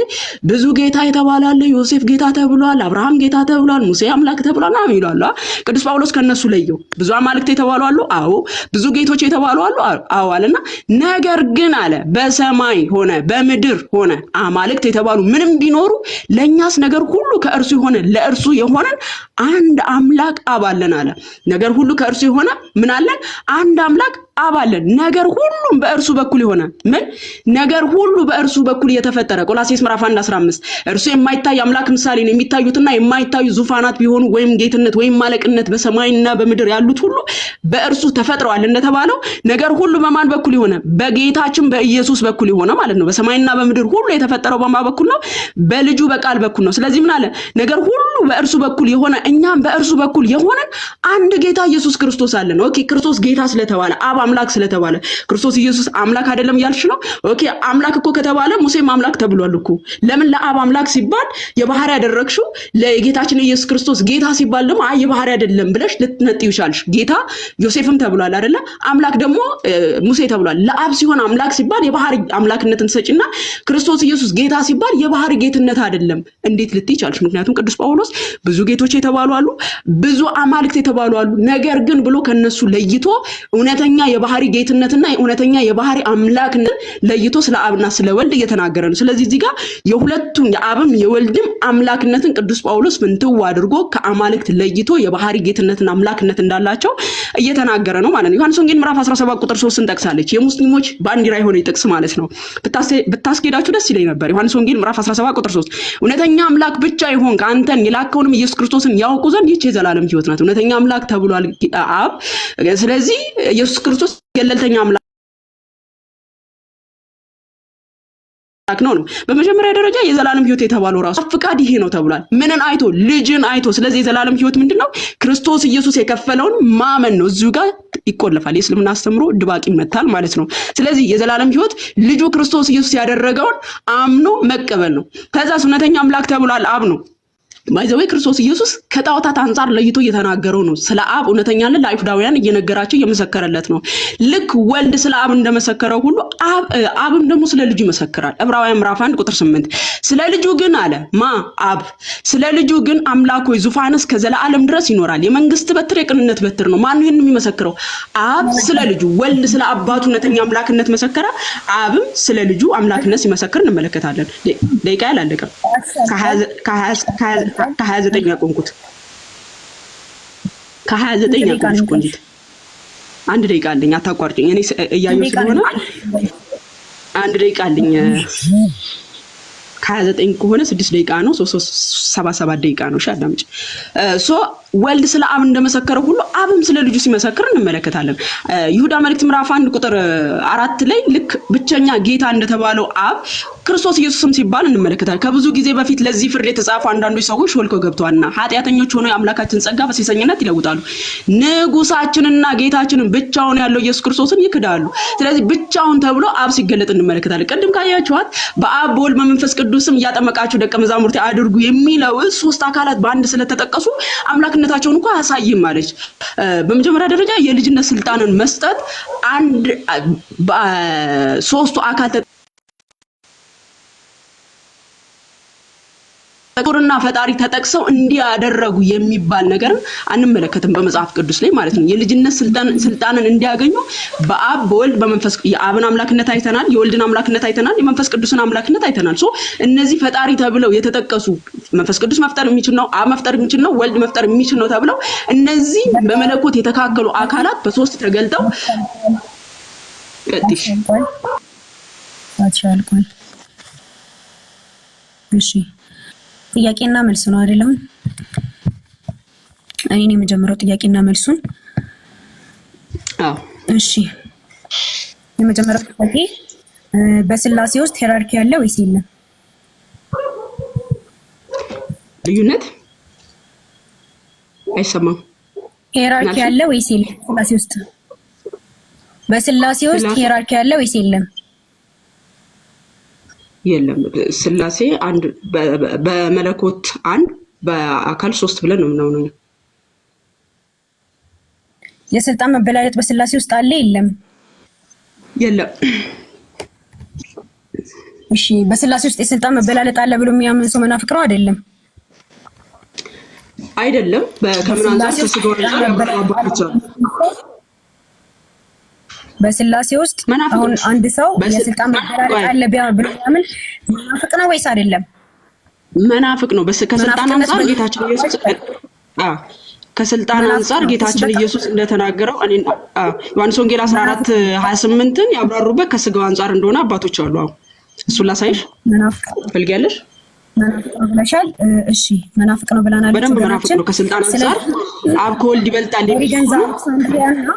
ብዙ ጌታ የተባለ አለ። ዮሴፍ ጌታ ተብሏል፣ አብርሃም ጌታ ተብሏል፣ ሙሴ አምላክ ተብሏል ነው ይላሉ። ቅዱስ ጳውሎስ ከነሱ ለየው። ብዙ አማልክት የተባሉ አሉ፣ አዎ። ብዙ ጌቶች የተባሉ አሉ፣ አዎ አለና ነገር ግን አለ በሰማይ ሆነ በምድር ሆነ አማልክት የተባሉ ምንም ቢኖሩ ለኛስ ነገር ሁሉ ከእርሱ የሆነ ለእርሱ የሆነን አንድ አምላክ አብ አለን አለ። ነገር ሁሉ ከእርሱ የሆነ ምን አለን? አንድ አምላክ አብ አለ። ነገር ሁሉም በእርሱ በኩል የሆነ ምን ነገር ሁሉ በእርሱ በኩል የተፈጠረ ቆላስይስ ምዕራፍ 1:15 እርሱ የማይታይ አምላክ ምሳሌ ነው። የሚታዩትና የማይታዩ ዙፋናት ቢሆኑ ወይም ጌትነት ወይም ማለቅነት በሰማይና በምድር ያሉት ሁሉ በእርሱ ተፈጥረዋል እንደተባለው ነገር ሁሉ በማን በኩል የሆነ በጌታችን በኢየሱስ በኩል የሆነ ማለት ነው። በሰማይና በምድር ሁሉ የተፈጠረው በማን በኩል ነው? በልጁ በቃል በኩል ነው። ስለዚህ ምን አለ? ነገር ሁሉ በእርሱ በኩል የሆነ እኛም በእርሱ በኩል የሆነን አንድ ጌታ ኢየሱስ ክርስቶስ አለን። ኦኬ ክርስቶስ ጌታ ስለተባለ አብ አምላክ ስለተባለ ክርስቶስ ኢየሱስ አምላክ አይደለም ያልሽ ነው? ኦኬ አምላክ እኮ ከተባለ ሙሴም አምላክ ተብሏል እኮ። ለምን ለአብ አምላክ ሲባል የባህሪ ያደረግሽው ለጌታችን ኢየሱስ ክርስቶስ ጌታ ሲባል ደግሞ አይ የባህሪ አይደለም ብለሽ ልትነጥዩ ይቻልሽ። ጌታ ዮሴፍም ተብሏል አይደለ? አምላክ ደግሞ ሙሴ ተብሏል። ለአብ ሲሆን አምላክ ሲባል የባህሪ አምላክነትን ሰጪና ክርስቶስ ኢየሱስ ጌታ ሲባል የባህሪ ጌትነት አይደለም እንዴት ልትይ ይቻልሽ? ምክንያቱም ቅዱስ ጳውሎስ ብዙ ጌቶች የተባሉ አሉ፣ ብዙ አማልክት የተባሉ አሉ። ነገር ግን ብሎ ከነሱ ለይቶ እውነተኛ የባህሪ ጌትነትና እውነተኛ የባህሪ አምላክነት ለይቶ ስለ አብና ስለ ወልድ እየተናገረ ነው። ስለዚህ እዚህ ጋር የሁለቱም የአብም የወልድም አምላክነትን ቅዱስ ጳውሎስ ፍንትው አድርጎ ከአማልክት ለይቶ የባህሪ ጌትነትና አምላክነት እንዳላቸው እየተናገረ ነው ማለት ነው። ዮሐንስ ወንጌል ምዕራፍ 17 ቁጥር 3 እንጠቅሳለች። የሙስሊሞች ባንዲራ የሆነ ጥቅስ ማለት ነው። ብታስኬዳችሁ ደስ ይለኝ ነበር። ዮሐንስ ወንጌል ምዕራፍ 17 ቁጥር 3 እውነተኛ አምላክ ብቻ ይሆን ከአንተን የላከውንም ኢየሱስ ክርስቶስን ያውቁ ዘንድ ይህች የዘላለም ሕይወት ናት። እውነተኛ አምላክ ተብሏል አብ። ስለዚህ ኢየሱስ ክርስቶስ ገለልተኛ አምላክ ነው። በመጀመሪያ ደረጃ የዘላለም ሕይወት የተባለው ራሱ ፍቃድ ይሄ ነው ተብሏል። ምንን አይቶ? ልጅን አይቶ። ስለዚህ የዘላለም ሕይወት ምንድነው? ክርስቶስ ኢየሱስ የከፈለውን ማመን ነው። እዚሁ ጋር ይቆለፋል። የእስልምና አስተምሮ ድባቅ ይመታል ማለት ነው። ስለዚህ የዘላለም ሕይወት ልጁ ክርስቶስ ኢየሱስ ያደረገውን አምኖ መቀበል ነው። ከዛስ እውነተኛ አምላክ ተብሏል አብ ነው። ባይዘዌ ክርስቶስ ኢየሱስ ከጣዖታት አንፃር ለይቶ እየተናገረው ነው። ስለ አብ እውነተኛነት ለአይሁዳውያን እየነገራቸው እየመሰከረለት ነው። ልክ ወልድ ስለ አብ እንደመሰከረው ሁሉ አብም ደግሞ ስለ ልጁ ይመሰክራል። ዕብራውያን ምዕራፍ 1 ቁጥር 8 ስለ ልጁ ግን አለ አብ ስለ ልጁ ግን አምላክ ሆይ ዙፋንህ ከዘላለም ድረስ ይኖራል። የመንግስት በትር የቅንነት በትር ነው። ማን ይሄን የሚመሰክረው? አብ ስለ ልጁ። ወልድ ስለ አባቱ እውነተኛ አምላክነት መሰከረ። አብም ስለ ልጁ አምላክነት ሲመሰክር እንመለከታለን። ደቂቃ ያላለቀም ከ29 ያቆምኩት ከ29 ያቆምኩት ቆንጂት አንድ ደቂቃ አለኝ። አታቋርጭኝ። እኔ እያየሁ ስለሆነ አንድ ደቂቃ አለኝ። ከ29 ከሆነ 6 ደቂቃ ነው። 77 ደቂቃ ነው። እሺ አዳምጪ። ወልድ ስለ አብ እንደመሰከረው ሁሉ አብም ስለ ልጁ ሲመሰክር እንመለከታለን። ይሁዳ መልእክት ምዕራፍ 1 ቁጥር 4 ላይ ልክ ብቸኛ ጌታ እንደተባለው አብ ክርስቶስ ኢየሱስም ሲባል እንመለከታለን። ከብዙ ጊዜ በፊት ለዚህ ፍርድ የተጻፉ አንዳንዶች ሰዎች ሾልከው ገብተዋልና ኃጢአተኞች ሆነው የአምላካችን ጸጋ በሴሰኝነት ይለውጣሉ። ንጉሳችንና ጌታችንን ብቻውን ያለው ኢየሱስ ክርስቶስን ይክዳሉ። ስለዚህ ብቻውን ተብሎ አብ ሲገለጥ እንመለከታለን። ቅድም ካያችኋት በአብ በወልድ በመንፈስ ቅዱስም እያጠመቃችሁ ደቀ መዛሙርቴ አድርጉ የሚለው ሶስት አካላት በአንድ ስለተጠቀሱ አምላክነታቸውን እንኳን አያሳይም ማለች። በመጀመሪያ ደረጃ የልጅነት ስልጣንን መስጠት አንድ ሶስቱ አካል ተቆርና ፈጣሪ ተጠቅሰው እንዲያደረጉ የሚባል ነገር አንመለከትም በመጽሐፍ ቅዱስ ላይ ማለት ነው። የልጅነት ስልጣንን እንዲያገኙ በአብ በወልድ በመንፈስ የአብን አምላክነት አይተናል፣ የወልድን አምላክነት አይተናል፣ የመንፈስ ቅዱስን አምላክነት አይተናል። እነዚህ ፈጣሪ ተብለው የተጠቀሱ መንፈስ ቅዱስ መፍጠር የሚችል ነው፣ አብ መፍጠር የሚችል ነው፣ ወልድ መፍጠር የሚችል ነው ተብለው እነዚህ በመለኮት የተካከሉ አካላት በሶስት ተገልጠው ቀጥሽ አትሻልኩኝ። እሺ ጥያቄና መልስ ነው አይደለም? እኔ የመጀመሪያው ጥያቄና መልሱን እሺ የመጀመሪያው ጥያቄ በስላሴ ውስጥ ሄራርኪ ያለ ወይስ የለም? ልዩነት አይሰማም። ሄራርኪ ያለ ወይስ የለም? በስላሴ ውስጥ ሄራርኪ ያለ ወይስ የለም? የለም። ስላሴ አንድ በመለኮት አንድ በአካል ሶስት ብለን ነው የምናምነው። የስልጣን መበላለጥ በስላሴ ውስጥ አለ የለም? የለም። እሺ በስላሴ ውስጥ የስልጣን መበላለጥ አለ ብሎ የሚያምን ሰው መናፍቅ ነው አይደለም? አይደለም። ከምን አንፃር ተስጎራ በስላሴ ውስጥ አሁን አንድ ሰው የስልጣን መበላለጥ አለ ብሎ የሚያምን መናፍቅ ነው ወይስ አይደለም? መናፍቅ ነው። ከስልጣን አንፃር ጌታችን ኢየሱስ ከስልጣን አንፃር ጌታችን ኢየሱስ እንደተናገረው ዮሐንስ ወንጌል 14:28ን ያብራሩበት ከስጋው አንፃር እንደሆነ አባቶች አሉ። እሱን ላሳይሽ ፈልጊያለሽ? መናፍቅ ነው ብለሻል። እሺ መናፍቅ ነው ብለናል። በደንብ መናፍቅ ነው ከስልጣን አንፃር አብ ከወልድ ይበልጣል። ኦሪገንዝ አሌክሳንድሪያና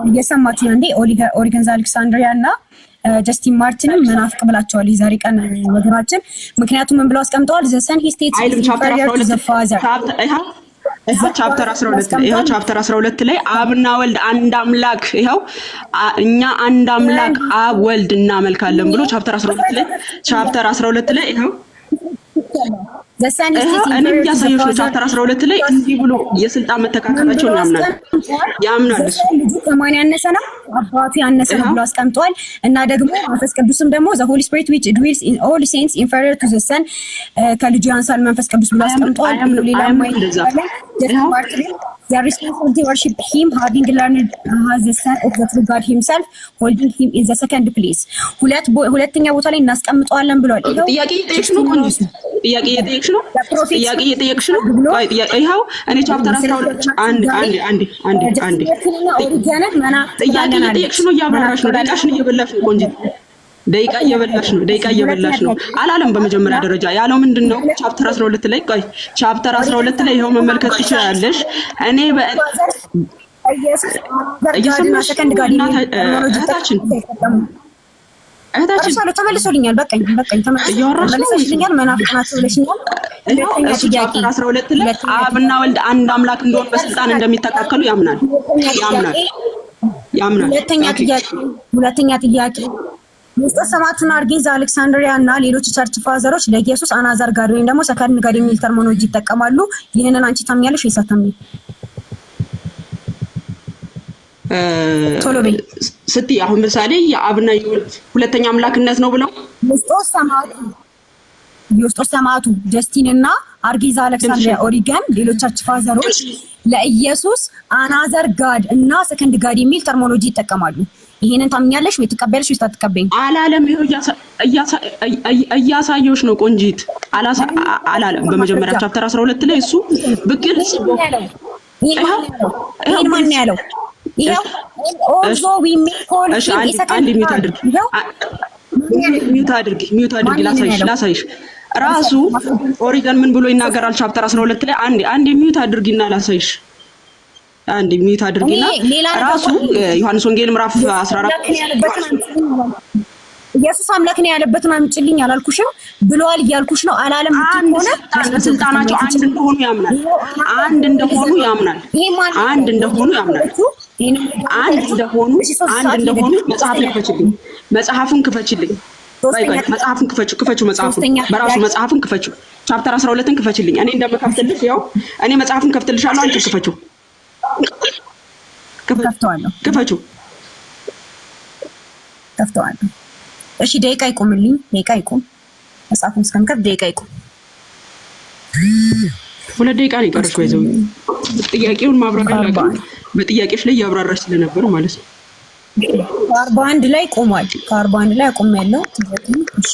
እየሰማችሁ እንዴ? ኦሪገንዝ አሌክሳንድሪያና ጀስቲን ማርቲንም መናፍቅ ብላቸዋል የዛሬ ቀን ወገናችን። ምክንያቱም ምን ብለው አስቀምጠዋል? ዘ ሰን ሂ ስቴትስ ኢንፌሪየር ቱ ዘ ፋዘር። ቻፕተር 12 ላይ አብና ወልድ አንድ አምላክ ይኸው እኛ አንድ አምላክ አብ ወልድ እናመልካለን ብሎ ቻፕተር 12 ላይ ይኸው እኔ እያሳየሁሽ ነው። ቻፕተር 12 ላይ እንዲህ ብሎ የስልጣን መተካከላቸውን ያምናል። ልጁ ከማን ያነሰ ነው? አባቱ ያነሰ ነው ብሎ አስቀምጧል። እና ደግሞ መንፈስ ቅዱስም ደግሞ the Holy Spirit which dwells in all saints inferior to the Son ከልጁ ያንሳል መንፈስ ቅዱስ ብሎ አስቀምጧል። ሌላ they are responsible to worship him having learned as the son of the true God himself holding him in the second place ሁለተኛ ቦታ ላይ እናስቀምጠዋለን ብሏል። ጥያቄ እየጠየቅሽ ነው ቆንጆ ጥያቄ እየጠየቅሽ ነው ይኸው እኔ ቻፕተር 12 አንድ ጥያቄ እየጠየቅሽ ነው እያበራራሽ ነው ደቂቃሽን እየበላሽ ነው ቆንጆ ደቂቃ እየበላሽ ነው አላለም። በመጀመሪያ ደረጃ ያለው ምንድነው? ቻፕተር 12 ላይ ቻፕተር 12 ላይ ይሄው መመልከት ትችላለሽ። እኔ እህታችን ተመልሶልኛል። በቃኝ ተመልሶልኛል። መናፍቅ ናቸው ብለሽኛል። ቻፕተር 12 ላይ አብና ወልድ አንድ አምላክ እንደሆነ በስልጣን እንደሚተካከሉ ያምናል። ሁለተኛ ጥያቄ ውስጥ ሰማዕቱን አርጌዝ አሌክሳንድሪያ እና ሌሎች ቸርች ፋዘሮች ለኢየሱስ አናዘር ጋድ ወይም ደግሞ ሰከንድ ጋድ የሚል ተርሚኖሎጂ ይጠቀማሉ። ይሄንን አንቺ ታምኛለሽ ወይስ አታምኚ? ቶሎ በይ ስትይ አሁን ምሳሌ የአብና የወልድ ሁለተኛ አምላክነት ነው ብለው ዮስጦስ ሰማዕቱ ጀስቲን እና አርጌዝ አሌክሳንድሪያ ኦሪገን ሌሎች ቸርች ፋዘሮች ለኢየሱስ አናዘር ጋድ እና ሰከንድ ጋድ የሚል ተርሚኖሎጂ ይጠቀማሉ። ይሄንን ታምኛለሽ ወይ ትቀበልሽ ወይ አትቀበይም? አላለም። ይሄው እያሳየሁሽ ነው ቆንጂት። አላለም። በመጀመሪያ ቻፕተር 12 ላይ እሱ በግልጽ ይሄን ማን ያለው? ይሄው ኦልዞ ዊ ሜክ ኮል አንድ ሚውት አድርጊ ላሳይሽ። ራሱ ኦሪገን ምን ብሎ ይናገራል? ቻፕተር 12 ላይ አንድ ሚውት አድርጊና ላሳይሽ። አንድ ሚውት አድርጊና ራሱ ዮሐንስ ወንጌል ምዕራፍ 14 ኢየሱስ አምላክ ነው ያለበትን አምጪልኝ አላልኩሽም ብለዋል እያልኩሽ ነው። አላለም ሆነ ስልጣናቸው አንድ እንደሆኑ ያምናል። አንድ እንደሆኑ መጽሐፉን ክፈችልኝ። በራሱ መጽሐፉን ክፈችው። ቻፕተር 12ን ክፈችልኝ። እኔ እንደምከፍትልሽ ያው እኔ መጽሐፉን ከፍትልሻለሁ። አንቺ ክፈችው። ክፈችው። እሺ ደቂቃ ይቆምልኝ። ደቂቃ ይቆም። መጽሐፉን እስከምከፍት ደቂቃ ይቆም። 2 ደቂቃ ነው የቀረሽ። ወይዘው ጥያቄውን ማብራሪያ አላውቅም። በጥያቄሽ ላይ ያብራራሽ ስለነበር ማለት ነው። 41 ላይ ቆሟል። 41 ላይ አቆም ያለው ጥያቄ ነው። እሺ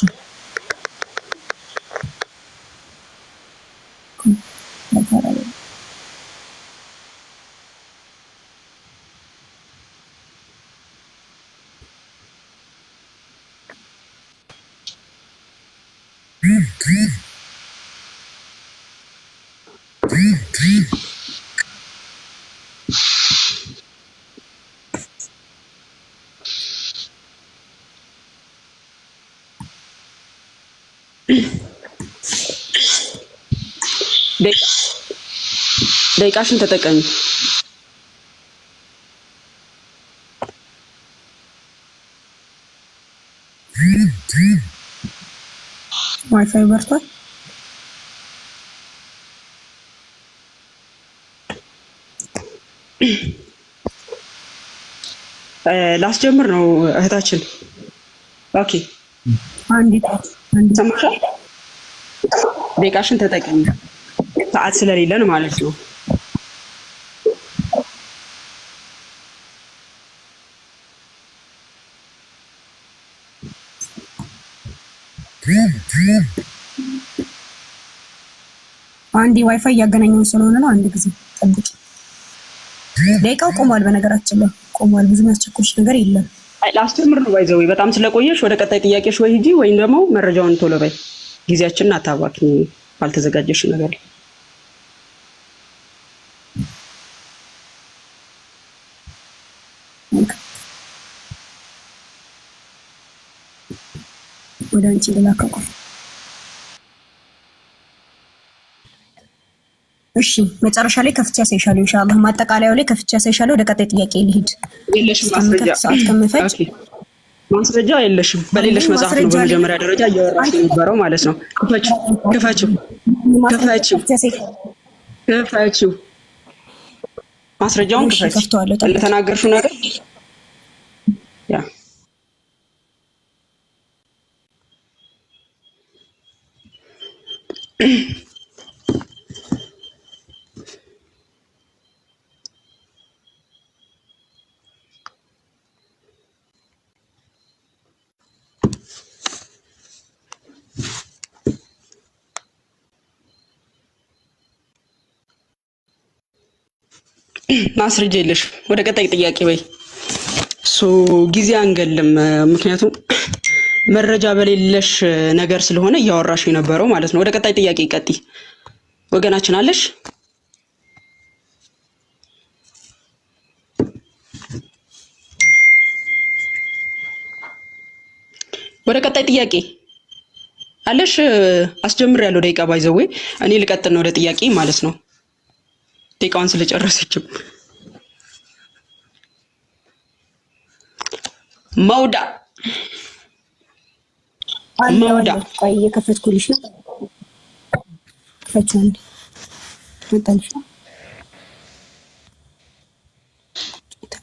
ደቂቃሽን ተጠቀሚ። ዋይፋይ በርቷል። ላስጀምር ነው እህታችን። ኦኬ ሰማሻል? ደቂቃሽን ተጠቀሚ። ሰዓት ስለሌለን ማለት ነው። አንድ ዋይፋይ እያገናኘን ስለሆነ ነው። አንድ ጊዜ ጠብቂ። ደቂቃው ቆሟል። በነገራችን ላይ ቆሟል። ብዙ የሚያስቸኩልሽ ነገር የለም። ላስተምር ነው ባይዘው በጣም ስለቆየሽ ወደ ቀጣይ ጥያቄሽ ወይ ሂጂ ወይም ደግሞ መረጃውን ቶሎ በይ። ጊዜያችንን አታባክኝ ባልተዘጋጀሽ ነገር ላይ። ወደ አንቺ ልላከው። እሺ መጨረሻ ላይ ከፍቼ ያሳይሻለሁ ኢንሻአላህ። ማጠቃለያው ላይ ከፍቼ ያሳይሻለሁ። ወደ ቀጣይ ጥያቄ ልሂድ። የለሽም ማስረጃ የለሽም። በሌለሽ መጽሐፍ ነው በመጀመሪያ ደረጃ እያወራሽ የነበረው ማለት ነው። ክፈችው ማስረጃውን ክፈችው። ለተናገርሽው ነገር ያ ማስረጃ የለሽ። ወደ ቀጣይ ጥያቄ በይ። ጊዜ አንገልም፣ ምክንያቱም መረጃ በሌለሽ ነገር ስለሆነ እያወራሽ የነበረው ማለት ነው። ወደ ቀጣይ ጥያቄ ቀጥይ። ወገናችን አለሽ? ወደ ቀጣይ ጥያቄ አለሽ? አስጀምሬያለሁ። ደቂቃ ባይዘዌ እኔ ልቀጥል ነው ወደ ጥያቄ ማለት ነው። ደቂቃውን ስለጨረሰችም መውዳ ቆይ የከፈትኩልሽ ነው። ከፈትኩኝ መጣልሽ።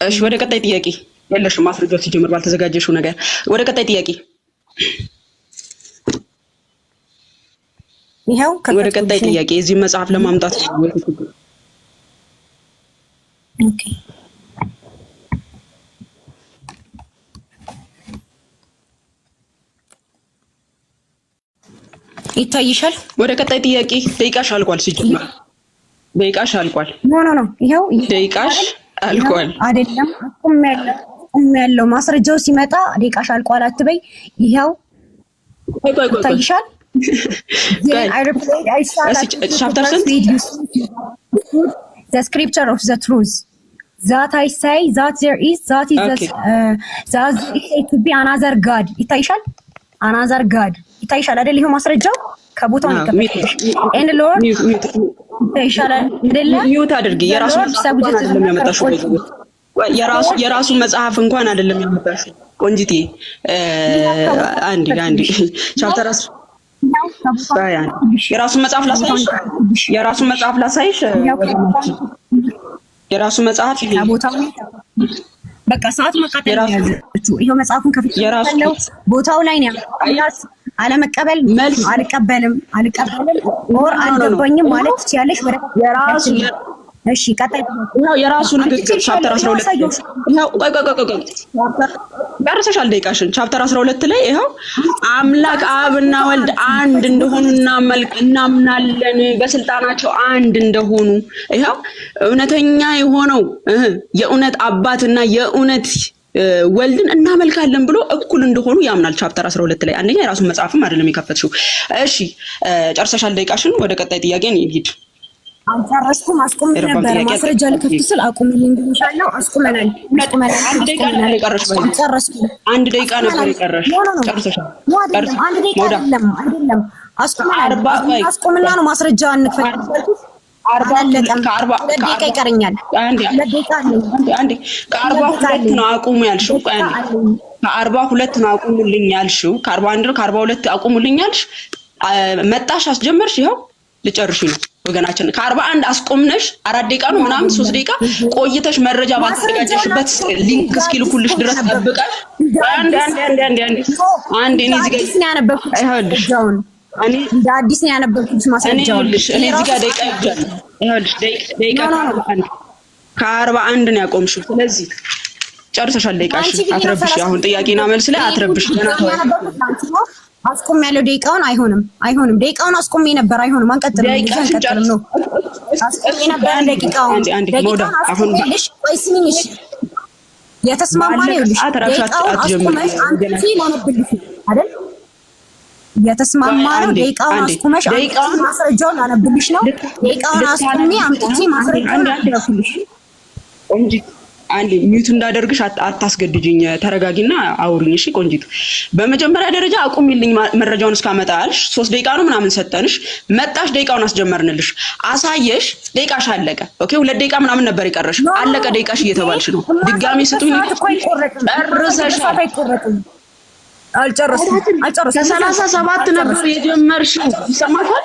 እሺ ወደ ቀጣይ ጥያቄ የለሽም ማስረጃው ሲጀምር ባልተዘጋጀሽው ነገር። ወደ ቀጣይ ጥያቄ ይሄው ወደ ቀጣይ ጥያቄ እዚህ መጽሐፍ ለማምጣት ኦኬ ይታይሻል። ወደ ቀጣይ ጥያቄ ደቂቃሽ አልቋል። ሲጀምር ደቂቃሽ አልቋል። ኖ ይሄው ደቂቃሽ አልቋል። አይደለም አቁም ያለው ማስረጃው ሲመጣ ደቂቃሽ አልቋል አትበይ። ይሄው ይታይሻል። ቻፕተር ስንት? The scripture of the truth that I say that there is that is that is to be another God. ይታይሻል። another God ይታይሻል አይደል? ይሄው ማስረጃው ከቦታው ነው ከፈተሽ and Lord ይታይሻል አይደል? ሚውት አድርጊ። የራሱ መጽሐፍ እንኳን አይደለም ያመጣሽው ቆንጂቴ። አንዲ ቻፕተር የራሱ መጽሐፍ ላሳይሽ። የራሱ መጽሐፍ ይሄ በቃ ሰዓት መቃጠል ያዘችው ይሄው መጽሐፉን ከፍቼ ያለው ቦታው ላይ ነው። አለመቀበል አልቀበልም ኦር አልገባኝም ማለት ትችያለሽ። ወደ የራሱ እሺ ቀጣይ ነው የራሱ ንግግር ቻፕተር 12 ነው። ቆይ ጨርሰሻል ደቂቃሽን። ቻፕተር 12 ላይ ይሄው አምላክ አብና ወልድ አንድ እንደሆኑ እናምናለን፣ በስልጣናቸው አንድ እንደሆኑ ይሄው እውነተኛ የሆነው የእውነት አባትና የእውነት ወልድን እናመልካለን ብሎ እኩል እንደሆኑ ያምናል። ቻፕተር 12 ላይ አንደኛ የራሱ መጽሐፍም አይደለም የከፈትሽው። እሺ ጨርሰሻል ደቂቃሽን። ወደ ቀጣይ ጥያቄ እንሂድ። አልጨረስኩም። አስቆም ነበር ማስረጃ ልከፍት ስል አቁምልኝ ብዬሻለሁ። አስቆመናል። አንድ ደቂቃ ነበር የቀረሽ። አንድ ደቂቃ ነበር የቀረሽ። ጨርሰሻል። አንድ ደቂቃ አይደለም አስቆምና ነው ማስረጃ እንክፈት። 40 ይቀረኛል። አንዴ ከ42 ነው አቁሙ ያልሽው። ከ42 ነው አቁሙልኝ ያልሽው። ከ41 ከ42 አቁሙልኝ ያልሽ መጣሽ አስጀመርሽ። ይኸው ልጨርሽ ነው ወገናችን። ከ41 አስቆምነሽ 4 ደቂቃ ነው ምናምን 3 ደቂቃ ቆይተሽ መረጃ ባልተዘጋጀሽበት ሊንክ እስኪልኩልሽ ድረስ ጠብቀሽ አንዴ እኔ እዚህ ጋር ያነበብኩት እኔ እንደ አዲስ ነው ያነበብኩት ማስረጃው። እኔ እዚህ ጋር ደቂቃ ይጃል። ይኸውልሽ ደቂቃ ከ41 ነው ያቆምሽው። ስለዚህ ጨርሰሻል ደቂቃሽ። አትረብሽ። አሁን ጥያቄና መልስ ላይ አትረብሽ። አስቆም ያለው ደቂቃውን አይሆንም ደቂቃውን አስቆሜ ነበር አይሆንም አንቀጥልም ነው አስቆሜ ነበር ደቂቃውን አሁንልሽ ቆይ ስሚኝሽ የተስማማነው ይልሽ ደቂቃውን አስቆመሽ አንቺ ላነብልሽ አይደል የተስማማነው ደቂቃውን አስቆመሽ ደቂቃውን ማስረጃውን ላነብልሽ ነው ደቂቃውን አስቆሜ አምጥቼ ማስረጃውን ላነብልሽ እንጂ አንዴ ሚውት እንዳደርግሽ አታስገድጂኝ ተረጋጊና አውሪኝ እሺ ቆንጂት በመጀመሪያ ደረጃ አቁሚልኝ መረጃውን እስካመጣልሽ 3 ደቂቃ ነው ምናምን ሰጠንሽ መጣሽ ደቂቃውን አስጀመርንልሽ አሳየሽ ደቂቃሽ አለቀ ኦኬ 2 ደቂቃ ምናምን ነበር ይቀርሽ አለቀ ደቂቃሽ እየተባልሽ ነው ድጋሚ ስጡኝ ጨርሰሻል አልጨረስኩም ከ37 ነበር የጀመርሽው ይሰማታል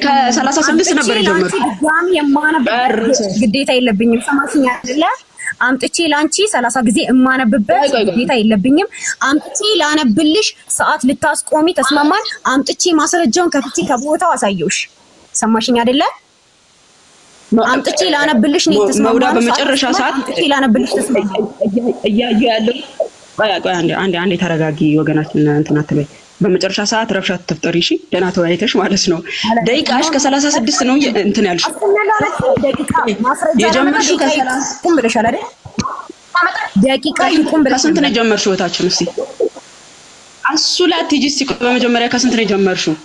ከ36 ነበር የጀመርሽው ድጋሚ የማነብበት ግዴታ የለብኝም ሰማሽኝ አይደለ አምጥቼ ላንቺ 30 ጊዜ እማነብበት ግዴታ የለብኝም አምጥቼ ላነብልሽ ሰዓት ልታስቆሚ ተስማማን አምጥቼ ማስረጃውን ከፍቼ ከቦታው አሳየውሽ ሰማሽኝ አይደለ አምጥቼ ላነብልሽ ነው ተስማማን በመጨረሻ ሰዓት አምጥቼ ላነብልሽ ተስማማን እያየ ያለው ቆይ አንዴ ተረጋጊ ወገናችን እንትን አትበይ በመጨረሻ ሰዓት ረብሻ ተፈጠሪ እሺ ደና ተወያይተሽ ማለት ነው ደቂቃሽ ከ36 ነው እንትን ያልሽ የጀመርሽው ከ30 ቁም ብለሻል አይደል ደቂቃ ይቁም ብለሽ ከስንት ነው የጀመርሽው ወታችን እስቲ አሱላት ቲጂስ በመጀመሪያ ከስንት ነው የጀመርሽው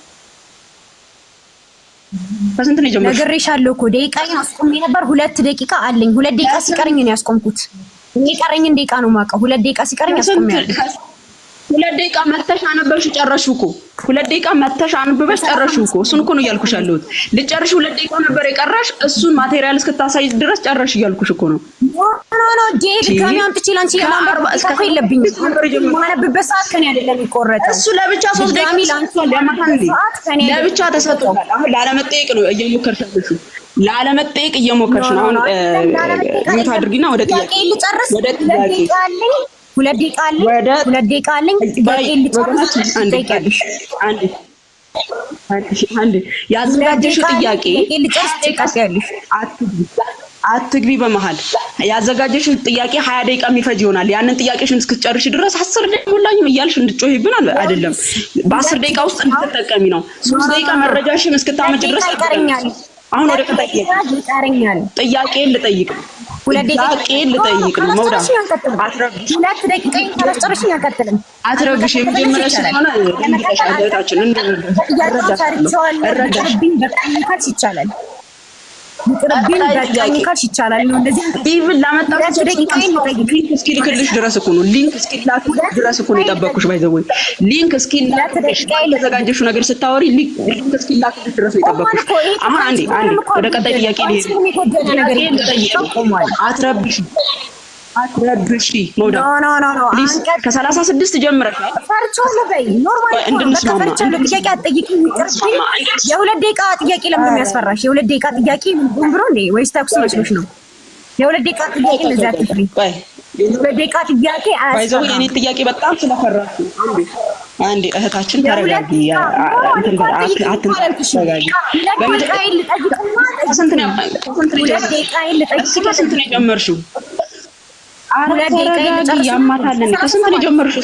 ከስንት ነው የጀመርሽው ነገርሻለሁ እኮ ደቂቃዬን አስቆሜ ነበር 2 ደቂቃ አለኝ 2 ደቂቃ ሲቀርኝ ነው ያስቆምኩት የሚቀረኝን ደቂቃ ነው ማቀው 2 ደቂቃ ሲቀረኝ አስቆሜያለሁ 2 ደቂቃ መተሽ አነበብሽ ጨረሽው እኮ 2 ደቂቃ መተሽ አንብበሽ ጨረሽው እኮ እሱን እኮ ነው ያልኩሽ ያለሁት ልጨርሽ 2 ደቂቃ ነበር የቀረሽ እሱን ማቴሪያል እስክታሳይ ድረስ ጨረሽ ያልኩሽ እኮ ነው ኖ ዴት ከኔ አምጥቼ ላንቺ የማንበብ እስከ የለብኝ ማነብበት ሰዓት ከኔ አይደለም የሚቆረጠው እሱ ለብቻ 3 ደቂቃ ላንቺ ለማን ለብቻ ተሰጥቷል አሁን ላለመጠየቅ ነው እየሞከርሽ ያለሽው ላለመጠየቅ እየሞከርሽ ነው አሁን ምን ታድርጊና ወደ ጥያቄ ልጨርስ ወደ ጥያቄ 2 ደቂቃ አለኝ 2 ደቂቃ አለኝ ጥያቄ ልጨርስ ጠይቂያለሽ አንዴ ያዘጋጀሽው ጥያቄ ልጨርስ ጠይቂያለሽ አትግቢ በመሃል ያዘጋጀሽው ጥያቄ 20 ደቂቃ የሚፈጅ ይሆናል ያንን ጥያቄሽን እስክትጨርሽ ድረስ 10 ደቂቃ ሞላኝም እያልሽ እንድትጮሂብን አይደለም በ10 ደቂቃ ውስጥ እንድትጠቀሚ ነው 3 ደቂቃ መረጃሽን እስክታመጭ ድረስ ይቀርኛል አሁን ወደ ይቀርኛል ጥያቄ ልጠይቅ 2 ደቂቃ ልጠይቅ ነው መውዳ 2 ደቂቃ ካላስጨረሽ ያቀጥልም አትረብሽ የመጀመሪያ ስለሆነ እንደታችን እረዳሽብኝ በጣም ይቻላል ይቅርብኝ በቃኝ ካልሽ ይቻላል ነው እንደዚህ ኢቭን ላመጣው ደቂቃ ሊንክ እስኪልክልሽ ድረስ እኮ ነው ሊንክ እስኪላክልሽ ድረስ እኮ ነው የጠበቅኩሽ ባይዘወይ ሊንክ እስኪላክልሽ ለዘጋጀሽው ነገር ስታወሪ ሊንክ እስኪላክልሽ ድረስ ነው የጠበቅኩሽ አሁን አንዴ ወደ ቀጣይ ጥያቄ ልሄድ አትረብሽ ሞዳ ኖ ከ36 ጀምረሻል ፈርቻለሁ በይ ኖርማል ፈርቻለሁ ጥያቄ አትጠይቂኝ ይቅርብኝ የ2 ደቂቃ ጥያቄ ለምን የሚያስፈራሽ የ2 ደቂቃ ጥያቄ ምን ብሎ እንዴ ወይስ ታክሲ መስሎሽ ነው የ2 ደቂቃ ጥያቄ ለዛ ትፍሪ የ2 ደቂቃ ጥያቄ አይዘው የኔ ጥያቄ በጣም ስለፈራሽ አንዴ እህታችን ተረጋጊ አትንተረጋጊ በመጀመሪያ ልጠይቅና ስንት ነው የጀመርሽው 2 ደቂቃ ያማታለን ከስንት ነው የጀመርሽው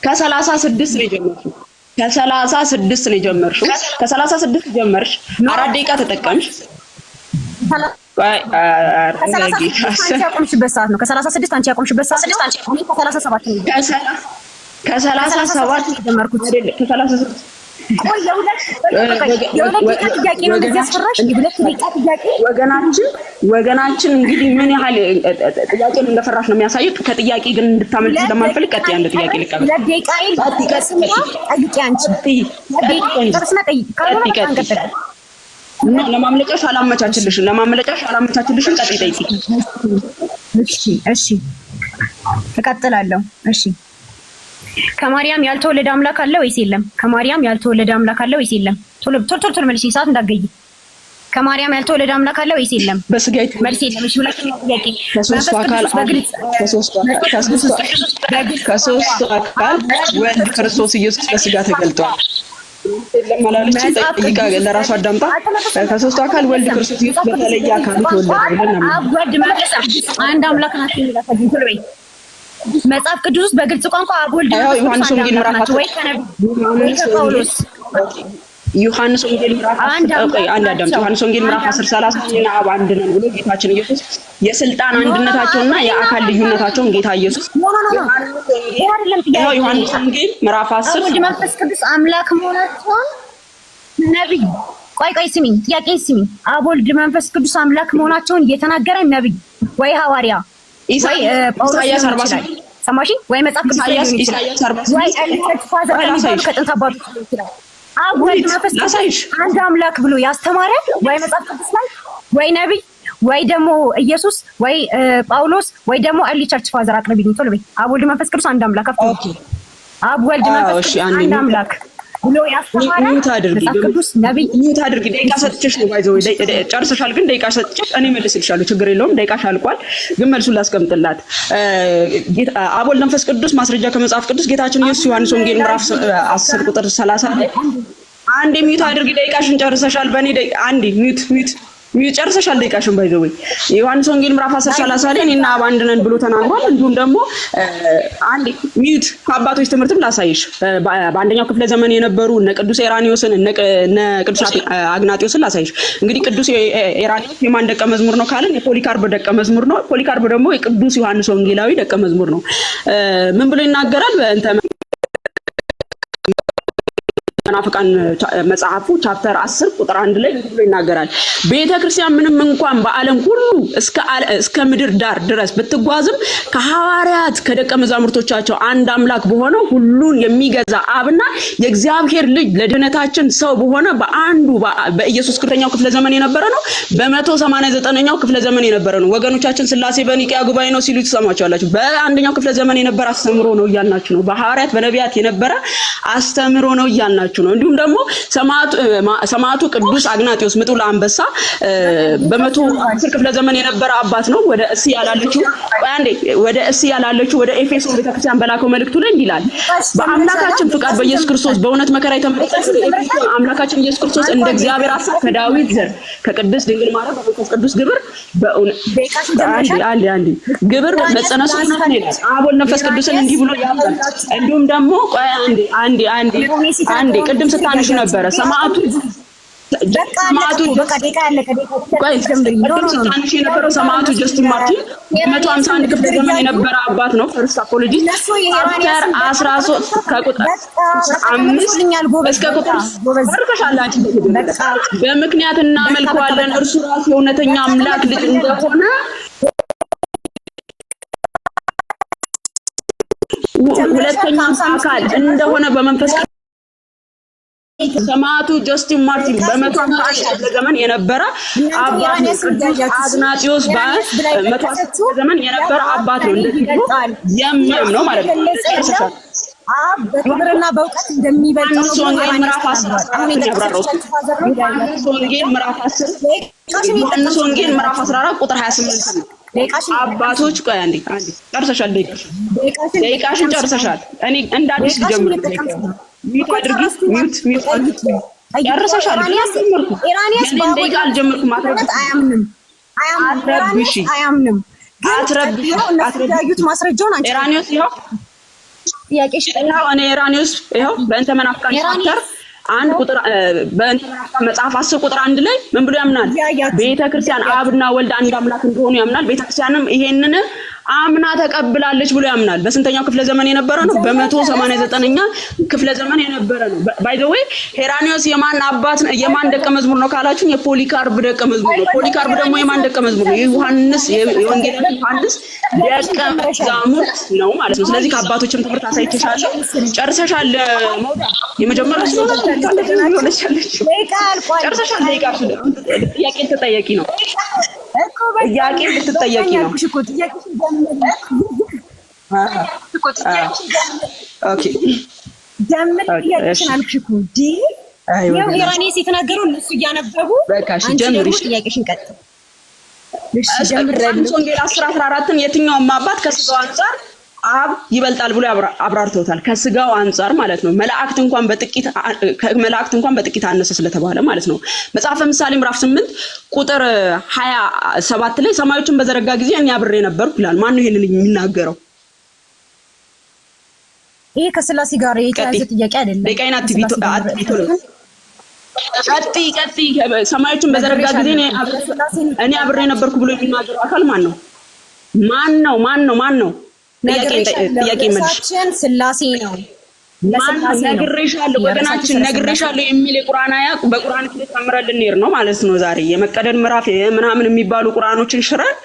ከ36 ነው የጀመርሽው ከ36 ነው የጀመርሽው ከ36 ጀመርሽ 4 ደቂቃ ተጠቀምሽ ያቆምሽበት ሰዓት ነው ከ36 አንቺ ያቆምሽበት ሰዓት ነው ከ37 ነው ከ37 ጀመርኩት አይደል ከ36 ቆይ የሁለት ደቂቃ ጥያቄ ነው እንደዚህ ያስፈራሽ የሁለት ደቂቃ ጥያቄ ወገናችን እንግዲህ ምን ያህል ጥያቄን እንደፈራሽ ነው የሚያሳየው ከጥያቄ ግን እንድታመልጥ ስለማልፈልግ ቀጥ አንድ ጥያቄ ልቀበል 2 ደቂቃ ጠይቂ አንቺ ጥርስና ጠይቂ እና ለማምለጫሽ አላመቻችልሽም ቀጥ ጠይቂ እሺ እቀጥላለሁ እሺ ከማርያም ያልተወለደ አምላክ አለ ወይስ የለም? ከማርያም ያልተወለደ አምላክ አለ ወይስ የለም? ቶሎ መልሽ፣ ሰዓት እንዳትገይ። ከማርያም ያልተወለደ አምላክ አለ ወይስ የለም? በስጋይ መልስ የለም። እሺ ሁለተኛው ጥያቄ ከሶስቱ አካል ወልድ ክርስቶስ ኢየሱስ በስጋ ተገልጧል። ለማላለች ጠይቃ ለራሱ አዳምጣ ከሶስቱ አካል ወልድ ክርስቶስ ኢየሱስ በተለየ አካሉ ተወለደ ብለን አብ ወልድ መንፈስ አንድ አምላክ ናቸው ይላል። ቶሎ በይ መጽሐፍ ቅዱስ ውስጥ በግልጽ ቋንቋ አብ ወልድ ዮሐንስ ወንጌል ምዕራፍ 10 ወይ ከጳውሎስ ዮሐንስ ወንጌል ምዕራፍ 10 ዮሐንስ ወንጌል ምዕራፍ 10 30 እና አብ አንድ ነን ብሎ ጌታችን ኢየሱስ የስልጣን አንድነታቸውና የአካል ልዩነታቸውን ጌታ ኢየሱስ ዮሐንስ ወንጌል ምዕራፍ 10 ወልድ መንፈስ ቅዱስ አምላክ መሆናቸውን ነብይ ቆይ ስሚኝ፣ ጥያቄ ስሚኝ። አብ ወልድ መንፈስ ቅዱስ አምላክ መሆናቸውን እየተናገረ ነብይ ወይ ሐዋርያ ወይ ጳውሎስ ሰማሽ ወይ መጽሐፍ ቅዱስ ኢሳይያስ 46 ወይ ከጥንት አባቶች ይችላል አብ ወልድ መንፈስ ቅዱስ አንድ አምላክ ብሎ ያስተማረ ወይ መጽሐፍ ቅዱስ ላይ ወይ ነብይ ወይ ደግሞ ኢየሱስ ወይ ጳውሎስ ወይ ደግሞ አሊ ቸርች ፋዘር አቅርቢኝ ቶሎ በይ። አብ ወልድ መንፈስ ቅዱስ አንድ አምላክ አብ ወልድ መንፈስ ቅዱስ አንድ አምላክ ብሎ ያስተማረ መጽሐፍ ቅዱስ ነብይ ሚውት አድርጊ። ደቂቃ ሰጥቼሽ ነው ባይዘው ጨርሰሻል፣ ግን ደቂቃ ሰጥቼሽ እኔ መልስልሻለሁ። ችግር የለውም። ደቂቃሽ አልቋል፣ ግን መልሱን ላስቀምጥላት። አብ ወልድ መንፈስ ቅዱስ ማስረጃ ከመጽሐፍ ቅዱስ ጌታችን ኢየሱስ ዮሐንስ ወንጌል ምዕራፍ 10 ቁጥር 30 አንዴ ሚውት አድርጊ። ደቂቃሽን ጨርሰሻል። በእኔ አንዴ ሚውት ጨርሰሻል። ደቂቃሽን ባይዘው ዮሐንስ ወንጌል ምዕራፍ 10:30 ላይ እኔና አብ አንድ ነን ብሎ ተናግሯል። እንዲሁም ደግሞ አንዴ ሚውት ከአባቶች ትምህርትም ላሳይሽ። በአንደኛው ክፍለ ዘመን የነበሩ እነ ቅዱስ ኤራኒዮስን እነ ቅዱስ አግናጢዮስን ላሳይሽ። እንግዲህ ቅዱስ ኤራኒዮስ የማን ደቀ መዝሙር ነው ካልን የፖሊካርብ ደቀ መዝሙር ነው። ፖሊካርብ ደግሞ የቅዱስ ዮሐንስ ወንጌላዊ ደቀ መዝሙር ነው። ምን ብሎ ይናገራል? መናፍቃን መጽሐፉ ቻፕተር 10 ቁጥር 1 ላይ ብሎ ይናገራል። ቤተክርስቲያን ምንም እንኳን በዓለም ሁሉ እስከ ምድር ዳር ድረስ ብትጓዝም ከሐዋርያት ከደቀ መዛሙርቶቻቸው አንድ አምላክ በሆነው ሁሉን የሚገዛ አብና የእግዚአብሔር ልጅ ለድህነታችን ሰው በሆነ በአንዱ በኢየሱስ ክርስቶስ ክፍለ ዘመን የነበረ ነው። በ189ኛው ክፍለ ዘመን የነበረ ነው። ወገኖቻችን ሥላሴ በኒቅያ ጉባኤ ነው ሲሉ ትሰማቸዋላችሁ። በአንደኛው ክፍለ ዘመን የነበረ አስተምሮ ነው እያልናችሁ ነው። በሐዋርያት በነቢያት የነበረ አስተምሮ ነው እያልናችሁ ነው። እንዲሁም ደግሞ ሰማዕቱ ቅዱስ አግናጢዮስ ምጡላ አንበሳ በ110 ክፍለ ዘመን የነበረ አባት ነው። ወደ እስያ ያላለችው ወደ ኤፌሶን ቤተክርስቲያን በላከው መልእክቱ ላይ እንዲላል በአምላካችን ፍቃድ በኢየሱስ ክርስቶስ በእውነት መከራ የተመለከተ አምላካችን ኢየሱስ ክርስቶስ እንደ እግዚአብሔር ሐሳብ ከዳዊት ዘር ከቅድስት ድንግል ማርያም በመንፈስ ቅዱስ ግብር ግብር መጸነሱ ነው ይላል። አብ ወልድ መንፈስ ቅዱስን እንዲህ ብሎ ያምናል። እንዲሁም ደግሞ አንዴ ቅድም ስታነሹ ነበረ ሰማዕቱ ሰማዕቱ ጀስቲን ማርቲን 151 ክፍለ ዘመን የነበረ አባት ነው። ፈርስት አፖሎጂስት ቻፕተር 13 ከቁጥር 5 እስከ ቁጥር በምክንያት እናመልከዋለን እርሱ ራሱ የእውነተኛ አምላክ ልጅ እንደሆነ ሁለተኛ አካል እንደሆነ በመንፈስ ሰማዕቱ ጀስቲን ማርቲን በ151 ዘመን የነበረ አባት ነው። ቅዱስ አግናጢዮስ በ110 ዘመን የነበረ አባት ነው። እንደዚህ የሚያምነው ማለት ነው። አብ በክብርና በእውቀት እንደሚበልጥ ወንጌል ምዕራፍ 10 ዮሐንስ ወንጌል ምዕራፍ 14 ቁጥር 28 ነው። አባቶች ቆይ አንዴ ጨርሰሻል። ደቂቃሽን ጨርሰሻል። እኔ እንደ አዲስ ልጀምር። ሚውት አድርጊ። ሚውት ጨርሰሻል። ኢራኒያስ ደቂቃ አልጀመርኩም። አያምንም። አትረብሽ ማስረጃውን አንቺ ኢራኒያስ ይኸው ጥያቄሽ እኔ ኢራኒያስ ይኸው በእንተ መናፍቃን ቻፕተር አንድ ቁጥር በእንተ መናፍቃን መጽሐፍ 10 ቁጥር 1 ላይ ምን ብሎ ያምናል? ቤተክርስቲያን አብና ወልድ አንድ አምላክ እንደሆኑ ያምናል። ቤተክርስቲያንም ይሄንን አምና ተቀብላለች ብሎ ያምናል። በስንተኛው ክፍለ ዘመን የነበረ ነው? በ189ኛ ክፍለ ዘመን የነበረ ነው። ባይ ዘ ዌይ ሄራኒዮስ የማን አባት የማን ደቀ መዝሙር ነው ካላችሁ የፖሊካርብ ደቀ መዝሙር ነው። ፖሊካርብ ደግሞ የማን ደቀ መዝሙር ነው? የዮሐንስ የወንጌላዊ ዮሐንስ ደቀ መዛሙር ነው ማለት ነው። ስለዚህ ከአባቶችም ትምህርት አሳይተሻለሁ። ጨርሰሻል። መውጣ የመጀመሪያው ስለሆነ ጨርሰሻል። ጥያቄ ልትጠየቂ ነው። ጥያቄ ልትጠየቂ ነው። ኦኬ ኢራኒያስ የተናገረው እነሱ እያነበቡ ጥያቄሽን ቀጥል። ዮሐንስ ወንጌል 10:14 የትኛውም አባት ከስጋው አንጻር አብ ይበልጣል ብሎ አብራርተውታል። ከስጋው አንጻር ማለት ነው። መላእክት እንኳን በጥቂት አነሰ ስለተባለ ማለት ነው። መጽሐፈ ምሳሌ ምዕራፍ 8 ቁጥር 27 ላይ ሰማዮችን በዘረጋ ጊዜ እኔ አብሬ ነበርኩ ይላል። ማን ነው ይሄንን የሚናገረው? ይሄ ከስላሴ ጋር የተያዘ ጥያቄ አይደለም። ደቂቃዬን አትቢቶ ቀጥ ሰማዮችን በዘረጋ ጊዜ እኔ አብሬ ነበርኩ ብሎ የሚናገረው አካል ማን ነው? ጥያቄ መልሽ። ስላሴ ነው። ነግሬሻለሁ ወገናችን፣ ነግሬሻለሁ የሚል የቁርአን አያ በቁርአን ላይ ተምረን ልንሄድ ነው ማለት ነው። ዛሬ የመቀደድ ምዕራፍ ምናምን የሚባሉ ቁርአኖችን ሽረን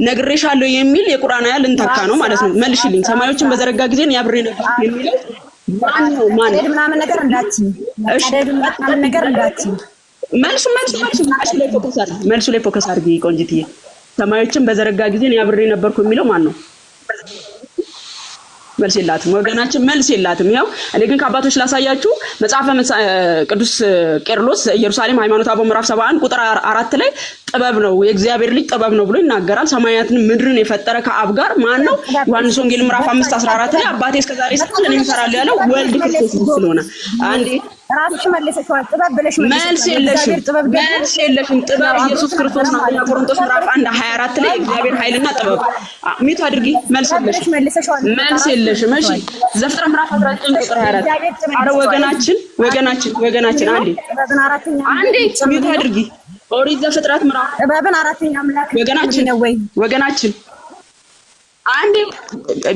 ነግሬሻለሁ የሚል የቁርአን አያ ልንተካ ነው ማለት ነው። መልሽልኝ። ሰማዮችን በዘረጋ ጊዜ እኔ አብሬ ነበርኩ የሚለው ማን ነው? ምናምን ነገር እንዳትዪ፣ ምናምን ነገር እንዳትዪ። መልሱ ላይ ፎከስ አድርጊ ቆንጂትዬ። ሰማዮችን በዘረጋ ጊዜ እኔ አብሬ ነበርኩ የሚለው ማን ነው? መልስ የላትም ወገናችን፣ መልስ የላትም። ያው እኔ ግን ከአባቶች ላሳያችሁ። መጽሐፈ ቅዱስ ቄርሎስ ኢየሩሳሌም ሃይማኖተ አበው ምዕራፍ 71 ቁጥር 4 ላይ ጥበብ ነው የእግዚአብሔር ልጅ ጥበብ ነው ብሎ ይናገራል። ሰማያትን ምድርን የፈጠረ ከአብ ጋር ማን ነው? ዮሐንስ ወንጌል ምዕራፍ 5:14 ላይ አባቴ እስከዛሬ እኔ እሰራለሁ ያለው ወልድ ክርስቶስ ስለሆነ አንዴ ራስሽ መልሰሻል። ጥበብ ብለሽ መልስ የለሽም። ጥበብ ኢየሱስ ክርስቶስ ነው። ቆሮንቶስ ምዕራፍ 1:24 ላይ እግዚአብሔር ኃይልና ጥበብ ሚቱ አድርጊ። መልስ የለሽም። እሺ ዘፍጥረት ምዕራፍ 19 ቁጥር 24 አረ ወገናችን አንዴ ሚቱ አድርጊ። ኦሪት ዘፍጥረት ምዕራፍ ጥበብን አራተኛ አምላክ ወገናችን አንዴ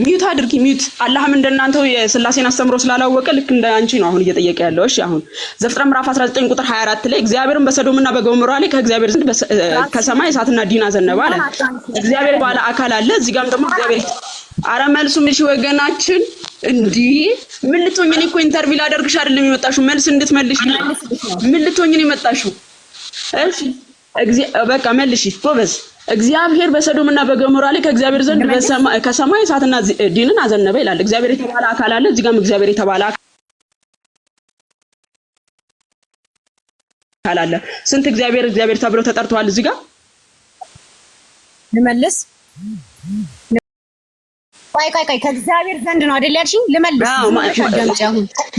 ሚዩት አድርጊ። ሚዩት አላህም እንደናንተው የስላሴን አስተምሮ ስላላወቀ ልክ እንደ አንቺ ነው አሁን እየጠየቀ ያለው። እሺ አሁን ዘፍጥረት ምዕራፍ 19 ቁጥር 24 ላይ እግዚአብሔርን በሰዶምና በገሞራ ላይ ከእግዚአብሔር ዘንድ ከሰማይ እሳትና ዲን አዘነበ አለ። እግዚአብሔር ባለ አካል አለ። እዚህ ጋርም ደግሞ እግዚአብሔር አረ መልሱም እሺ ወገናችን እንዲህ ምን ልትሆኚ ነው? እኮ ኢንተርቪው ላደርግሽ አይደለም የመጣሽው፣ መልስ እንድትመልሽ ምን ልትሆኚ ነው የመጣሽው? እሺ በቃ መልሺ ጎበዝ። እግዚአብሔር በሰዶምና በገሞራ ላይ ከእግዚአብሔር ዘንድ ከሰማይ እሳትና ዲንን አዘነበ ይላል። እግዚአብሔር የተባለ አካል አለ። እዚህ ጋርም እግዚአብሔር የተባለ አካል አለ። ስንት እግዚአብሔር ተብለው ተጠርተዋል? እዚህ ጋር ልመልስ። ቆይ ከእግዚአብሔር ዘንድ ነው አይደል ያልሽኝ? ልመልስ። አሁን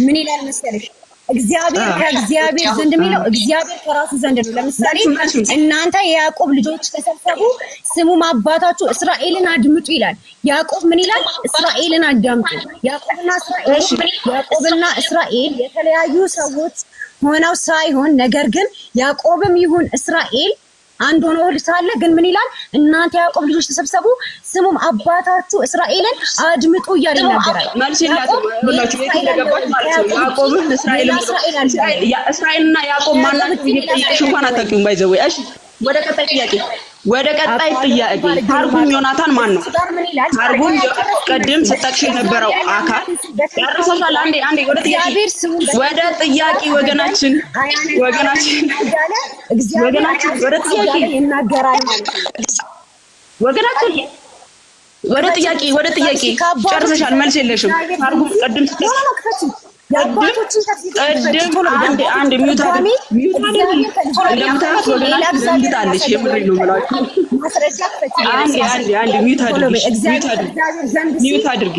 ምን ይላል መሰለሽ? እግዚአብሔር ከእግዚአብሔር ዘንድ የሚለው እግዚአብሔር ከራሱ ዘንድ ነው። ለምሳሌ እናንተ የያዕቆብ ልጆች ተሰብሰቡ፣ ስሙም አባታችሁ እስራኤልን አድምጡ ይላል። ያዕቆብ ምን ይላል? እስራኤልን አዳምጡ። ያዕቆብና እስራኤል የተለያዩ ሰዎች ሆነው ሳይሆን ነገር ግን ያዕቆብም ይሁን እስራኤል አንድ ሆኖ ሳለ ግን ምን ይላል? እናንተ ያዕቆብ ልጆች ተሰብሰቡ፣ ስሙም አባታችሁ እስራኤልን አድምጡ እያለ ይናገራል። መልስ የላትም ሁላችሁ ቤት እንደገባች ማለት ነው። ያዕቆብን እስራኤልና ያዕቆብ ማናቸው እየጠየቅሽ እንኳን አታውቂውም። ባይዘው እሺ፣ ወደ ቀጣይ ጥያቄ ታርጉም ዮናታን ማን ነው? ታርጉም ቀደም ስጠቅሽ የነበረው አካል ያረሰሻል። አንዴ ወደ ጥያቄ ወገናችን ወደ ጥያቄ ይናገራል። ወደ ጥያቄ ጨርሰሻል። መልስ የለሽም። ታርጉም ቀደም ስጠቅሽ አንድ ሚውት አድርጊ።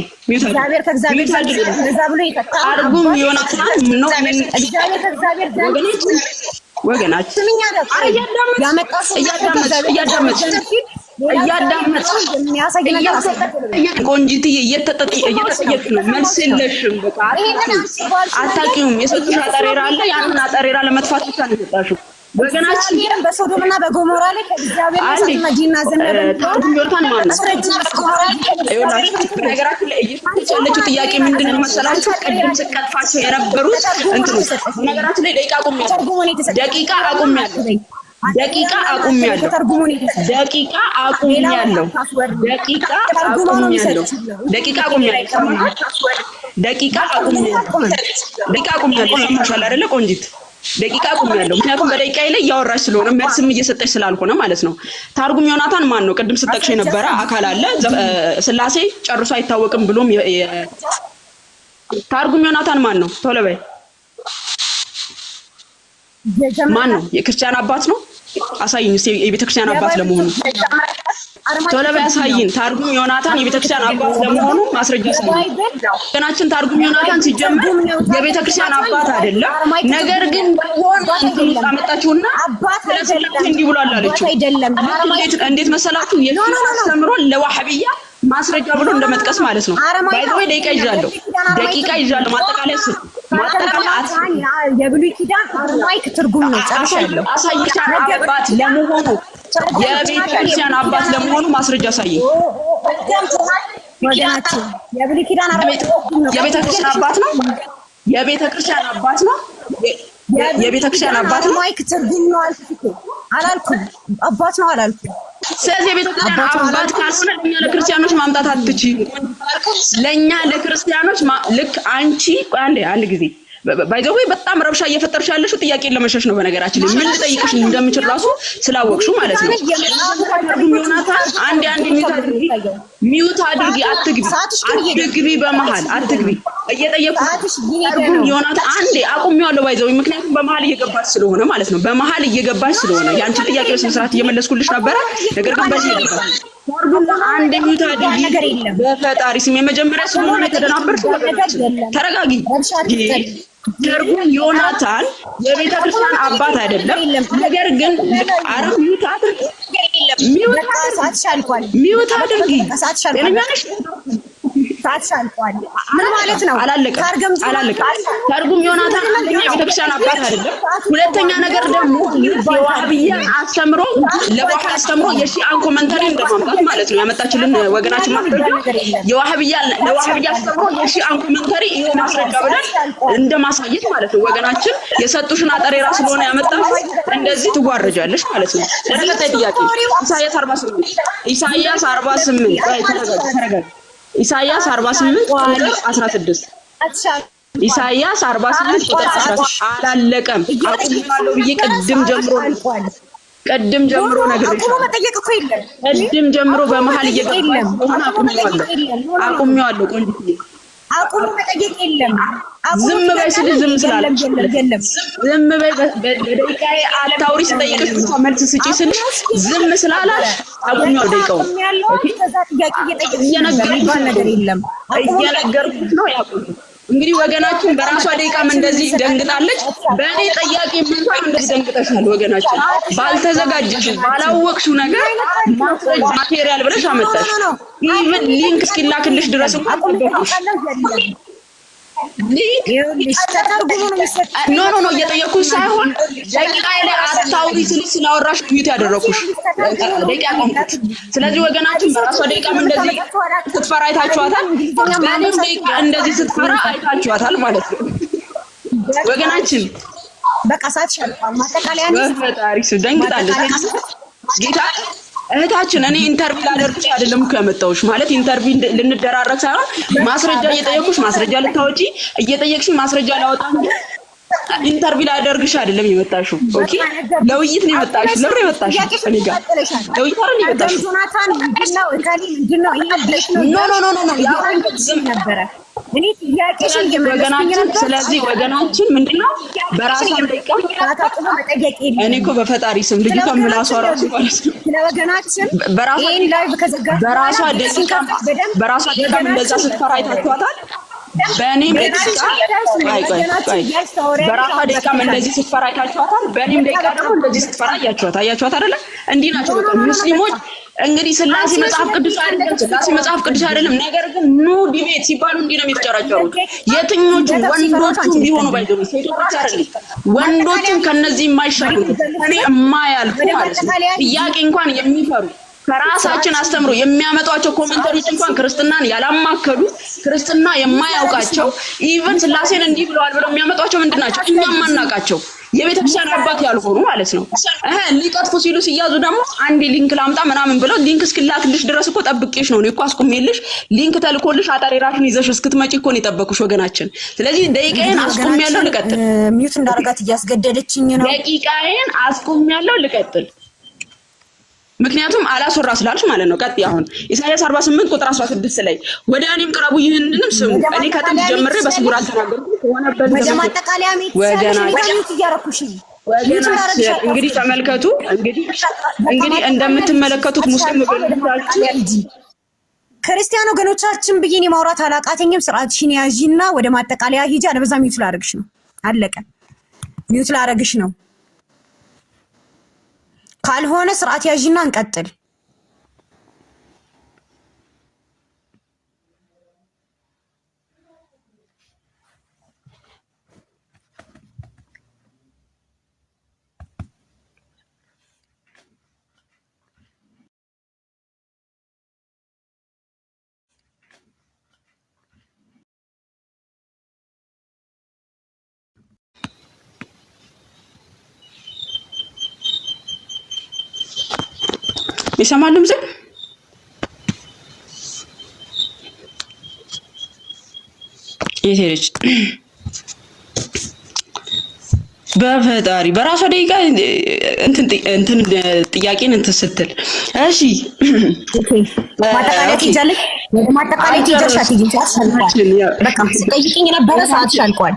ወገናችን ቆንጂትዬ እየተጠየቅሽ ነው። መልስ የለሽም። በቃ አታውቂውም። የሰጡሽ አጠሬራ አለ። ያንን አጠሬራ ለመጥፋት ብቻ ነው የሰጣሽው። ወገናችን በሶዶምና በገሞራ ላይ ከእግዚአብሔር መዲና ዘነበ ታርጉም ማለት ነው። ነገራችን ላይ ያለችው ጥያቄ ምንድን ነው መሰላችሁ? ቅድም ስቀጥፋቸው የነበሩት እንትኖች ነገራችን ላይ ደቂቃ አቁሜያለሁ። ሰማሻል አይደለ ቆንጂት? ደቂቃ አቁሜያለሁ። ምክንያቱም በደቂቃዬ ላይ እያወራሽ ስለሆነ መልስም እየሰጠሽ ስላልሆነ ማለት ነው። ታርጉም ዮናታን ማን ነው? ቅድም ስጠቅሽ የነበረ አካል አለ። ስላሴ ጨርሶ አይታወቅም ብሎም ታርጉም ዮናታን ማን ነው? ቶሎ በይ። ማን ነው? የክርስቲያን አባት ነው? አሳይኝ እስኪ የቤተክርስቲያን አባት ለመሆኑ ቶሎ በይ አሳይን። ታርጉም ዮናታን የቤተክርስቲያን አባት ለመሆኑ ማስረጃ አሳይኝ። ገናችን ታርጉም ዮናታን ሲጀምር የቤተክርስቲያን አባት አይደለም። ነገር ግን አመጣችሁና እንዲህ ብሏል አለችው። እንዴት መሰላችሁ? የፊት አስተምሮ ለዋህብያ ማስረጃ ብሎ እንደመጥቀስ ማለት ነው። ባይዘው ደቂቃ ይዣለሁ ማጠቃለያ የብሉይ ኪዳን አረማይክ ትርጉም ነው። ጨርሻለሁ። አሳይሻለሁ። አባት ለመሆኑ የቤተ ክርስቲያን አባት ለመሆኑ ማስረጃ አሳየኝ። ወገናችን የብሉይ ኪዳን አረማይክ የቤተ ክርስቲያን አባት ነው። የቤተ ክርስቲያን አባት ነው። የቤተ ክርስቲያን አባት ነው። አረማይክ ትርጉም ነው አላልኩም። አባት ነው አላልኩም። ስለዚህ የቤተ ክርስቲያን አባት ካልሆነ ለኛ ለክርስቲያኖች ማምጣት አትችይም። ለኛ ለክርስቲያኖች ልክ አንቺ አንድ ጊዜ ባይዘው በጣም ረብሻ እየፈጠርሽ ያለሽው ጥያቄን ለመሸሽ ነው። በነገራችን ላይ ምን ልጠይቅሽ እንደምችል ራሱ ስላወቅሹ ማለት ነው። ዮናታን አንዴ ሚውት አድርጊ። አትግቢ፣ በመሃል አትግቢ። እየጠየቅኩሽ ዮናታን አንዴ አቁሚዋለሁ። ባይዘው ምክንያቱም በመሃል እየገባሽ ስለሆነ ማለት ነው። በመሃል እየገባሽ ስለሆነ ያንቺ ጥያቄ በስነ ስርዓት እየመለስኩልሽ ነበረ። ነገር ግን በዚህ እየገባሽ አንዴ ሚውት አድርጊ። በፈጣሪ ስም የመጀመሪያ ስለሆነ የተደናበርሽ ተረጋጊ። ትርጉም ዮናታን የቤተ ክርስቲያን አባት አይደለም። ነገር ግን ሚውት አድርጊ። ሚውት አድርጊ። ምን ማለት ነው? አላለቀም። ትርጉም ዮናታን አንደኛ የቤተ ክርስቲያን አባት አይደለም። ሁለተኛ ነገር ደግሞ የዋህብያን አስተምሮ አስተምሮ የሺአን ኮመንታሪ እንደማምጣት ማለት ነው ያመጣችልን ወገናችን ማስረጃ ለዋህብያ አስተምሮ የሺአን ኮመንታሪ ይሄ ማስረጃ ብለን እንደማሳየት ማለት ነው። ወገናችን የሰጡሽን አጠሬራ ስለሆነ ያመጣው እንደዚህ ትጓረጃለሽ ማለት ነው። ወደ ቀጣይ ጥያቄ ኢሳይያስ 48 ተረጋጋ። ኢሳይያስ 48 ቁጥር 16 ኢሳይያስ 48 ቁጥር 16 አላለቀም። አቁሜዋለሁ ብዬ ቅድም ጀምሮ ነግሬሻለሁ። ቅድም ጀምሮ በመሃል እየገባሁ አቁሜዋለሁ። ቆንጆ አቁም መጠየቅ የለም። ዝም በይ ስልሽ ዝም ስላለሽ ዝም በይ። በደቂቃዬ አታውሪ ስጠይቅሽ መልስ ስጪ ስልሽ ዝም ስላላሽ አቁሚው ደቂቃውን። እየነገርኩሽ ነው ያቁም። እንግዲህ ወገናችን በራሷ ደቂቃም እንደዚህ ደንግጣለች። በእኔ ጥያቄ እንኳን እንደዚህ ደንግጠሻል። ወገናችን ባልተዘጋጀሽ ባላወቅሽው ነገር ማስረጃ ማቴሪያል ብለሽ አመጣሽ። ኢቭን ሊንክ እስኪላክልሽ ድረስ እንኳን ጠበቅሽ። ኖ እየጠየኩሽ ሳይሆን ደቂቃ ላይ አታውሪ ስልሽ ስላወራሽ ሚዩት ያደረኩሽ ደቂቃ ቆምኩት። ስለዚህ ወገናችን በራሷ ደቂቃም እንደዚህ ስትፈራ አይታችኋታል። በእኔም ደቂቃ እንደዚህ ስትፈራ አይታችኋታል ማለት ነው ወገናችን። በቃ ሳትሻልቋል ማጠቃለያ በፈጣሪ ስም ደንግጣለች ጌታ እህታችን። እኔ ኢንተርቪው ላደርግሽ አይደለም እኮ ያመጣሁሽ። ማለት ኢንተርቪው ልንደራረግ ሳይሆን ማስረጃ እየጠየኩሽ ማስረጃ ልታወጪ እየጠየቅሽ ማስረጃ ላወጣ እንጂ ኢንተርቪው ላደርግሽ አይደለም የመጣሽው። ኦኬ ለውይይት ነው የመጣሽው። ለምን የመጣሽው? እኔ ጋር ለውይይት አይደል የመጣሽው? ጆናታን ምንድነው እካሊ ምንድነው ይሄ ቤት ነው ኖ ያው ዝም ነበረ እኔ ጥያቄሽን ወገናችን። ስለዚህ ወገናችን ምንድነው በራሷን ደቂቃ እኔ እኮ በፈጣሪ ስም ልጅቷ ምላሷ ራሱ ማለት ነው ለወገናችን በራሷ ደቂቃ እንደዛ ስትፈራ አይታችኋታል። በእኔም ደቂቃ በራሷ ደቂቃም እንደዚህ ስትፈራ አይታችኋታል። በእኔም ደቂቃ ደግሞ እንደዚህ ስትፈራ አያችኋት አይደለ? እንዲህ ናቸው በቃ ሙስሊሞች። እንግዲህ ስላሴ መጽሐፍ ቅዱስ አይደለም። ነገር ግን ኑ ዲቤት ሲባሉ እንዲህ ነው የሚፍጨራጨሩት። የትኞቹ ወንዶቹም ቢሆኑ ባይዘው ሴቶች አይደለም ወንዶቹም ከነዚህ የማይሻሉ እኔ የማያልፉ ማለት ነው ጥያቄ እንኳን የሚፈሩ ከራሳችን አስተምሮ የሚያመጧቸው ኮሜንተሪዎች እንኳን ክርስትናን ያላማከሉ ክርስትና የማያውቃቸው ኢቭን ስላሴን እንዲህ ብለዋል ብለው የሚያመጧቸው ምንድናቸው? እኛም ማናውቃቸው የቤተክርስቲያን አባት ያልሆኑ ማለት ነው። ሊቀጥፉ ሲሉ ሲያዙ ደግሞ አንዴ ሊንክ ላምጣ ምናምን ብለው ሊንክ እስክላክልሽ ድረስ እኮ ጠብቄሽ ነው። እኔ እኮ አስቁሜልሽ ሊንክ ተልኮልሽ አጠሬራሽን ይዘሽ እስክትመጪ እኮ ነው የጠበኩሽ ወገናችን። ስለዚህ ደቂቃዬን አስቁሜያለሁ፣ ልቀጥል። ሚዩት እንዳደረጋት እያስገደደችኝ ነው። ደቂቃዬን አስቁሜያለሁ፣ ልቀጥል። ምክንያቱም አላስወራ ስላልሽ ማለት ነው። ቀጥ አሁን ኢሳይያስ 48 ቁጥር 16 ላይ ወደ እኔም ቅረቡ ይህንንም ስሙ፣ እኔ ከጥንት ጀምሬ በስውር አልተናገርኩም ሆነበት በማጠቃለያ ወገናችን እንግዲህ ተመልከቱ። እንግዲህ እንደምትመለከቱት ሙስሊም ወገኖቻችን ክርስቲያን ወገኖቻችን ብዬ ማውራት አላቃተኝም። ስርዓትሽን ያዢና ወደ ማጠቃለያ ሂጂ። አለበዛ ሚዩት ላደርግሽ ነው። አለቀ። ሚዩት ላደርግሽ ነው። ካልሆነ ስርዓት ያዢና እንቀጥል። ይሰማል ድምጽ? የት ሄደች? በፈጣሪ በራሷ ደቂቃ እንትን ጥያቄን እንትን ስትል እሺ ማጠቃለያ ትይዛለሽ ወደ ማጠቃለያ ትይዛለሽ በቃ ጠይቂኝ ነበረ ሰዓትሽ አልቋል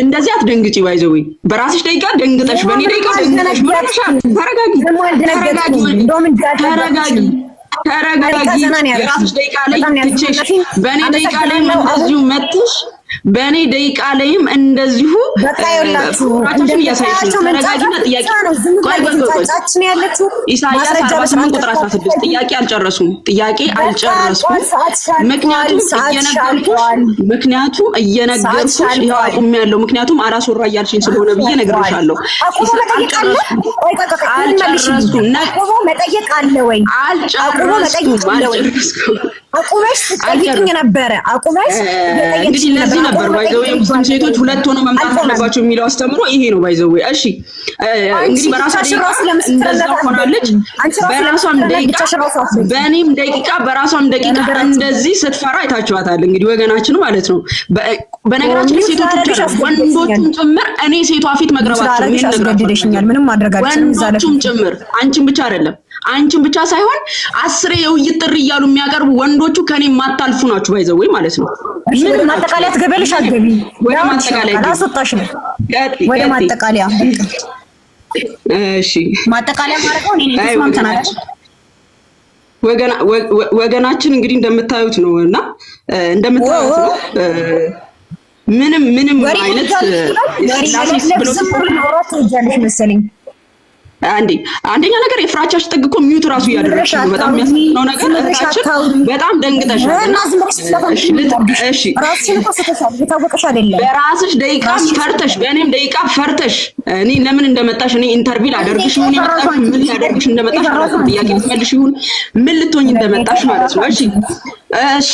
እንደዚህ አትደንግጪ ባይዘው በራስሽ ደቂቃ ደንግጠሽ በኔ ደቂቃ ደንግጠሽ ተረጋጊ የራስሽ ደቂቃ ላይ ትችሽ በኔ ደቂቃ ላይ እንደዚሁ መጥሽ በኔ ደቂቃ ላይም እንደዚሁ በቃ ይላችሁ እንደያሳያችሁ ተረጋጊና ጥያቄ ቆይታችን ያለችው ኢሳይያስ 48 ቁጥር 16 ጥያቄ አልጨረሱም ምክንያቱም እየነገርኩሽ ይሄው አቁም ያለው ምክንያቱም አላስወራ እያልሽኝ ስለሆነ ብዬ ነግሬሻለሁ መጠየቅ አለ ወይ አቁመሽ ጠይቅኝ ነበረ አቁመሽ እንግዲህ ለዚህ ነበር ባይዘው ሙስሊም ሴቶች ሁለት ሆነው መምጣት አለባቸው የሚለው አስተምሮ ይሄ ነው ባይዘው እሺ እንግዲህ በራሷ እንደዛ ሆናለች በራሷም ደቂቃ በእኔም ደቂቃ በራሷም ደቂቃ እንደዚህ ስትፈራ አይታችኋታል እንግዲህ ወገናችን ማለት ነው በነገራችን ሴቶች ወንዶቹም ጭምር እኔ ሴቷ ፊት መቅረባቸው ምን ነግረሽኛል ምንም ማድረግ አልችልም ወንዶቹም ጭምር አንቺም ብቻ አይደለም አንቺም ብቻ ሳይሆን 10 የውይይት ጥሪ እያሉ የሚያቀርቡ ወንዶቹ ከኔ ማታልፉ ናችሁ ባይዘው ማለት ነው ምን ማጠቃለያ ትገበልሽ አትገቢ ወደ ማጠቃለያ አላስወጣሽ ነው ወደ ማጠቃለያ እሺ ማጠቃለያ ማለት ነው እኔ ተስማምተናል ወገናችን እንግዲህ እንደምታዩት ነውና እንደምታዩት ነው ምንም አይነት ላሲስ ብሎ መሰለኝ አንደኛ ነገር የፍራቻሽ ጥግ እኮ ሚውት ራሱ ያደረግሽ ነው በጣም የሚያስነው ነገር በጣም ደንግጠሻል እሺ ራስሽን ቆሰተሻል የታወቀሽ አይደለም በራስሽ ደቂቃ ፈርተሽ በእኔም ደቂቃ ፈርተሽ እኔ ለምን እንደመጣሽ እኔ ኢንተርቪው አደርግሽ ምን ይመጣሽ ምን ያደርግሽ እንደመጣሽ ጥያቄ ትመልሽ ይሁን ምን ልትሆኝ እንደመጣሽ ማለት ነው እሺ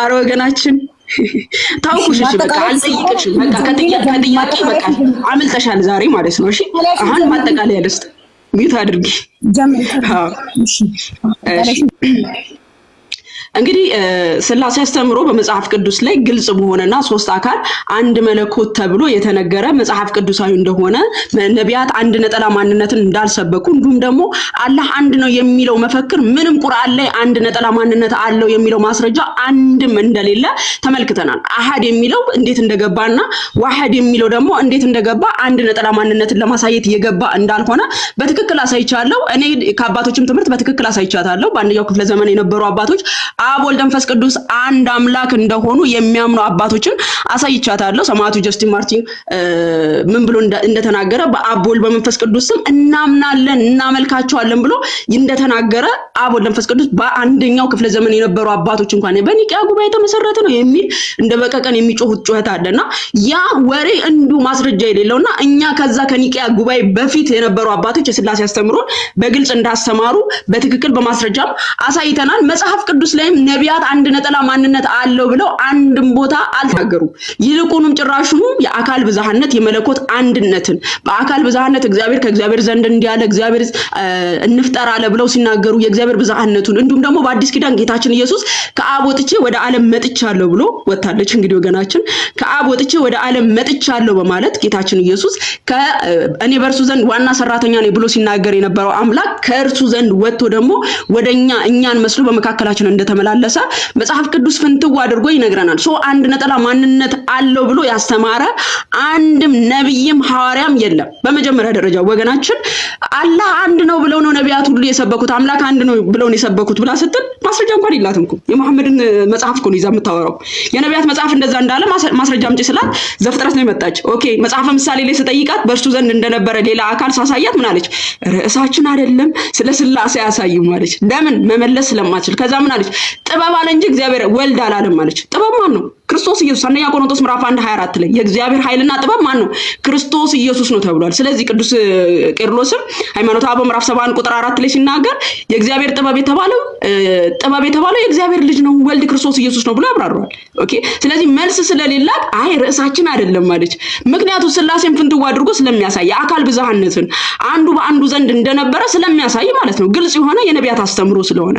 አረ ወገናችን ታውቁሽ እሺ በቃ አልጠይቅሽም በቃ ከጥያቄ በቃ አመልጠሻል ዛሬ ማለት ነው እሺ አሁን ማጠቃለያ ልስጥ ሚት አድርጊ እሺ እንግዲህ ስላሴ አስተምሮ በመጽሐፍ ቅዱስ ላይ ግልጽ በሆነና ሶስት አካል አንድ መለኮት ተብሎ የተነገረ መጽሐፍ ቅዱሳዊ እንደሆነ ነቢያት አንድ ነጠላ ማንነትን እንዳልሰበኩ እንዲሁም ደግሞ አላህ አንድ ነው የሚለው መፈክር ምንም ቁርአን ላይ አንድ ነጠላ ማንነት አለው የሚለው ማስረጃ አንድም እንደሌለ ተመልክተናል አሐድ የሚለው እንዴት እንደገባና ዋህድ የሚለው ደግሞ እንዴት እንደገባ አንድ ነጠላ ማንነትን ለማሳየት የገባ እንዳልሆነ በትክክል አሳይቻለሁ እኔ ከአባቶችም ትምህርት በትክክል አሳይቻታለሁ በአንደኛው ክፍለ ዘመን የነበሩ አባቶች አብ ወልድ መንፈስ ቅዱስ አንድ አምላክ እንደሆኑ የሚያምኑ አባቶችን አሳይቻታለሁ ሰማዕቱ ጀስቲን ማርቲን ምን ብሎ እንደተናገረ በአብ ወልድ በመንፈስ ቅዱስ ስም እናምናለን እናመልካቸዋለን ብሎ እንደተናገረ አብ ወልድ መንፈስ ቅዱስ በአንደኛው ክፍለ ዘመን የነበሩ አባቶች እንኳን በኒቂያ ጉባኤ ተመሰረተ ነው የሚል እንደበቀቀን የሚጮሁት ጩኸት አለና ያ ወሬ እንዱ ማስረጃ የሌለውና እኛ ከዛ ከኒቂያ ጉባኤ በፊት የነበሩ አባቶች የስላሴ አስተምሮን በግልጽ እንዳስተማሩ በትክክል በማስረጃም አሳይተናል መጽሐፍ ቅዱስ ላይ ነቢያት አንድ ነጠላ ማንነት አለው ብለው አንድም ቦታ አልተናገሩ ይልቁንም ጭራሹም የአካል ብዛህነት የመለኮት አንድነትን በአካል ብዛህነት እግዚአብሔር ከእግዚአብሔር ዘንድ እንዲያለ እግዚአብሔር እንፍጠር አለ ብለው ሲናገሩ የእግዚአብሔር ብዛህነቱን እንዲሁም ደግሞ በአዲስ ኪዳን ጌታችን ኢየሱስ ከአብ ወጥቼ ወደ ዓለም መጥቻለሁ ብሎ ወጣለች እንግዲህ ወገናችን ከአብ ወጥቼ ወደ ዓለም መጥቻለሁ በማለት ጌታችን ኢየሱስ እኔ በእርሱ ዘንድ ዋና ሰራተኛ ነኝ ብሎ ሲናገር የነበረው አምላክ ከእርሱ ዘንድ ወጥቶ ደግሞ ወደኛ እኛን መስሎ በመካከላችን እንደተመላለሰ መጽሐፍ ቅዱስ ፍንትው አድርጎ ይነግረናል አንድ ነጠላ ማንነት አለው ብሎ ያስተማረ አንድም ነብይም ሐዋርያም የለም በመጀመሪያ ደረጃ ወገናችን አላህ አንድ ነው ብለው ነው ነቢያት ሁሉ የሰበኩት አምላክ አንድ ነው ብለው ነው የሰበኩት ብላ ስትል ማስረጃ እንኳን ይላትም እኮ የመሐመድን መጽሐፍ እኮ ነው ይዛ የምታወራው የነቢያት መጽሐፍ እንደዛ እንዳለ ማስረጃ አምጪ ስላት ዘፍጥረት ነው የመጣች ኦኬ መጽሐፈ ምሳሌ ላይ ስጠይቃት በእርሱ ዘንድ እንደነበረ ሌላ አካል ሳሳያት ምን አለች ርዕሳችን አይደለም ስለ ስላሴ ያሳዩ ማለች ለምን መመለስ ስለማትችል ከዛ ምን አለች ጥበብ አለ እንጂ እግዚአብሔር ወልድ አላለም ማለች ጥበብ ማን ነው ክርስቶስ ኢየሱስ አንደኛ ቆሮንቶስ ምዕራፍ 1:24 ላይ የእግዚአብሔር ኃይልና ጥበብ ማን ነው ክርስቶስ ኢየሱስ ነው ተብሏል ስለዚህ ቅዱስ ቄርሎስም ሃይማኖተ አበው ምዕራፍ 7 ቁጥር 4 ላይ ሲናገር የእግዚአብሔር ጥበብ የተባለው ጥበብ የተባለው የእግዚአብሔር ልጅ ነው ወልድ ክርስቶስ ኢየሱስ ነው ብሎ ያብራራዋል። ኦኬ ስለዚህ መልስ ስለሌላት አይ ርዕሳችን አይደለም ማለች። ምክንያቱም ስላሴን ፍንትው አድርጎ ስለሚያሳይ የአካል ብዝሃነትን አንዱ በአንዱ ዘንድ እንደነበረ ስለሚያሳይ ማለት ነው። ግልጽ የሆነ የነቢያት አስተምሮ ስለሆነ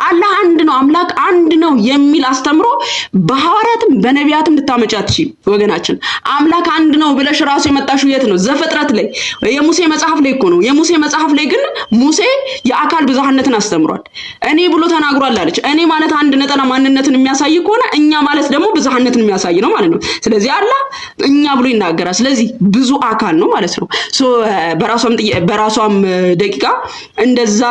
አላህ አንድ ነው አምላክ አንድ ነው የሚል አስተምሮ በሐዋርያትም በነቢያትም ልታመጫት ወገናችን አምላክ አንድ ነው ብለሽ ራሱ የመጣሽው የት ነው? ዘፍጥረት ላይ የሙሴ መጽሐፍ ላይ እኮ ነው። የሙሴ መጽሐፍ ላይ ግን ሙሴ የአካል ብዝሃነትን አስተምሯል። እኔ ብሎ ተናግሯል አለች። እኔ ማለት አንድ ነጠላ ማንነትን የሚያሳይ ከሆነ እኛ ማለት ደግሞ ብዝሃነትን የሚያሳይ ነው ማለት ነው። ስለዚህ አላህ እኛ ብሎ ይናገራል። ስለዚህ ብዙ አካል ነው ማለት ነው። በራሷም ደቂቃ እንደዛ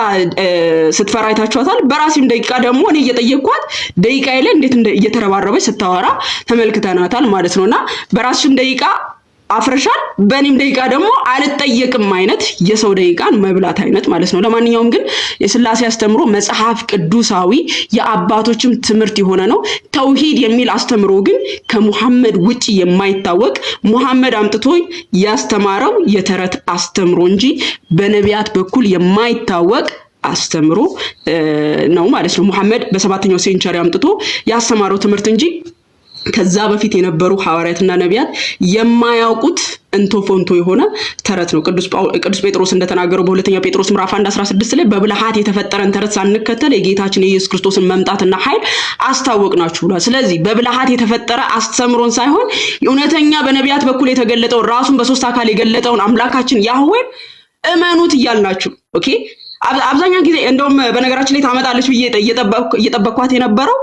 ስትፈራ አይታችኋታል። በራሴም ደቂቃ ደግሞ እኔ እየጠየቅኳት ደቂቃዬ ላይ እንዴት እየተረባረበች ስታወራ ተመልክተናታል ማለት ነውና በራስሽም ደቂቃ አፍረሻል፣ በእኔም ደቂቃ ደግሞ አልጠየቅም አይነት የሰው ደቂቃን መብላት አይነት ማለት ነው። ለማንኛውም ግን የስላሴ አስተምሮ መጽሐፍ ቅዱሳዊ የአባቶችም ትምህርት የሆነ ነው። ተውሂድ የሚል አስተምሮ ግን ከሙሐመድ ውጪ የማይታወቅ ሙሐመድ አምጥቶ ያስተማረው የተረት አስተምሮ እንጂ በነቢያት በኩል የማይታወቅ አስተምሮ ነው ማለት ነው። ሙሐመድ በ7ኛው ሴንቸሪ አምጥቶ ያስተማረው ትምህርት እንጂ ከዛ በፊት የነበሩ ሐዋርያትና ነቢያት የማያውቁት እንቶፎንቶ የሆነ ተረት ነው። ቅዱስ ጴጥሮስ እንደተናገረው በሁለተኛ ጴጥሮስ ምዕራፍ 1:16 ላይ በብልሃት የተፈጠረን ተረት ሳንከተል የጌታችን የኢየሱስ ክርስቶስን መምጣትና ኃይል አስታወቅናችሁ ብሏል። ስለዚህ በብልሃት የተፈጠረ አስተምሮን ሳይሆን እውነተኛ በነቢያት በኩል የተገለጠው ራሱን በሶስት አካል የገለጠውን አምላካችን ያህዌን እመኑት እያልናችሁ ኦኬ። አብዛኛው ጊዜ እንደውም በነገራችን ላይ ታመጣለች ብዬ እየጠበቅኳት የነበረው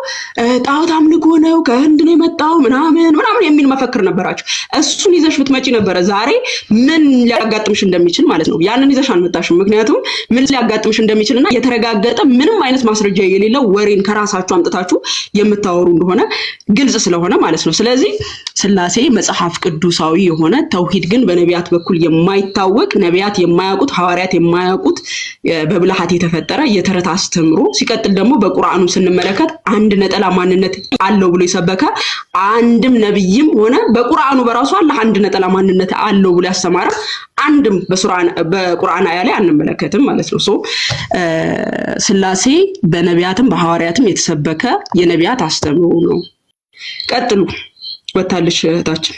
ጣዖት አምልኮ ነው ከህንድ ነው የመጣው ምናምን የሚል መፈክር ነበራችሁ። እሱን ይዘሽ ብትመጪ ነበረ ዛሬ ምን ሊያጋጥምሽ እንደሚችል ማለት ነው። ያንን ይዘሽ አልመጣሽም። ምክንያቱም ምን ሊያጋጥምሽ እንደሚችልና የተረጋገጠ ምንም አይነት ማስረጃ የሌለው ወሬን ከራሳችሁ አምጥታችሁ የምታወሩ እንደሆነ ግልጽ ስለሆነ ማለት ነው። ስለዚህ ስላሴ መጽሐፍ ቅዱሳዊ የሆነ ተውሂድ ግን በነቢያት በኩል የማይታወቅ ነቢያት የማያውቁት ሐዋርያት የማያውቁት በብልሃት የተፈጠረ የተረት አስተምሮ ሲቀጥል ደግሞ በቁርአኑ ስንመለከት አንድ ነጠላ ማንነት አለው ብሎ የሰበከ አንድም ነብይም ሆነ በቁርአኑ በራሱ አላህ አንድ ነጠላ ማንነት አለው ብሎ ያስተማረ አንድም በቁርአን አያ ላይ አንመለከትም ማለት ነው። ስላሴ በነቢያትም በሐዋርያትም የተሰበከ የነቢያት አስተምሮ ነው። ቀጥሉ ወታለሽ እህታችን።